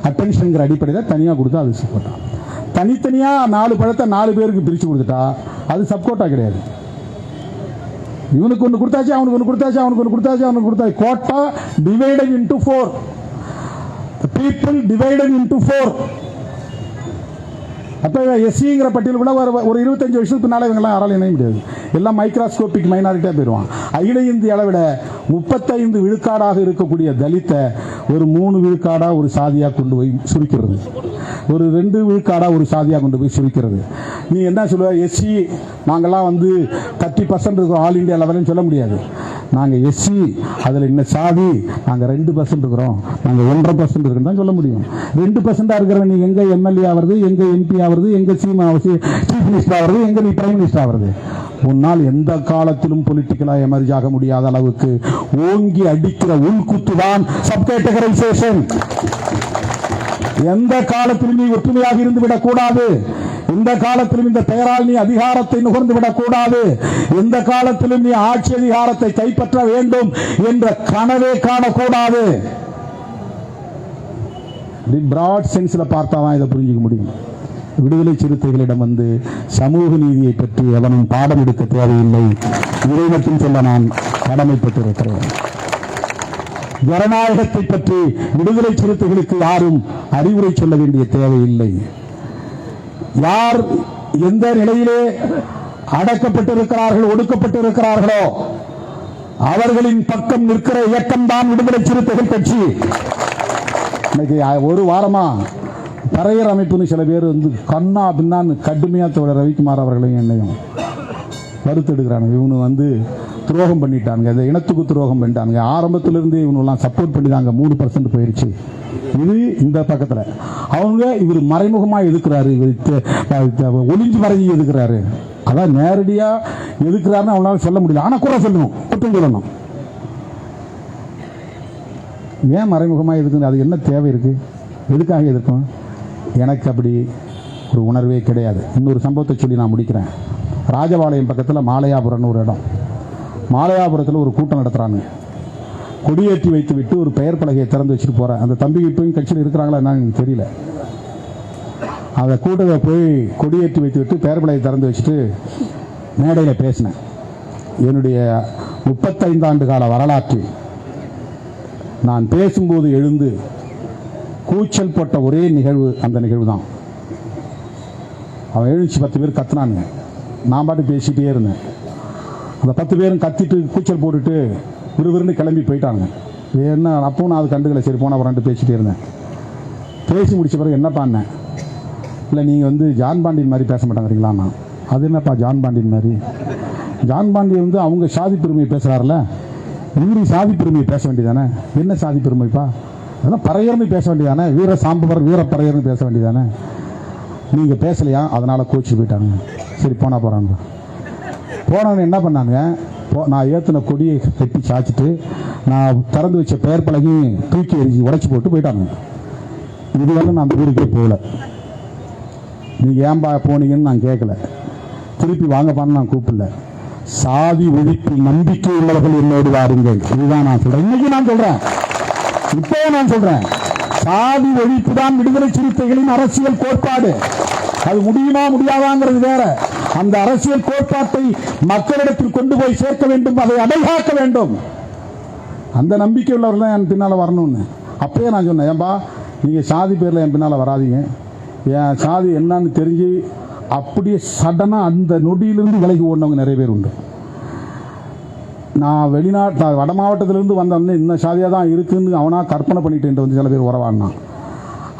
அட்டென்ஷன் அடிப்படையில் தனியா கொடுத்தா அது சப்கோட்டா. தனித்தனியா 4 பழத்தை 4 பேருக்கு பிரிச்சு கொடுத்துட்டா அது சப்கோட்டா கிடையாது. இவனுக்கு ஒன்று கொடுத்தாச்சு, அவனுக்கு ஒன்று கொடுத்தாச்சு, அவனுக்கு ஒன்று கொடுத்தாச்சு, அவனுக்கு கொடுத்தாச்சு. Quota divided into 4. The people divided into 4. அப்போ எஸ்சிங்கிற பட்டியலுக்குள்ள ஒரு 25 வருஷத்துக்கு பின்னால் இவங்கெல்லாம் யாராலும் இணைய முடியாது. எல்லாம் மைக்ராஸ்கோபிக் மைனாரிட்டியாக போயிடுவான். அகில இந்திய அளவில் 35 விழுக்காடாக இருக்கக்கூடிய தலித்தை ஒரு 3 விழுக்காடாக ஒரு சாதியாக கொண்டு போய் சுருக்கிறது, ஒரு 2 விழுக்காடாக ஒரு சாதியாக கொண்டு போய் சுருக்கிறது. நீ என்ன சொல்லுவ, எஸ்சி நாங்கள்லாம் 30% இருக்கிறோம் ஆல் இந்தியா லெவல்னு சொல்ல முடியாது. நாங்கள் எஸ்சி, அதில் இன்னும் சாதி நாங்கள் 2% இருக்கிறோம், நாங்கள் 1.5% இருக்குன்னு தான் சொல்ல முடியும். 2% இருக்கிறவன் நீ எங்கே எம்எல்ஏ ஆகிறது, எங்கே எம்பி ஆகிறது, எங்கே சீஃப் மினிஸ்டர் ஆகிறது, எங்கே நீ பிரைம் மினிஸ்டர் ஆகிறது? உன்னால் எந்த காலத்திலும் பொலிட்டிக்கலாக எமர்ஜ் ஆக முடியாத அளவுக்கு ஓங்கி அடிக்கிற உள்குத்துதான் சப்கேட்டகரைசேஷன். எந்த காலத்திலும் நீ ஒற்றுமையாக இருந்து விடக்கூடாது. எந்த காலத்திலும் இந்த பெயரால் நீ அதிகாரத்தை நுகர்ந்து விடக்கூடாது. எந்த காலத்திலும் நீ ஆட்சி அதிகாரத்தை கைப்பற்ற வேண்டும் என்ற கனவே காணக்கூடாது. பிராட் சென்ஸ்ல பார்த்தாதான் இதை புரிஞ்சுக்க முடியும். விடுதலை சிறுத்தைகளிடம் சமூக நீதியை பற்றி எவனும் பாடம் எடுக்க தேவையில்லை. இதை மட்டும் சொல்ல நான் கடமைப்பட்டிருக்கிறேன். ஜனநாயகத்தை பற்றி விடுதலை சிறுத்தைகளுக்கு யாரும் அறிவுரை சொல்ல வேண்டிய தேவையில்லை. யார் எந்த நிலையிலே அடக்கப்பட்டிருக்கிறார்கள், ஒடுக்கப்பட்டிருக்கிறார்களோ அவர்களின் பக்கம் நிற்கிற இயக்கம் தான் விடுதலை சிறுத்தைகள் கட்சி. இன்னைக்கு ஒரு வாரமா பறையர் அமைப்புன்னு சில பேர் கண்ணா பின்னான்னு கடுமையா தோழர் ரவிக்குமார் அவர்களையும் என்னையும் வருத்தெடுக்கிறாங்க. இவனு துரோகம் பண்ணிட்டாங்க, இந்த இனத்துக்கு துரோகம் பண்ணிட்டாங்க. ஆரம்பத்திலிருந்து இவனெல்லாம் சப்போர்ட் பண்ணிட்டாங்க. 3% போயிருச்சு. இது இந்த பக்கத்தில் அவங்க இவர் மறைமுகமா எதுக்குறாரு, ஒளிஞ்சு மறைஞ்சி எதுக்குறாரு. அதான் நேரடியா எதுக்குறாருன்னு அவனால சொல்ல முடியல. ஆனா கூட சொல்லணும், குற்றம் சொல்லணும். ஏன் மறைமுகமா எதுக்கு, அது என்ன தேவை இருக்கு, எதுக்காக எதிர்க்கும்? எனக்கு அப்படி ஒரு உணர்வே கிடையாது. இன்னொரு சம்பவத்தை சொல்லி நான் முடிக்கிறேன். ராஜபாளையம் பக்கத்தில் மாலையாபுரம்னு ஒரு இடம். மாலையாபுரத்தில் ஒரு கூட்டம் நடத்துகிறாங்க. கொடியேற்றி வைத்து விட்டு ஒரு பெயர் பலகையை திறந்து வச்சுட்டு போகிறேன். அந்த தம்பி இப்போயும் கட்சியில் இருக்கிறாங்களா என்னன்னு எனக்கு தெரியல. அந்த கூட்டத்தை போய் கொடியேற்றி வைத்து விட்டு பெயர் பலகையை திறந்து வச்சுட்டு மேடையில் பேசினேன். என்னுடைய 35 ஆண்டு கால வரலாற்றில் நான் பேசும்போது எழுந்து கூச்சல் போட்ட ஒரே நிகழ்வு அந்த நிகழ்வு தான். அவன் எழுச்சி 10 பேர் கத்துனானுங்க. நான் பாட்டு பேசிட்டே இருந்தேன். அந்த 10 பேரும் கத்திட்டு கூச்சல் போட்டுட்டு விறுவிறுன்னு கிளம்பி போயிட்டாங்க. என்ன அப்பவும் நான் அது கண்டுக்கல. சரி போன அப்புறம் பேசிட்டே இருந்தேன். பேசி முடிச்ச பிறகு என்ன பண்ணேன், இல்லை நீங்கள் ஜான் பாண்டியன் மாதிரி பேச மாட்டாங்கிறீங்களா? நான் அது என்னப்பா ஜான் பாண்டியன் மாதிரி? ஜான் பாண்டியன் அவங்க சாதி பெருமையை பேசுகிறாருல, இவரு சாதி பெருமையை பேச வேண்டியதானே? என்ன சாதி பெருமைப்பா? அதெல்லாம் பறையர்னு பேச வேண்டியதானே? வீர சாம்பவர் வீர பறையர்னு பேச வேண்டியதானே? நீங்கள் பேசலையா, அதனால் கோச்சு போயிட்டாங்க. சரி போனா போகிறாங்க. போனவங்க என்ன பண்ணாங்க, நான் ஏற்றின கொடியை கட்டி சாய்ச்சிட்டு நான் திறந்து வச்ச பெயர் பலகி தூக்கி எரிஞ்சு உடைச்சி போட்டு போயிட்டாங்க. இதுவரை நான் அந்த ஊருக்கே போகல. நீங்கள் ஏன்பா போனீங்கன்னு நான் கேட்கல. திருப்பி வாங்கப்பான்னு நான் கூப்பிடல. சாதி ஒழிப்பில் நம்பிக்கை உள்ளவர்கள் என்னோடு வாருங்கள். இதுதான் நான் சொல்றேன். இன்னைக்கு நான் சொல்றேன், இப்போ நான் சொல்றேன், சாதி ஒழிப்பு தான் விடுதலை சிறுத்தைகளின் அரசியல் கோட்பாடு. அது முடியுமா முடியாதாங்கிறது வேற. அந்த அரசியல் கோட்பாட்டை மக்களிடத்தில் கொண்டு போய் சேர்க்க வேண்டும், அதை அடைகாக்க வேண்டும். அந்த நம்பிக்கை உள்ளவர்கள் என் பின்னால வரணும்னு அப்பயே நான் சொன்னேன். ஏன்பா நீங்க சாதி பேர்ல என் பின்னால வராதீங்க, என் சாதி என்னன்னு தெரிஞ்சு அப்படியே சடனா அந்த நொடியிலிருந்து விலகி ஓடினவங்க நிறைய பேர் உண்டு. நான் வெளிநாட்டு வட மாவட்டத்திலிருந்து வந்தவொடனே இந்த சாதியாக தான் இருக்குன்னு அவனா கற்பனை பண்ணிட்டு சில பேர் உறவாடினான்.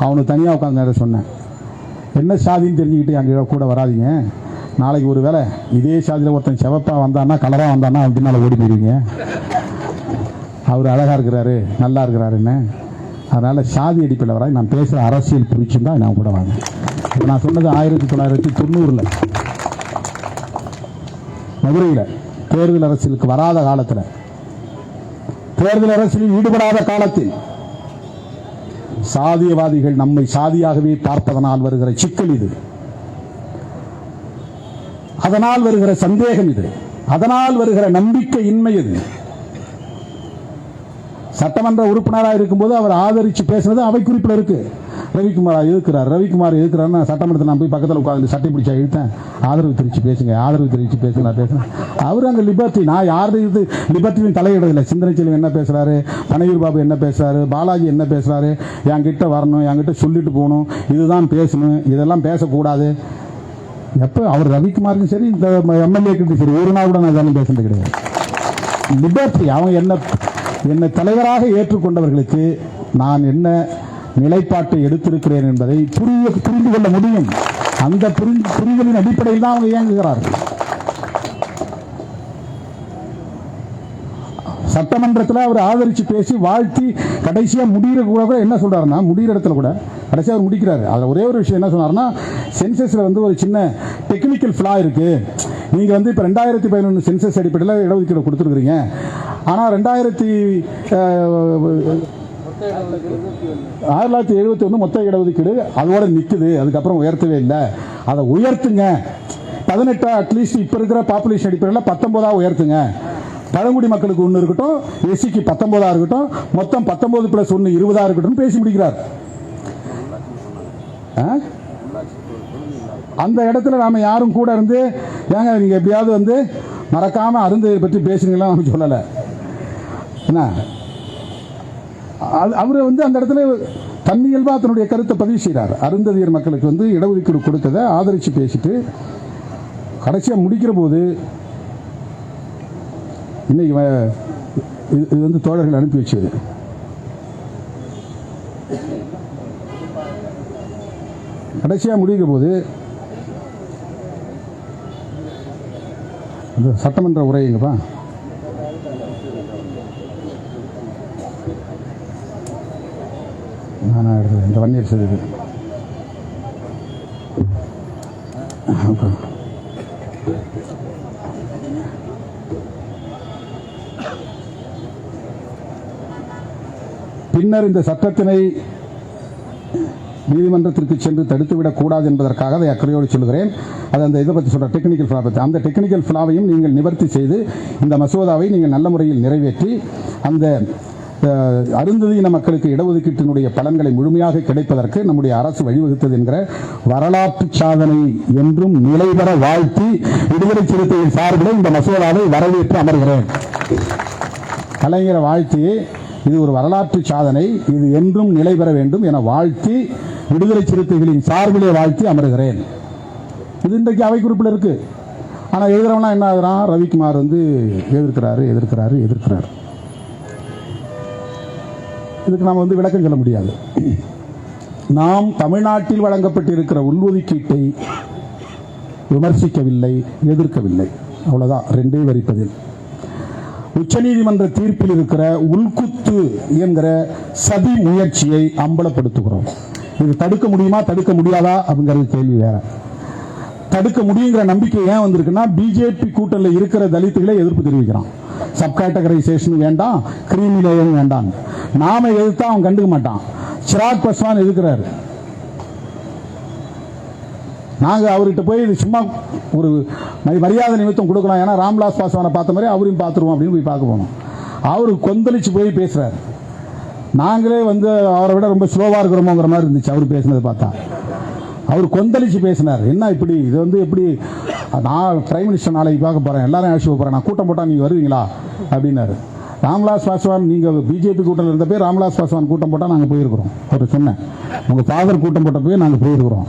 அவனுக்கு தனியாக உட்காந்து நேரம் சொன்னேன், என்ன சாதின்னு தெரிஞ்சுக்கிட்டு அங்கே கூட வராதிங்க. நாளைக்கு ஒரு வேளை இதே சாதியில் ஒருத்தன் செவப்பாக வந்தான்னா கலராக வந்தான்னா அவன் பின்னால் ஓடி போயிருவீங்க. அவர் அழகாக இருக்கிறாரு நல்லா இருக்கிறாருன்னு. அதனால் சாதி அடிப்படையில் வர நான் பேசுகிற அரசியல் புரிச்சுன்னு தான் நான் கூட வாங்க. இப்போ நான் சொன்னது 1990 மதுரையில் தேர்தல் அரசியலுக்கு வராத காலத்தில், தேர்தல் அரசியலில் ஈடுபடாத காலத்தில் சாதியவாதிகள் நம்மை சாதியாகவே பார்ப்பதனால் வருகிற சிக்கல் இது, அதனால் வருகிற சந்தேகம் இது, அதனால் வருகிற நம்பிக்கை இன்மை இது. சட்டமன்ற உறுப்பினராக இருக்கும்போது அவர் ஆதரிச்சு பேசுனது அவை குறிப்பில் இருக்கு. ரவிக்குமார் எதிர்க்கிறாருன்னா சட்டமன்றத்தில் நான் போய் பக்கத்தில் உட்காந்து சட்டை பிடிச்சா இழுத்தேன், ஆதரவு தெரிவித்து பேசுங்க, நான் பேசுகிறேன். அவர் அந்த லிபர்ட்டி, நான் யாரு இது லிபர்ட்டியும் தலையிடவில்லை. சிந்தனை செல்வம் என்ன பேசுகிறாரு, பனையூர் பாபு என்ன பேசுகிறாரு, பாலாஜி என்ன பேசுகிறாரு, என்கிட்ட வரணும், என்கிட்ட சொல்லிட்டு போகணும், இதுதான் பேசணும், இதெல்லாம் பேசக்கூடாது. எப்போ அவர் ரவிக்குமாருக்கும் சரி, இந்த எம்எல்ஏக்கிட்டும் சரி, ஒரு நாள் கூட நான் இதெல்லாம் பேசுறது கிடையாது. லிபர்ட்டி, அவங்க என்னை தலைவராக ஏற்றுக்கொண்டவர்களுக்கு நான் என்ன நிலைப்பாட்டை எடுத்திருக்கிறேன் என்பதை புரிந்து கொள்ள முடியும். அந்த புரிதலின் அடிப்படையில் தான் அவங்க இயங்குகிறார்கள். சட்டமன்றத்தில் அவர் ஆதரிச்சு பேசி வாழ்த்தி கடைசியாக முடிகிற கூட என்ன சொல்றாருன்னா, முடிகிற இடத்துல கூட கடைசியாக அவர் முடிக்கிறாரு. அதில் ஒரே ஒரு விஷயம் என்ன சொன்னார்னா, சென்சஸ்ல ஒரு சின்ன டெக்னிக்கல் ஃபிளா இருக்கு. நீங்க இப்போ 2011 சென்சஸ் அடிப்படையில் இடஒதுக்கீடு கொடுத்துருக்கீங்க. ஆனால் 1971 மொத்த இடஒதுக்கீடு அதோட நிற்குது, அதுக்கப்புறம் உயர்த்தவே இல்லை. அதை உயர்த்துங்க, 18 அட்லீஸ்ட் இப்போ இருக்கிற பாப்புலேஷன் அடிப்படையில் 19 உயர்த்துங்க. பழங்குடி மக்களுக்கு 1 இருக்கட்டும், எஸ்சிக்கு 19 இருக்கட்டும், மொத்தம் 19+1 20 இருக்கட்டும் பேசி முடிக்கிறார். அந்த இடத்துல நாம யாரும் கூட இருந்து ஏங்க நீங்க எப்படியாவது மறக்காம அருந்ததியை பற்றி பேசுறீங்களா சொல்லல. அவரு அந்த இடத்துல தன்னியல்பா தன்னுடைய கருத்தை பதிவு செய்கிறார். அருந்ததியர் மக்களுக்கு இடஒதுக்கீடு கொடுத்ததை ஆதரிச்சு பேசிட்டு கடைசியா முடிக்கிற போது இன்னைக்கு இது தோழர்கள் அனுப்பி வச்சது. கடைசியா முடிக்கிற போது சட்டமன்ற உரைங்கப்பா, நான் இந்த வன்னியர் செய்தி பின்னர் இந்த சட்டத்தினை நீதிமன்றத்திற்கு சென்று தடுத்துவிடக் கூடாது என்பதற்காக அதை அக்கறையோடு சொல்கிறேன். அது அந்த இதை பற்றி சொல்ற டெக்னிக்கல் ஃபிளா பற்றி, அந்த டெக்னிக்கல் ஃபிளாவையும் நீங்கள் நிவர்த்தி செய்து இந்த மசோதாவை நீங்கள் நல்ல முறையில் நிறைவேற்றி அந்த அருந்ததியின மக்களுக்கு இடஒதுக்கீட்டினுடைய பலன்களை முழுமையாக கிடைப்பதற்கு நம்முடைய அரசு வழிவகுத்தது என்கிற வரலாற்று சாதனை என்றும் நிலைபெற வாழ்த்தி விடுதலை சிறுத்தையின் சார்பில் இந்த மசோதாவை வரவேற்று அமர்கிறேன். கலைஞரை வாழ்த்தி இது ஒரு வரலாற்று சாதனை, இது என்றும் நிலை பெற வேண்டும் என வாழ்த்தி விடுதலை சிறுத்தைகளின் சார்பிலே வாழ்த்தி அமர்கிறேன். இது இன்றைக்கு அவை குறிப்பில் இருக்கு. ஆனால் எழுதுறவனா என்ன ஆகுறான், ரவிக்குமார் எதிர்க்கிறாரு. இதுக்கு நாம் விளக்கம் சொல்ல முடியாது. நாம் தமிழ்நாட்டில் வழங்கப்பட்டிருக்கிற உள்ஒதுக்கீட்டை விமர்சிக்கவில்லை, எதிர்க்கவில்லை, அவ்வளவுதான். 2 வரிப்பதில் உச்சநீதிமன்ற தீர்ப்பில் இருக்கிற உள்குத்து என்கிற சதி முயற்சியை அம்பலப்படுத்துகிறோம். இது தடுக்க முடியுமா தடுக்க முடியாதா அப்படிங்கிறது கேள்வி வேற. தடுக்க முடியுங்கிற நம்பிக்கை ஏன் வந்திருக்குன்னா, பிஜேபி கூட்டணியில் இருக்கிற தலித்துகளை எதிர்ப்பு தெரிவிக்கிறான். சப்கேட்டகரைசேஷன் வேண்டாம், கிரீமி லேயரும் வேண்டாம். நாம எதிர்த்தா அவன் கண்டுக்க மாட்டான். சிராக் பஸ்வான் எதிர்க்கிறாரு. நாங்கள் அவர்கிட்ட போய் இது சும்மா ஒரு மரியாதை நிமித்தம் கொடுக்கலாம், ஏன்னா ராம்விலாஸ் பாஸ்வானை பார்த்த மாதிரி அவரையும் பார்த்துருவோம் அப்படின்னு போய் பார்க்க போனோம். அவரு கொந்தளிச்சு போய் பேசுறாரு. நாங்களே அவரை விட ரொம்ப ஸ்லோவா இருக்கிறோமோங்கிற மாதிரி இருந்துச்சு அவர் பேசினதை பார்த்தா. அவர் கொந்தளிச்சு பேசினார். என்ன இப்படி இது எப்படி, நான் பிரைம் மினிஸ்டர் நாளைக்கு பார்க்க போறேன், எல்லாரும் அழைச்சி போறேன், நான் கூட்டம் போட்டா நீங்க வருவீங்களா அப்படின்னாரு. ராம்விலாஸ் பாஸ்வான், நீங்க பிஜேபி கூட்டம் இருந்த போய் ராம்விலாஸ் பாஸ்வான் கூட்டம் போட்டா நாங்க போயிருக்கிறோம். அவர் சொன்னேன், உங்க ஃபாதர் கூட்டம் போட்ட போய் நாங்க போயிருக்கிறோம்.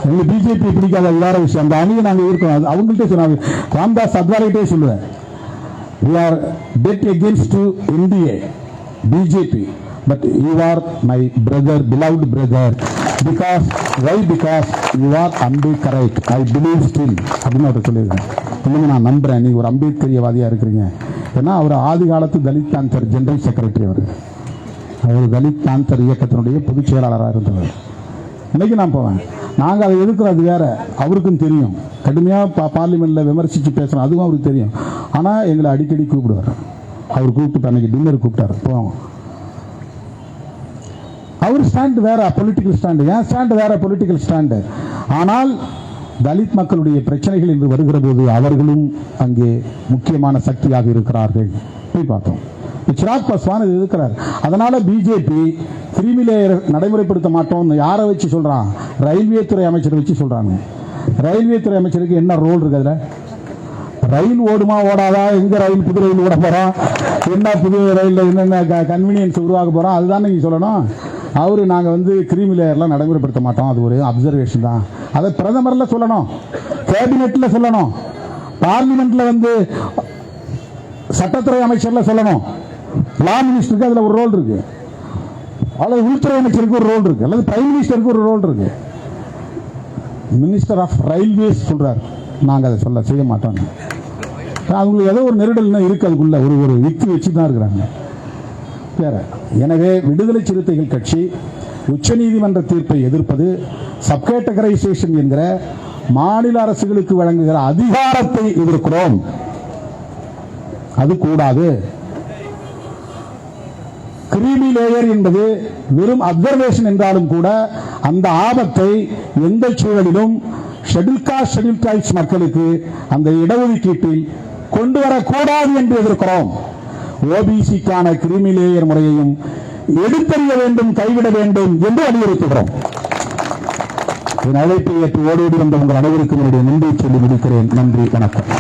எங்களுக்கு பிஜேபி பிடிக்காத வேற விஷயம், அந்த அணியை நாங்கள் இருக்கோம். அவங்கள்ட்ட சொன்னாங்க, ராம்தாஸ் அத்வாலேட்டே சொல்லுவேன், we are bet against NDA, BJP, but you are my brother, beloved brother, because you are Ambedkarite, I believe still அப்படின்னு அவர் சொல்லியிருக்கேன். இன்னும் நான் நம்புறேன் நீங்க ஒரு அம்பேத்கரியவாதியா இருக்கிறீங்க. ஏன்னா அவர் ஆதி காலத்து தலித் தான்சர் ஜெனரல் செக்ரட்டரி, அவர் தலித் தான்சர் இயக்கத்தினுடைய பொதுச் செயலாளராக இருந்தவர். இன்னைக்கு நான் போவேன், நாங்கள் அதை எதிர்க்கிறது வேற, அவருக்கும் தெரியும். கடுமையாக பார்லிமெண்ட்ல விமர்சிச்சு பேசுறோம், அதுவும் அவருக்கு தெரியும். ஆனால் எங்களை அடிக்கடி கூப்பிடுவார். அவர் கூப்பிட்டு அன்னைக்கு டின்னர் கூப்பிட்டாரு, போவோம். அவர் ஸ்டாண்ட் வேற, பொலிட்டிக்கல் ஸ்டாண்டு, ஏன் ஸ்டாண்டு வேற, பொலிட்டிக்கல் ஸ்டாண்டு. ஆனால் தலித் மக்களுடைய பிரச்சனைகள் என்று வருகிற போது அவர்களும் அங்கே முக்கியமான சக்தியாக இருக்கிறார்கள். போய் பார்த்தோம். சிராக் பஸ்வான் எதிர்க்கிறார். அதனால பிஜேபி கிரீமி லேயர் நடைமுறைப்படுத்த மாட்டோம் யாரை வச்சு சொல்றான்? ரயில்வே துறை அமைச்சரை வச்சு சொல்றாங்க. ரயில்வே துறை அமைச்சருக்கு என்ன ரோல் இருக்கு அதுல? ரயில் ஓடுமா ஓடாதா, எங்க ரயில் புது ரயில் ஓட போறோம், என்ன புது ரயில் என்னென்ன கன்வீனியன்ஸ் உருவாக்க போறோம், அதுதான் நீங்க சொல்லணும். அவரு நாங்க கிரீமி லேயர்லாம் நடைமுறைப்படுத்த மாட்டோம், அது ஒரு அப்சர்வேஷன் தான். அதை பிரதமர்ல சொல்லணும், கேபினெட்ல சொல்லணும், பார்லிமெண்ட்ல சட்டத்துறை அமைச்சர்ல சொல்லணும். லா மினிஸ்டருக்கு அதுல ஒரு ரோல் இருக்கு, அல்லது உள்துறை அமைச்சருக்கு ஒரு ரோல் இருக்கு, அல்லது பிரைம் மினிஸ்டருக்கு ஒரு ரோல் இருக்கு. மினிஸ்டர் ஆஃப் ரயில்வேஸ் சொல்றாரு, நாங்க அதை செய்ய மாட்டோம். அவங்களுக்கு ஏதோ ஒரு நெருடல் இருக்கு, அதுக்குள்ள ஒரு விக்கு வச்சு தான் இருக்கிறாங்க. எனவே விடுதலை சிறுத்தைகள் கட்சி உச்சநீதிமன்ற தீர்ப்பை எதிர்ப்பது சப்கேட்டகரைசேஷன் என்கிற மாநில அரசுகளுக்கு வழங்குகிற அதிகாரத்தை எதிர்க்கிறோம். அது கூடாது. கிரீமி லேயர் என்பது வெறும் அப்சர்வேஷன் என்றாலும் கூட அந்த ஆபத்தை எந்த சூழலிலும் ஷெட்யூல் காஸ்ட் ஷெட்யூல் ட்ரைப்ஸ் மக்களுக்கு அந்த இடஒதுக்கீட்டில் கொண்டு வரக்கூடாது என்று எதிர்க்கிறோம். ஓபிசிக்கான கிரீமி லேயர் முறையையும் எடுத்தறிய வேண்டும், கைவிட வேண்டும் என்று வலியுறுத்துகிறோம். என் அழைப்பை ஏற்று ஓடோடி வந்த உங்கள் அனைவருக்கும் என்னுடைய நன்றி சொல்லி முடிக்கிறேன். நன்றி, வணக்கம்.